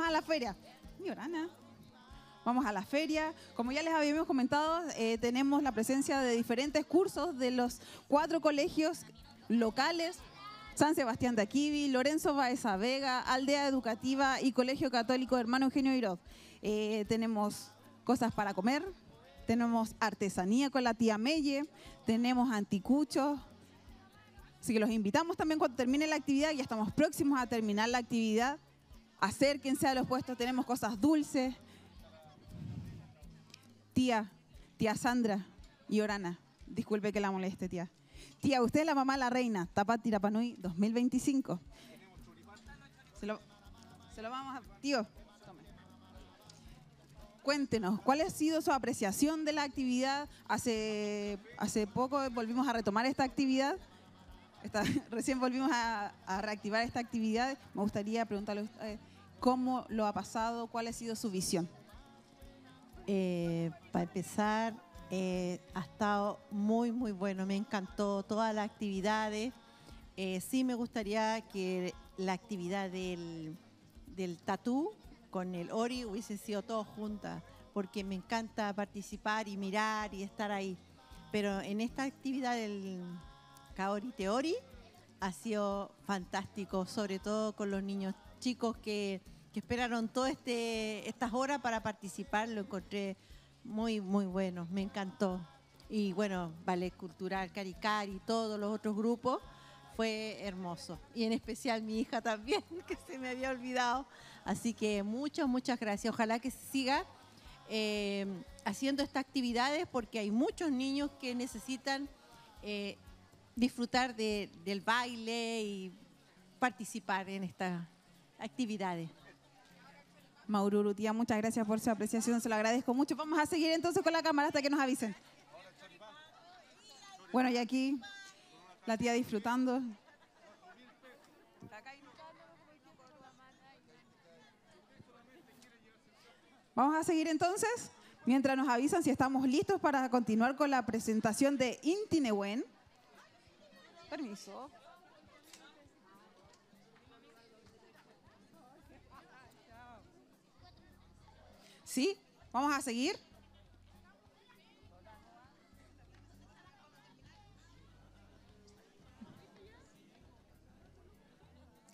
a la feria. Yorana. Vamos a la feria. Como ya les habíamos comentado, tenemos la presencia de diferentes cursos de los 4 colegios locales: San Sebastián de Aquiví, Lorenzo Baeza Vega, Aldea Educativa y Colegio Católico Hermano Eugenio Iroz. Tenemos cosas para comer, tenemos artesanía con la tía Melle, tenemos anticuchos. Así que los invitamos también cuando termine la actividad. Ya estamos próximos a terminar la actividad. Acérquense a los puestos, tenemos cosas dulces. Tía Sandra y Orana, disculpe que la moleste, tía. Tía, usted es la mamá de la reina, Tapati Rapa Nui 2025. Se lo vamos a... Tío, tome. Cuéntenos, ¿cuál ha sido su apreciación de la actividad? Hace poco volvimos a retomar esta actividad. Recién volvimos a reactivar esta actividad. Me gustaría preguntarle a usted cómo lo ha pasado, cuál ha sido su visión. Para empezar, ha estado muy bueno, me encantó todas las actividades. Sí me gustaría que la actividad del tatú con el Ori hubiesen sido todos juntas, porque me encanta participar y mirar y estar ahí. Pero en esta actividad del Kaori Teori ha sido fantástico, sobre todo con los niños chicos que esperaron todas estas horas para participar. Lo encontré muy bueno, me encantó. Y bueno, Ballet Cultural Caricar y todos los otros grupos, fue hermoso. Y en especial mi hija también, que se me había olvidado. Así que muchas gracias. Ojalá que siga haciendo estas actividades, porque hay muchos niños que necesitan disfrutar del baile y participar en estas actividades. Maururu, tía, muchas gracias por su apreciación, se lo agradezco mucho. Vamos a seguir entonces con la cámara hasta que nos avisen. Bueno, y aquí la tía disfrutando. Vamos a seguir entonces, mientras nos avisan si estamos listos para continuar con la presentación de Inti Nehuen. Permiso. ¿Sí? ¿Vamos a seguir?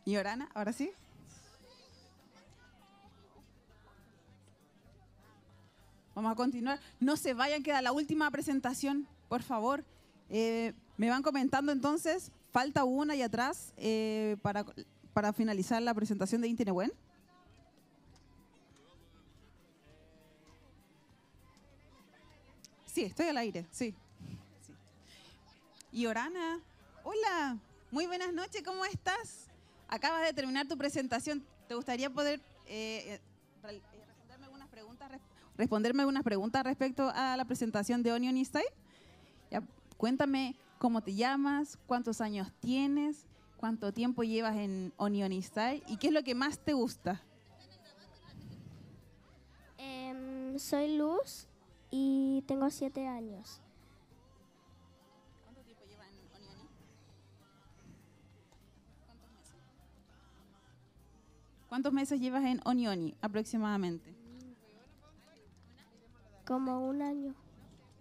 ¿Y Orana? ¿Ahora sí? Vamos a continuar. No se vayan, queda la última presentación, por favor. Me van comentando entonces, falta una y atrás para finalizar la presentación de Inti Nehuen. Sí, estoy al aire, sí. Y Orana, hola, muy buenas noches, ¿cómo estás? Acabas de terminar tu presentación. ¿Te gustaría poder responderme algunas preguntas respecto a la presentación de Onion Style? Ya, cuéntame cómo te llamas, cuántos años tienes, cuánto tiempo llevas en Onion Style y qué es lo que más te gusta. Soy Luz y tengo 7 años. ¿Cuánto tiempo llevas en Onioni? ¿Cuántos meses llevas en Onioni aproximadamente? Como 1 año.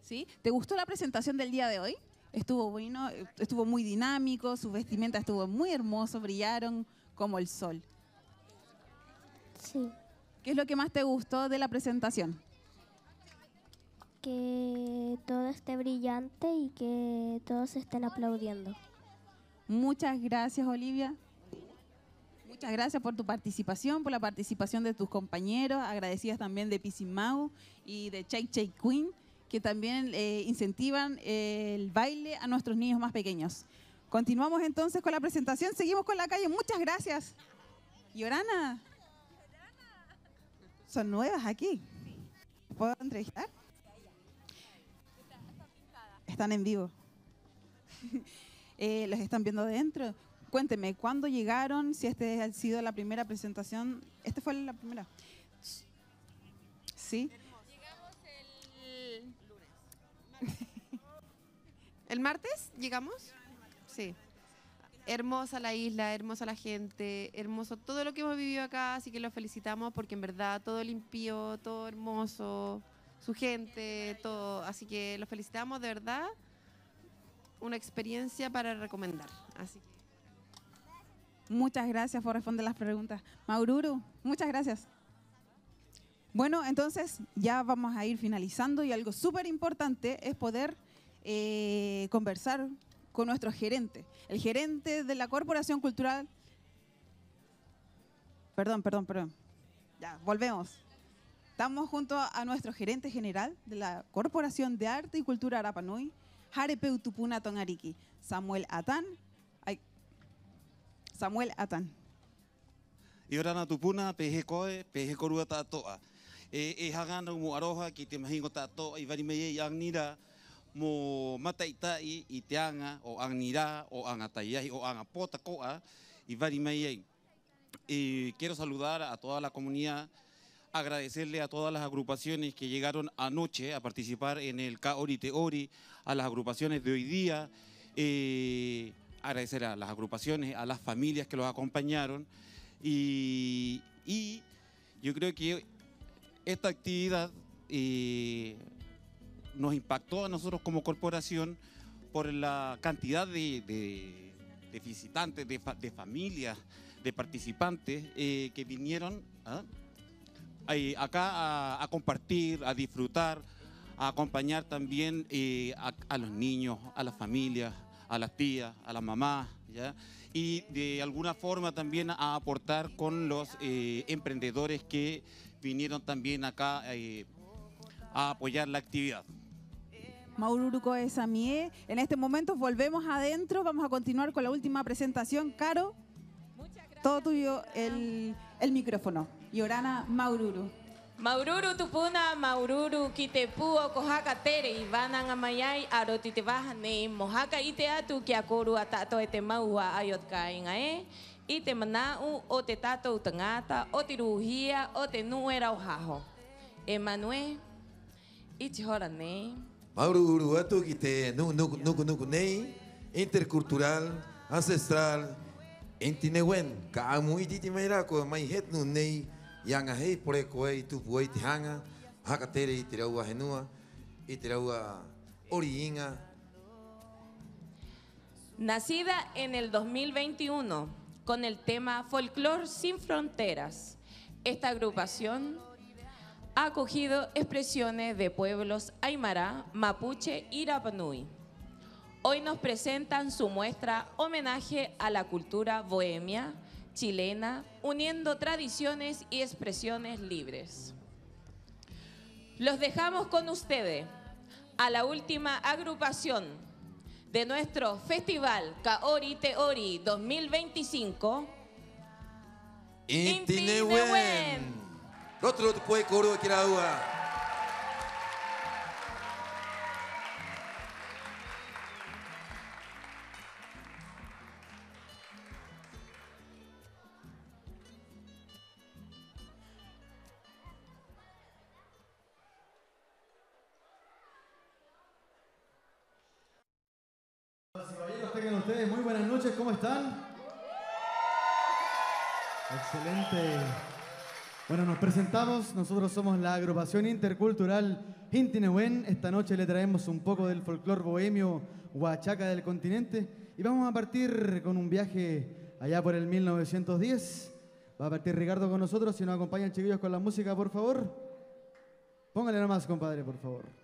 ¿Sí? ¿Te gustó la presentación del día de hoy? Estuvo bueno, estuvo muy dinámico, su vestimenta estuvo muy hermoso, brillaron como el sol. Sí. ¿Qué es lo que más te gustó de la presentación? Que todo esté brillante y que todos estén aplaudiendo. Muchas gracias, Olivia. Muchas gracias por tu participación, por la participación de tus compañeros, agradecidas también de Pisimau y de Chay Chay Queen, que también incentivan el baile a nuestros niños más pequeños. Continuamos entonces con la presentación, seguimos con la calle, muchas gracias. ¿Y Orana? Son nuevas aquí. ¿Puedo entrevistar? Están en vivo. Los están viendo dentro. Cuénteme, ¿cuándo llegaron? Si este ha sido la primera presentación. ¿Esta fue la primera? ¿Sí? Llegamos el martes, ¿llegamos? Sí. hermosa la isla, hermosa la gente, hermoso todo lo que hemos vivido acá, así que los felicitamos porque en verdad todo limpio, todo hermoso, su gente, todo, así que los felicitamos de verdad, una experiencia para recomendar. Así que Muchas gracias por responder las preguntas. Maururu, muchas gracias. Bueno, entonces ya vamos a ir finalizando y algo súper importante es poder conversar con nuestro gerente, el gerente de la Corporación Cultural. Perdón. Ya, volvemos. Estamos junto a nuestro gerente general de la Corporación de Arte y Cultura Rapa Nui, Jarepeu Tupuna Tongariki, Samuel Atán. Iorana tupuna, pehe koe, pehe korua tātoa. E hagana mo aroha ki te mahingo tātoa i vari mei ang nira mo mataitai i te anga o ang nira o anga taiahi o anga pota koa i vari mei. Quiero saludar a toda la comunidad, agradecerle a todas las agrupaciones que llegaron anoche a participar en el Kaori Te Ori, a las agrupaciones de hoy día, agradecer a las agrupaciones, a las familias que los acompañaron y yo creo que esta actividad nos impactó a nosotros como corporación por la cantidad de visitantes, de familias, de participantes que vinieron acá a compartir, a disfrutar, a acompañar también a los niños, a las familias, a las tías, a las mamás, ¿ya? Y de alguna forma también a aportar con los emprendedores que vinieron también acá a apoyar la actividad. Maururuko Esamie, en este momento volvemos adentro, vamos a continuar con la última presentación. Caro, todo tuyo el micrófono. Y Orana, Maururu. Maururu tupuna, Maururu kitepuo kohaka tere ivana ngamayai aroti te bahane mohaka ite atu ki akoru atato ete maua ayot kainga ite manau o te tato utangata o te ruhia o te nuera o haho. Emmanuel, iti horane. Maururu atu ki te nuku nei, intercultural, ancestral, intinewen, ka amu iti te meira ko mai het nu nei, Yanga hei pore koe i tupu e te hanga, haka tere i te raua henua, i te raua oriinga. Nacida en el 2021 con el tema Folklore sin Fronteras, esta agrupación ha acogido expresiones de pueblos Aymara, Mapuche y Rapa Nui. Hoy nos presentan su muestra homenaje a la cultura bohemia, chilena, uniendo tradiciones y expresiones libres. Los dejamos con ustedes a la última agrupación de nuestro festival Kaori Te Ori 2025. Intinewen. Otro puede coro que la ua. Tengan ustedes muy buenas noches, ¿cómo están? Excelente. Bueno, nos presentamos, nosotros somos la agrupación intercultural Intinewen. Esta noche le traemos un poco del folclore bohemio huachaca del continente y vamos a partir con un viaje allá por el 1910. Va a partir Ricardo con nosotros, si nos acompañan chiquillos con la música, por favor. Póngale nomás, compadre, por favor.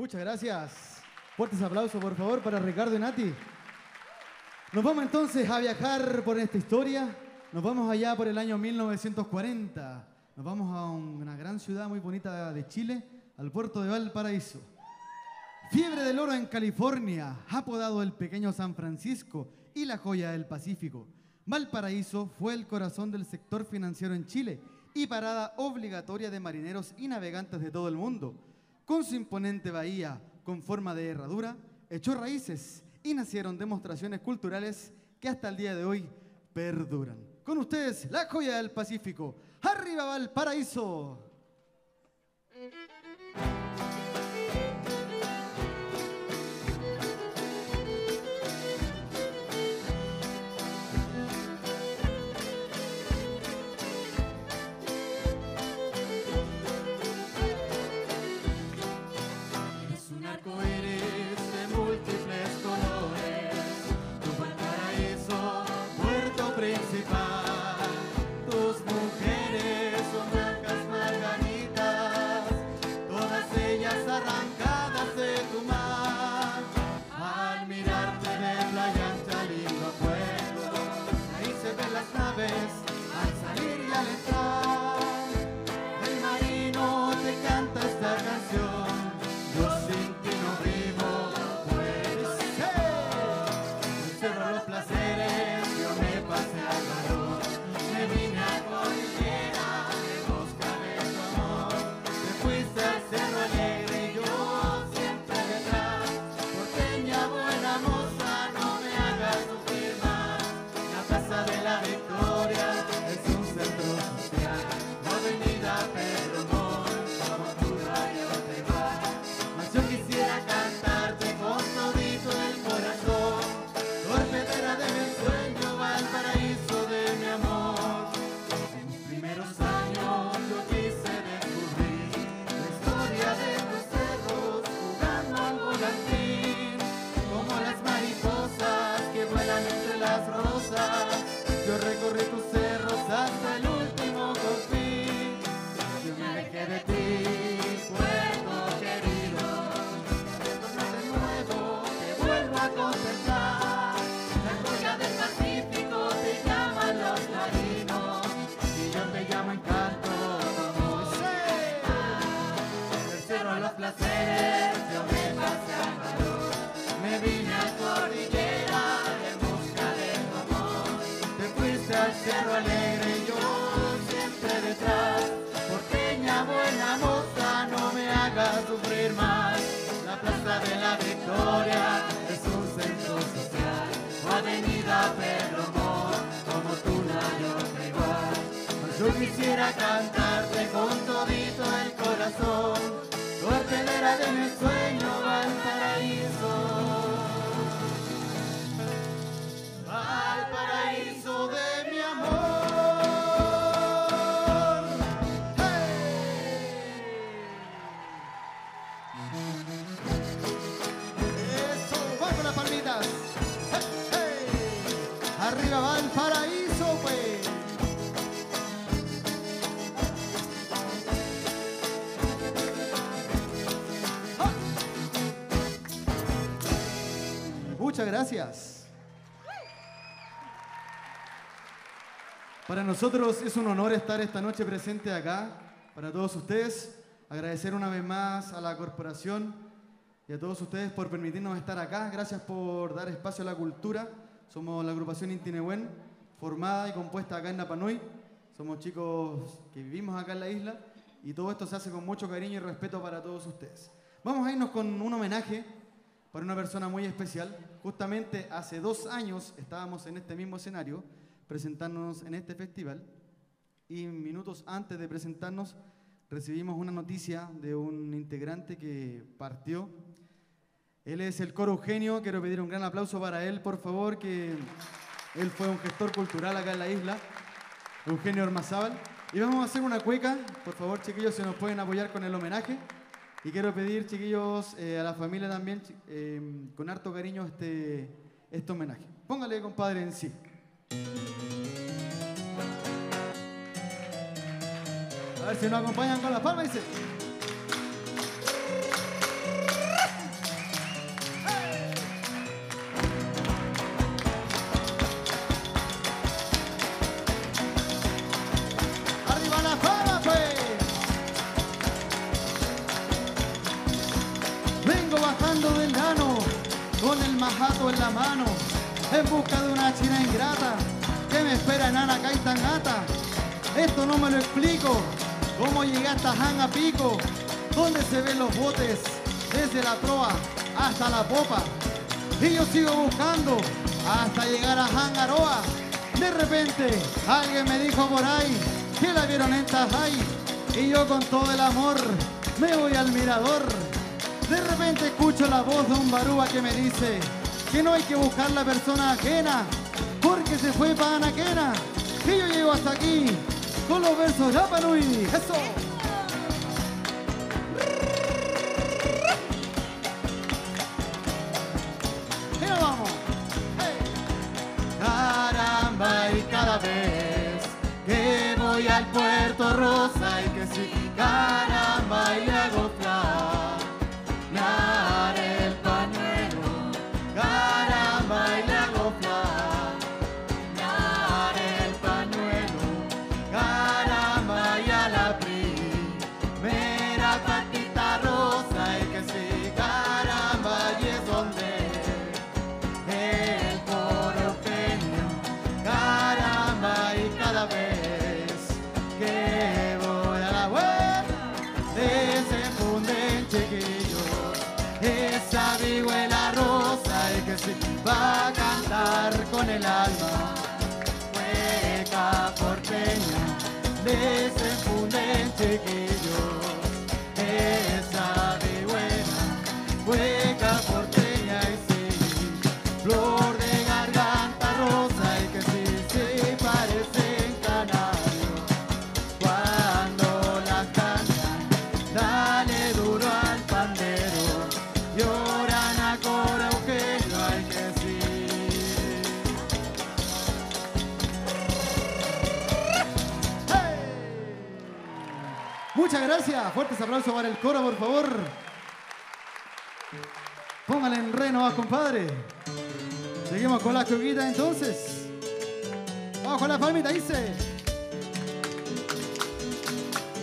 Muchas gracias. Fuertes aplausos, por favor, para Ricardo y Nati. Nos vamos entonces a viajar por esta historia. Nos vamos allá por el año 1940. Nos vamos a una gran ciudad muy bonita de Chile, al puerto de Valparaíso. Fiebre del oro en California, apodado el pequeño San Francisco y la joya del Pacífico. Valparaíso fue el corazón del sector financiero en Chile y parada obligatoria de marineros y navegantes de todo el mundo. Con su imponente bahía con forma de herradura, echó raíces y nacieron demostraciones culturales que hasta el día de hoy perduran. Con ustedes, la joya del Pacífico. ¡Arriba Valparaíso! Al salir y al entrar, el marino te canta esta canción. Yo sin ti no vivo, puede ser. El cerro los placeres, yo me pasé al valor. Me vine a cordillera en busca de tu amor. Te fuiste al cerro alegre y yo siempre detrás. Porteña buena moza, no me hagas sufrir más. La plaza de la Victoria es un centro social, la avenida Pedro Montt, como tu rayo te va. Mas yo quisiera cantarte con todito el corazón, torpedera de mi sueño, Valparaíso de mi amor. En mis primeros años yo quise descubrir la historia de tus cerros, jugando al volantín, como las mariposas que vuelan entre las rosas. Yo recorrí tus cerros hasta el último confín. Yo me alejé de ti, puerto querido. Retorno de nuevo, te vuelvo a contemplar. La joya del Pacífico te llaman los marinos y yo te llamo encanto. Del cerro a los placeres, yo me pasé al valor. Me vine a cordillera en busca de tu amor. Te fuiste al cerro alegre y yo siempre detrás. Porteña buena moza, no me hagas sufrir más. La plaza de la Victoria es un centro social, o avenida Pedro Montt, como tú no hay otra igual. Mas yo quisiera cantarte con todito el corazón, torpedera de mi sueño, Valparaíso. Valparaíso de mi amor. Eso, vamos con las palmitas. Arriba Valparaíso, pues. Muchas gracias. Para nosotros es un honor estar esta noche presente acá, para todos ustedes. Agradecer una vez más a la corporación y a todos ustedes por permitirnos estar acá. Gracias por dar espacio a la cultura. Somos la agrupación Inti Nehuen, formada y compuesta acá en Napa Nui. Somos chicos que vivimos acá en la isla y todo esto se hace con mucho cariño y respeto para todos ustedes. Vamos a irnos con un homenaje para una persona muy especial. Justamente hace 2 años estábamos en este mismo escenario presentándonos en este festival y minutos antes de presentarnos recibimos una noticia de un integrante que partió. Él es el Coro Eugenio. Quiero pedir un gran aplauso para él, por favor, que él fue un gestor cultural acá en la isla, Eugenio Ormazábal. Y vamos a hacer una cueca. Por favor, chiquillos, si nos pueden apoyar con el homenaje. Y quiero pedir, chiquillos, a la familia también, con harto cariño, este homenaje. Póngale, compadre, en sí. A ver si nos acompañan con las palmas, dice. Vengo bajando del llano con el majato en la mano, en busca de una china ingrata que me espera en Anacaitangata. Esto no me lo explico, cómo llegué hasta Jan a Pico, donde se ven los botes desde la proa hasta la popa. Y yo sigo buscando hasta llegar a Jan Aroa. De repente alguien me dijo por ahí que la vieron en Tajay, y yo con todo el amor me voy al mirador. De repente escucho la voz de un barúa que me dice que no hay que buscar la persona ajena, porque se fue para Anaquena. Y yo llego hasta aquí con los versos Rapa Nui. ¡Eso! Y nos vamos. ¡Hey! Caramba, y cada vez que voy al Puerto Rosa y que sí, caramba, y le hago flanear el pañuelo. Caramba, y le hago flanear el pañuelo. Caramba, y a la primera patita rosa y que sí, caramba, y es donde el porteño. Caramba, y cada vez que voy a la web desenfunden chiquillos esa vihuela rosa y que sí va a cantar con el alma. Hueca porteña, desenfunden chiquillos esa vihuela. Hueca porteña y sí, flor de garganta rosa y que sí, sí parecen canarios cuando las cantan. Dale duro al pandero, lloran a coro Eugenio, hay que sí. ¡Hey! Muchas gracias, fuertes aplausos para el coro, por favor. Póngale en re nomás, compadre. Seguimos con las coquitas entonces. Vamos con la palmita, dice.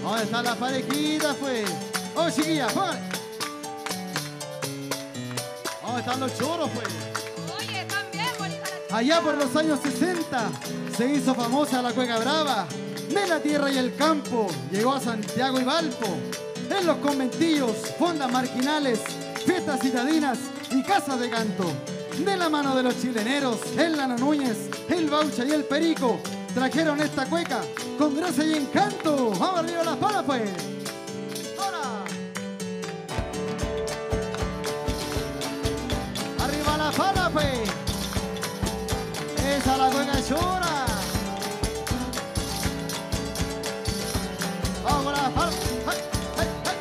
¿Dónde están las parejitas, pues? Oh, chiquillas, póngale. ¿Dónde están los choros, pues? Oye, también, bonita. Allá por los años 60 se hizo famosa la cueca brava. De la tierra y el campo llegó a Santiago y Valpo. En los conventillos, fondas marginales, fiestas citadinas y casas de canto. De la mano de los chileneros, el Lano Núñez, el Baucha y el Perico, trajeron esta cueca con gracia y encanto. Vamos arriba las palas, pues. ¡Ahora! Arriba las palas, pues. Esa la cueca llora. Vamos con las palas. ¡Ay, ay, ay!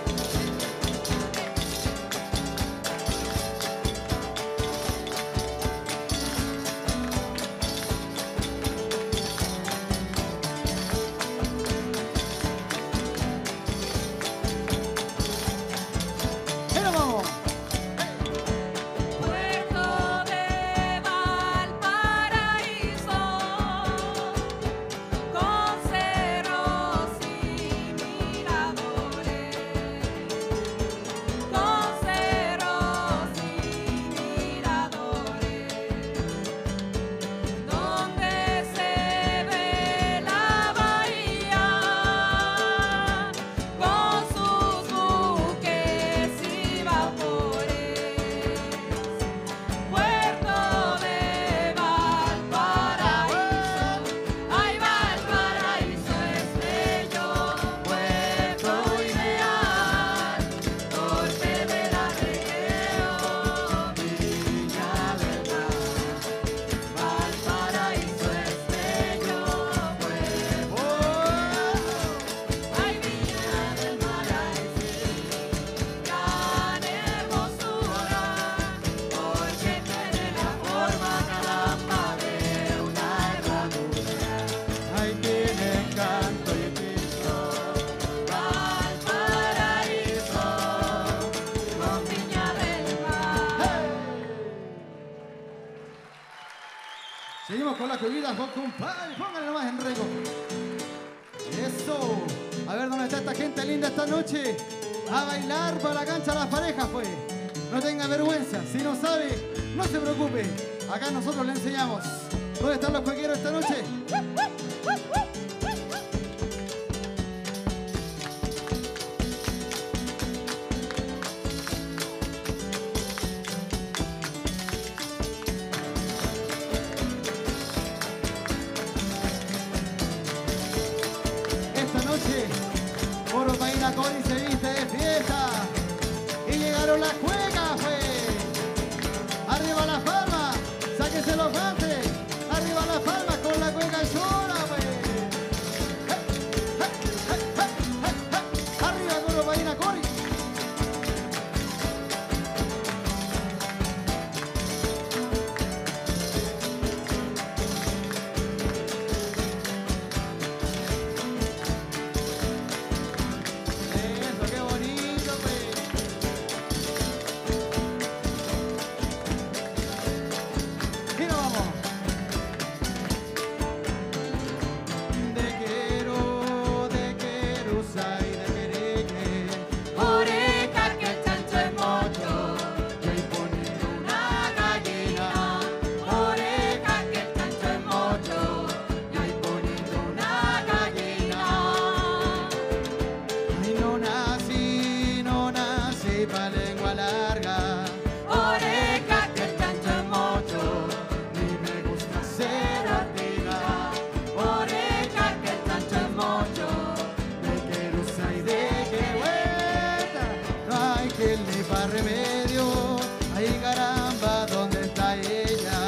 ¡Y nos vamos! Puerto de Valparaíso, con cerros y miradores, con cerros y miradores, donde se ve la bahía, con sus buques y vapores. Puerto de Valparaíso, ay, Valparaíso es bello, puerto ideal, norte de la región, Viña del Mar. Valparaíso es bello, puerto, ay, Viña del Mar, ay, sí, gran hermosura, porque tiene la forma, caramba, de una herradura. Ay, tiene encanto y hechizo. Valparaíso, con Viña del Mar. Seguimos con las coquitas, compadre. Póngale nomás en rego. Eso. A ver dónde está esta gente linda esta noche. A bailar para la cancha las parejas, pues. no tenga vergüenza. Si no sabe, no se preocupe. Acá nosotros le enseñamos. ¿Dónde están los cuequeros esta noche? Esta noche, Oro Paina Cori se viste de fiesta. Y llegaron las cuecas, pues. Arriba las palmas, sáquese los guantes. Arriba las palmas con la cueca sola, pues. Arriba Oro Paina Cori. Eso, qué bonito, pues. Y nos vamos. De quiero, sai, de quereque. Oreja que el chancho es mocho, yo y poniendo una gallina. Oreja que el chancho es mocho, yo y poniendo una gallina. Ay, no nací pa' lengua larga. Oreja que el chancho es mocho, Ni me gusta ser ortiga. oreja que el chancho es mocho. De quiero, sai, de que vuelta. No hay que ni pa' remedio. Ay, caramba, ¿dónde está ella?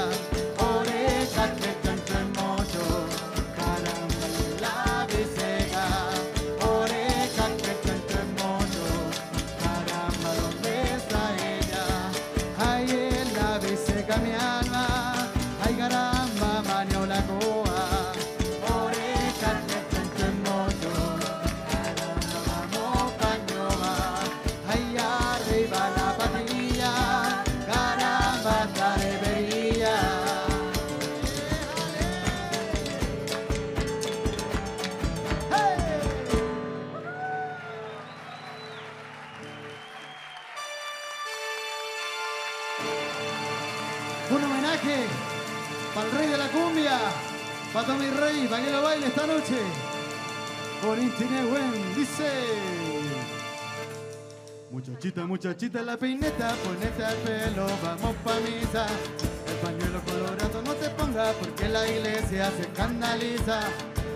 Oreja que el chancho es mocho. Caramba, la biseca. Oreja que el chancho es mocho. Caramba, ¿dónde está ella? Ay, en la biseca mi alma. Ay, caramba, manio la coa. Oreja que el chancho es mocho. Caramba, vamos pañola. Ay, arriba la patilla. Caramba, esta debería. Un homenaje para el rey de la cumbia, para Tommy Rey, para que lo baile esta noche. Por Intinehuen, dice: muchachita, muchachita, la peineta, ponete al pelo, vamos pa' misa. El pañuelo colorado no te ponga porque la iglesia se escandaliza.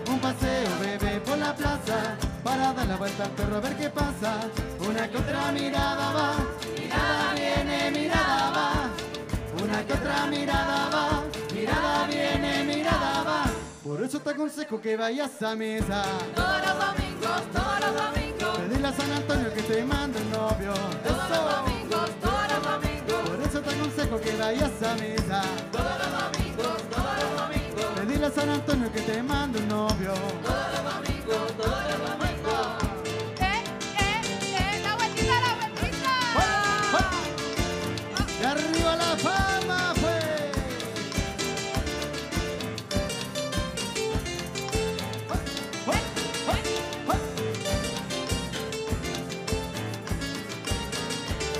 Un paseo, bebé, por la plaza, para dar la vuelta al perro a ver qué pasa. Una que otra mirada va, mirada viene, mirada va. Una que otra mirada va, mirada viene, mirada va. Por eso te aconsejo que vayas a misa. Todos los domingos, todos los domingos. Pedirle a San Antonio que te mande un novio. Todos los domingos, todos los domingos. Por eso te aconsejo que vayas a misa. Todos los domingos, todos los domingos. Pedirle a San Antonio que te mande un novio. Todos los domingos, todos los domingos. La vueltita, la vueltita. Y arriba la palma, pues.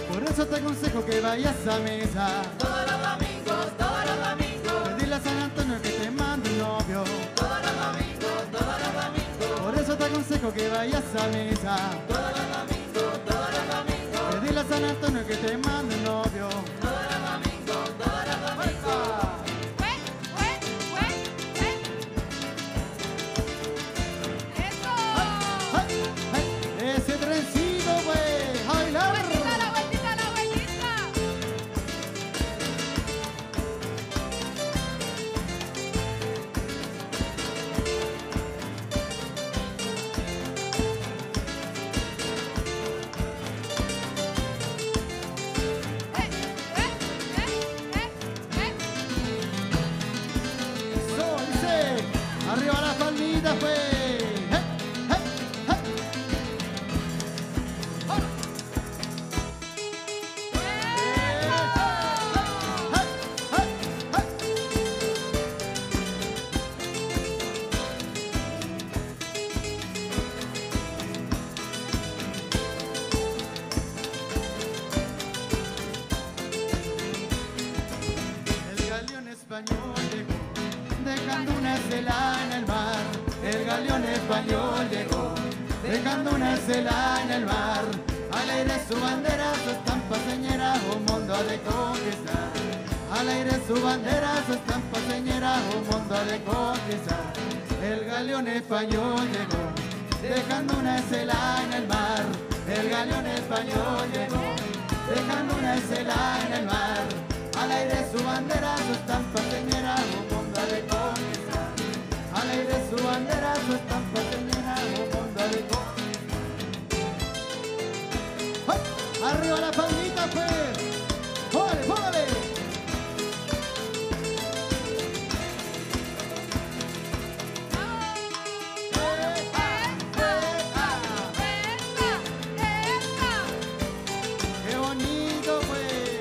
Por eso te aconsejo que vayas a misa. Todos los domingos, todos los domingos. Pedirle a San Antonio que te mande un novio. Todos los domingos, todos los domingos. Por eso te aconsejo que vayas a misa. Todos los domingos, todos los domingos. Pedirle a San Antonio que te mande un novio. Todos los domingos, todos los domingos. Ese trencito, pues, a bailar. La vueltita, la vueltita. Eso, dice, arriba las palmitas, pues. español llegó, dejando una estela en el mar. El galeón español llegó, dejando una estela en el mar. Al aire su bandera, su estampa señera, un mundo de conquistar. Al aire su bandera, su estampa señera, un mundo de conquistar. El galeón español llegó, dejando una estela en el mar. El galeón español llegó, dejando una estela en el mar. Al aire su bandera, su estampa señera, un mundo de conquistar. Al aire su bandera, su estampa señera, un mundo de conquistar. ¡Arriba la palmita, pues! ¡Póngale, póngale! ¡Qué bonito, pues!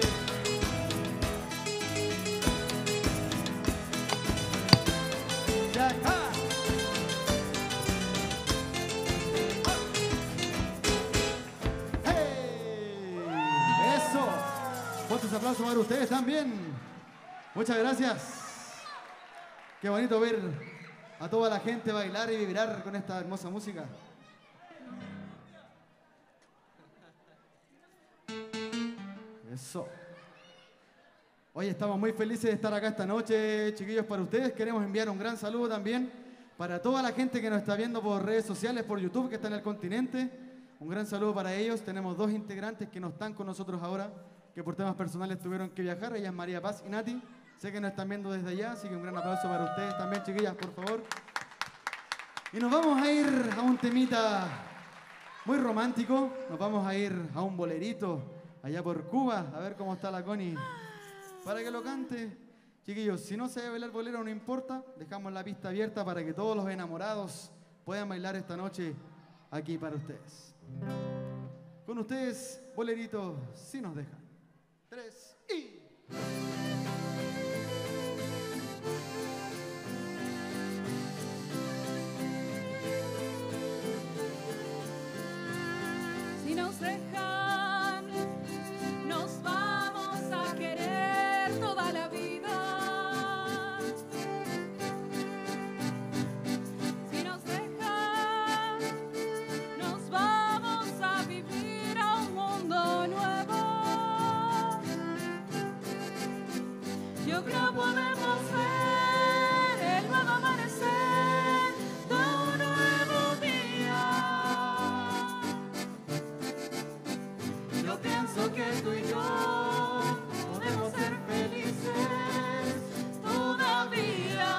¡Ya acá! ¡Eso! Fuertes aplausos para ustedes también. Muchas gracias. Qué bonito ver a toda la gente bailar y vibrar con esta hermosa música. Eso. Hoy estamos muy felices de estar acá esta noche, chiquillos, para ustedes. Queremos enviar un gran saludo también para toda la gente que nos está viendo por redes sociales, por YouTube, que está en el continente. Un gran saludo para ellos. Tenemos dos integrantes que no están con nosotros ahora, que por temas personales tuvieron que viajar. Ella es María Paz y Nati. Sé que nos están viendo desde allá, así que un gran aplauso para ustedes también, chiquillas, por favor. Y nos vamos a ir a un temita muy romántico. Nos vamos a ir a un bolerito allá por Cuba, a ver cómo está la Connie, para que lo cante. Chiquillos, si no se debe bailar bolero, no importa. Dejamos la pista abierta para que todos los enamorados puedan bailar esta noche aquí para ustedes. Con ustedes, bolerito, si nos dejan. 3 y... Si nos dejan, nos vamos a querer toda la vida. Si nos dejan, nos vamos a vivir a un mundo nuevo. Yo creo podemos ver el nuevo amanecer de un nuevo día. Yo pienso que tú y yo podemos ser felices todavía.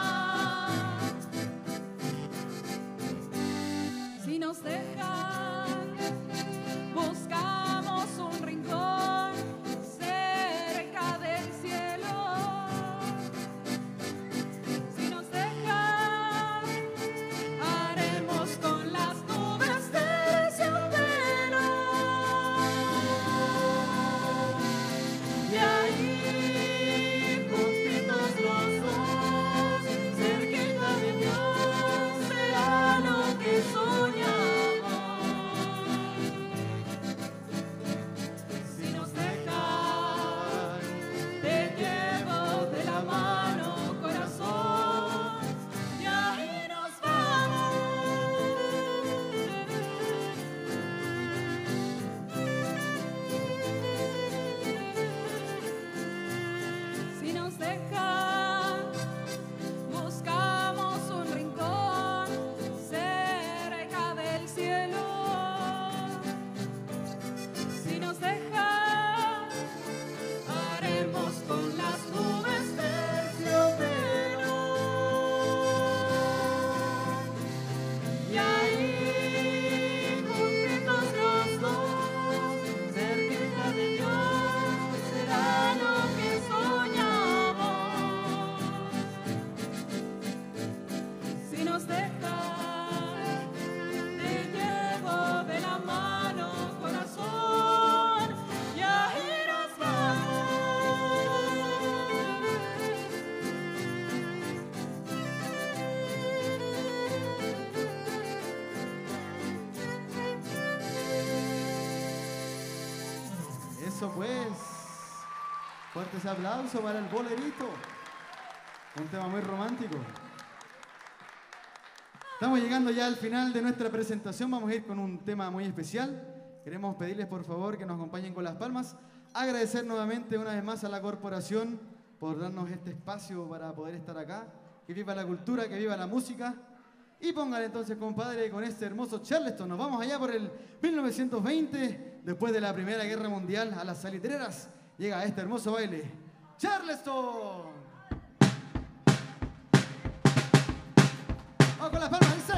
Si nos dejan, buscamos un rincón cerca del cielo. Si nos dejan, haremos con las nubes terciopelo. Y ahí, juntitos los dos, cerquita de Dios, será lo que soñamos. Si nos dejan, te llevo de la mano, corazón, y ahí nos vamos. Si nos dejan, buscamos un rincón cerca del cielo. Si nos dejan, haremos con las nubes terciopelo. Y ahí, juntitos los dos, cerquita de Dios, será lo que soñamos. Si nos dejan, te llevo de la mano, corazón, y ahí nos vamos. Eso pues. Fuertes aplausos para el bolerito. Un tema muy romántico. Estamos llegando ya al final de nuestra presentación. Vamos a ir con un tema muy especial. Queremos pedirles por favor que nos acompañen con las palmas. Agradecer nuevamente una vez más a la corporación por darnos este espacio para poder estar acá. Que viva la cultura, que viva la música. Y póngale entonces, compadre, con este hermoso Charleston. Nos vamos allá por el 1920, después de la Primera Guerra Mundial, a las salitreras. Llega este hermoso baile. ¡Charleston! Vamos con las palmas, dice.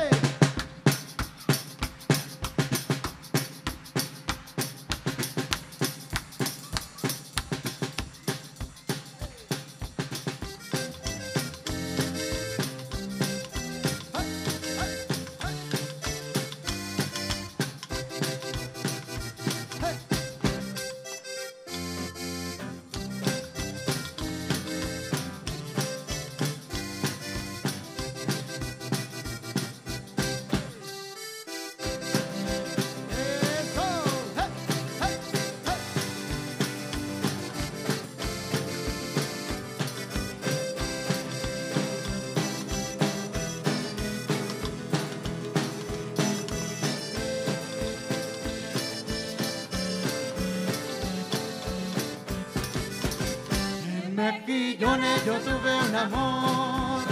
Mejillones yo tuve un amor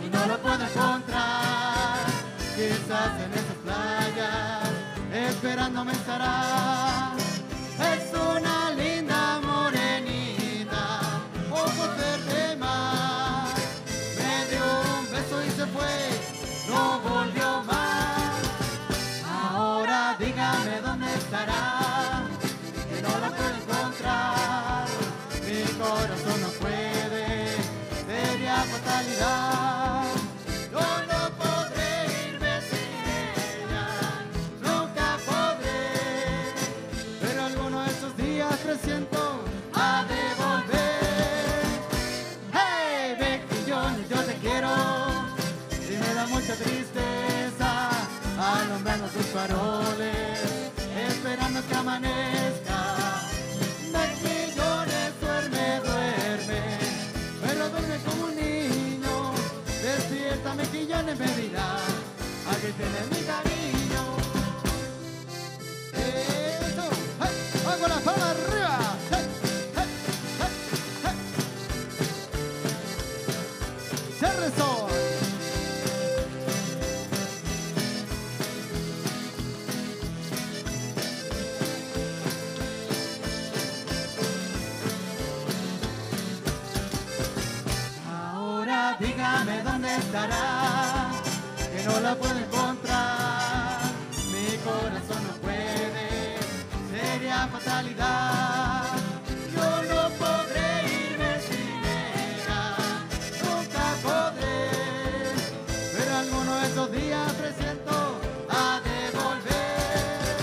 y no lo puedo encontrar. Quizás en esas playas esperándome estará. Es una linda morenita, ojos verde mar. Me dio un beso y se fue, no volvió más. Ahora dígame dónde estará, que no la puedo encontrar. Mi corazón no puede, sería fatalidad. Yo no podré irme sin ella, nunca podré. Pero alguno de esos días presiento a devolver. Hey, mejillones, yo te quiero y me da mucha tristeza alumbrando tus faroles, esperando que amanezca. Como un niño, despierta mejillones, me dirá, aquí tienes mi cariño. Eso, hey, vamos con las palmas arriba. Hey, hey, hey, hey. Charleston. Dígame dónde estará, que no la puedo encontrar. Mi corazón no puede, sería fatalidad. Yo no podré irme sin ella, nunca podré. Pero alguno de esos días presiento a devolver.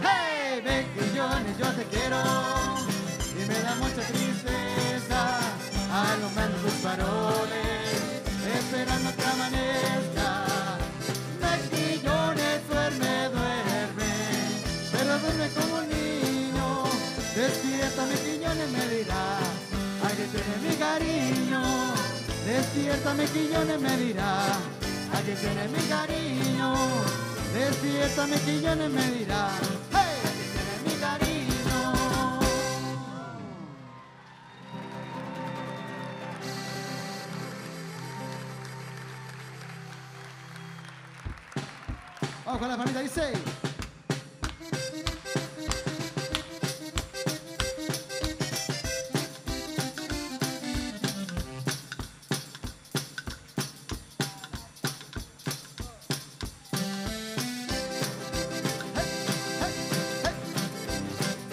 Hey, mejillones, yo te quiero y me da mucha tristeza alumbrando tus faroles, esperando que amanezca. Mejillones, duerme, duerme, pero duerme como un niño. Despierta, mejillones, me dirá, aquí tiene mi cariño. Despierta, mejillones, me dirá, aquí tiene mi cariño. Despierta, mejillones, me dirá, hey, aquí tiene mi cariño. Vamos con la palmita, dice.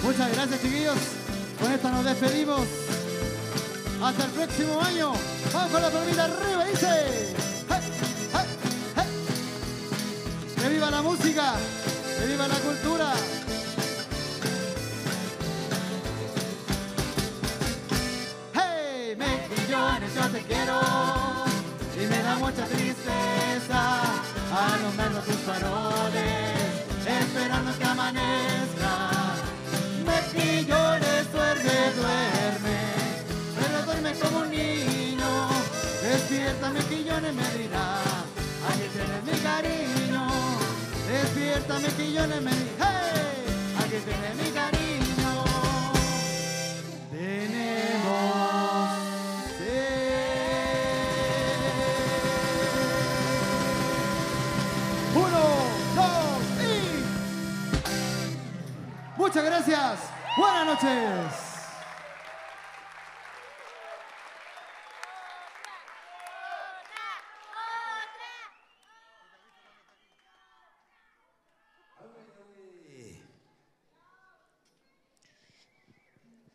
Muchas gracias, chiquillos. Con esto nos despedimos. Hasta el próximo año. Vamos con la palmita arriba, dice. ¡Que viva la música! ¡Que viva la cultura! ¡Hey! Mejillones, yo te quiero y me da mucha tristeza alumbrando tus faroles, esperando que amanezca. Mejillones, duerme, duerme, pero duerme como un niño. millones me di. ¡Hey! Aquí tiene mi cariño. Tenemos uno, dos y... Muchas gracias. Buenas noches.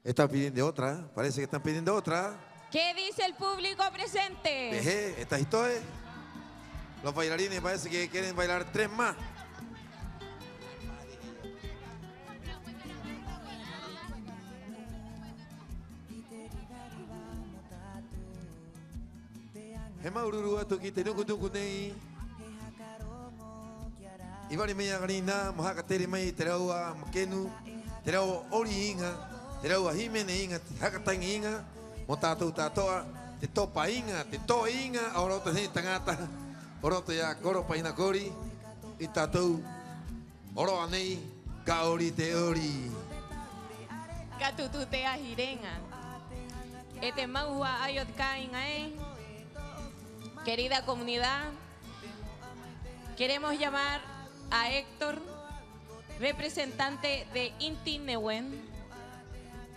Están pidiendo otra, parece que están pidiendo otra. ¿Qué dice el público presente? Veje, esta historia. Los bailarines parece que quieren bailar 3 más. Hema ururu atu kita nuku nei. Ivari meia garina mohaka tere mai teraua makenu teraua ori inga teraua himene inga hakatang inga motatu tatoa te topa inga te to inga oroto ni tangata oroto ya koro paina kori itatu oro anei kaori te ori Katutu te ahirenga. Este maua ayot kainga Querida comunidad, queremos llamar a Héctor, representante de Inti Nehuen,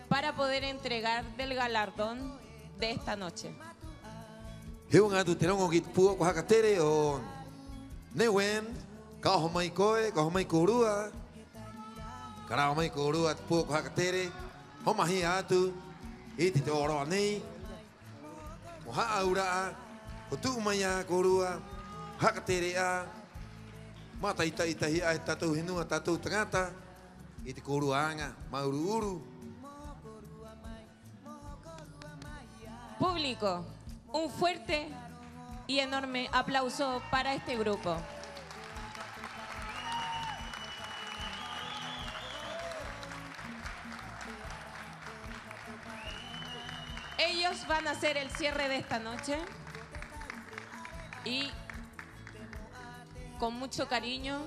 para poder entregar del galardón de esta noche. Heunga tu terongo git puo ko hakatere o Nehuen ka homai koe ka homai korua kara homai korua puo ko hakatere homahi atu iti te oro nei moha aura tu maya korua hakatere a mata ita hi a tatu hinua tatu tangata iti koruanga mauru. Público, un fuerte y enorme aplauso para este grupo. Ellos van a hacer el cierre de esta noche. Y con mucho cariño,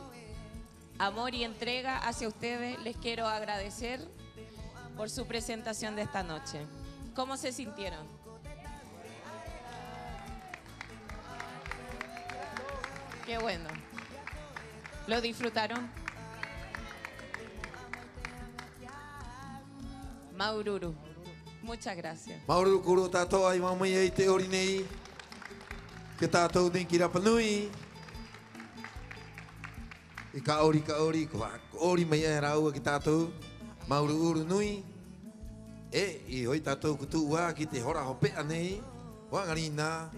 amor y entrega hacia ustedes les quiero agradecer por su presentación de esta noche. ¿Cómo se sintieron? Qué bueno. ¿Lo disfrutaron? Maururu, muchas gracias. Maururu kuru tato ai mamai ai te ori nei. Que tātou den ki rapa nui. I ka ori, ko ori mai e raua ki tātou. Mauru nui. I hoi tātou kutu ua ki te hora hopea nei. Wangarina,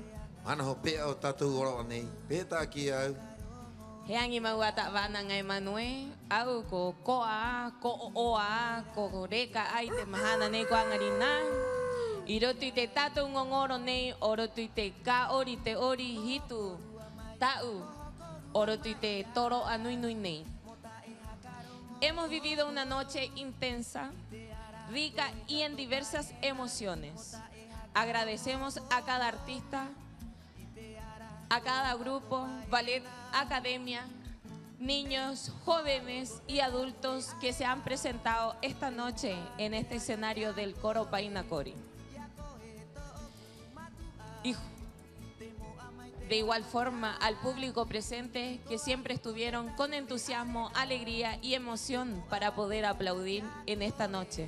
ana hopea o tātou ora nei. Pētā ki au. Heangi maua ta wana ngai manue. Au ko koa, ko oa, ko reka ai te mahana nei ko angarina. I roto i te tātou ngongoro nei, o roto i te ka ori te ori hitu tau, o roto i te toro anui nui nei. Hemos vivido una noche intensa, rica y en diversas emociones. Agradecemos a cada artista, a cada grupo, ballet, academia, niños, jóvenes y adultos que se han presentado esta noche en este escenario del Coro Paina Cori. Y de igual forma al público presente que siempre estuvieron con entusiasmo, alegría y emoción para poder aplaudir en esta noche.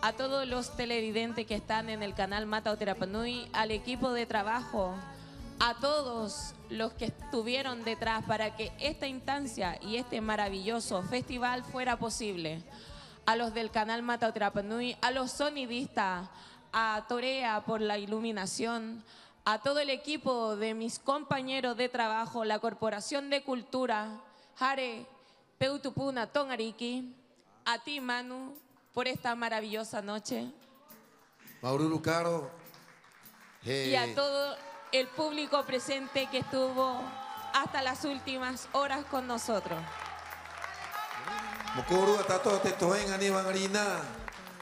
A todos los televidentes que están en el canal Mata o Terapanui, al equipo de trabajo, a todos los que estuvieron detrás para que esta instancia y este maravilloso festival fuera posible. A los del canal Mata o Terapanui, a los sonidistas, a Torea por la iluminación, a todo el equipo de mis compañeros de trabajo, la Corporación de Cultura, Jare, Peutupuna, Tongariki, a ti Manu, por esta maravillosa noche. Maururu Caro. Y a todo el público presente que estuvo hasta las últimas horas con nosotros. Mokoro atato te tohen ani wangarina.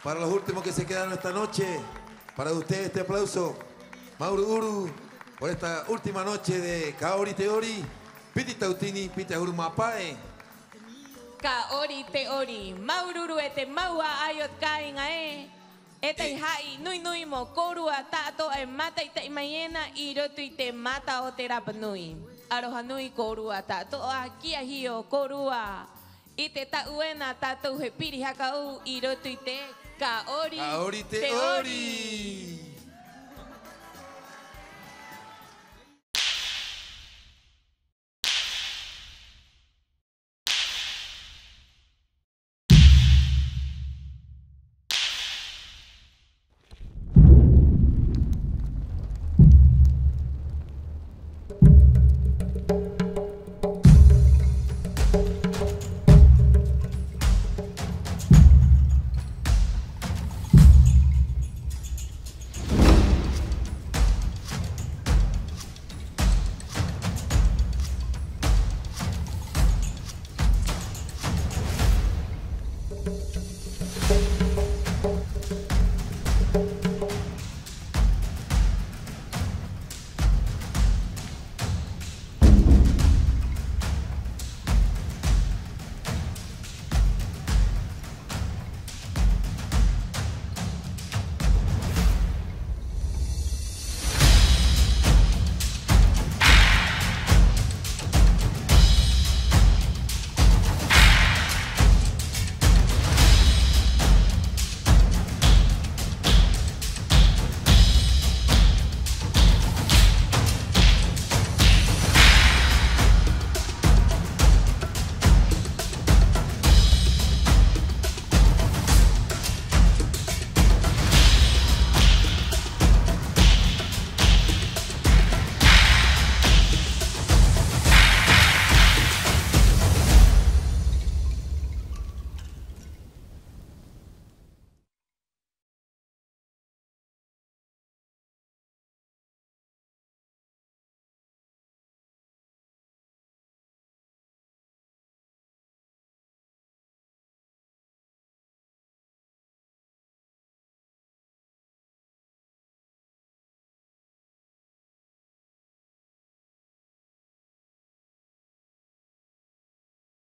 Para los últimos que se quedaron esta noche, para ustedes este aplauso. Maururu por esta última noche de Kaori Teori, Piti Tautini, Piti Urumapae. Ka ori te ori. Maururu e te maua ayot kainga e. E te hai nui nui mo korua tato e mata i te imaiena I roto I te mata o te Rapa Nui. Aroha nui korua tato a kia hio korua. I te tauena tato he piri hakau I roto I te ka ori Ka ori te ori.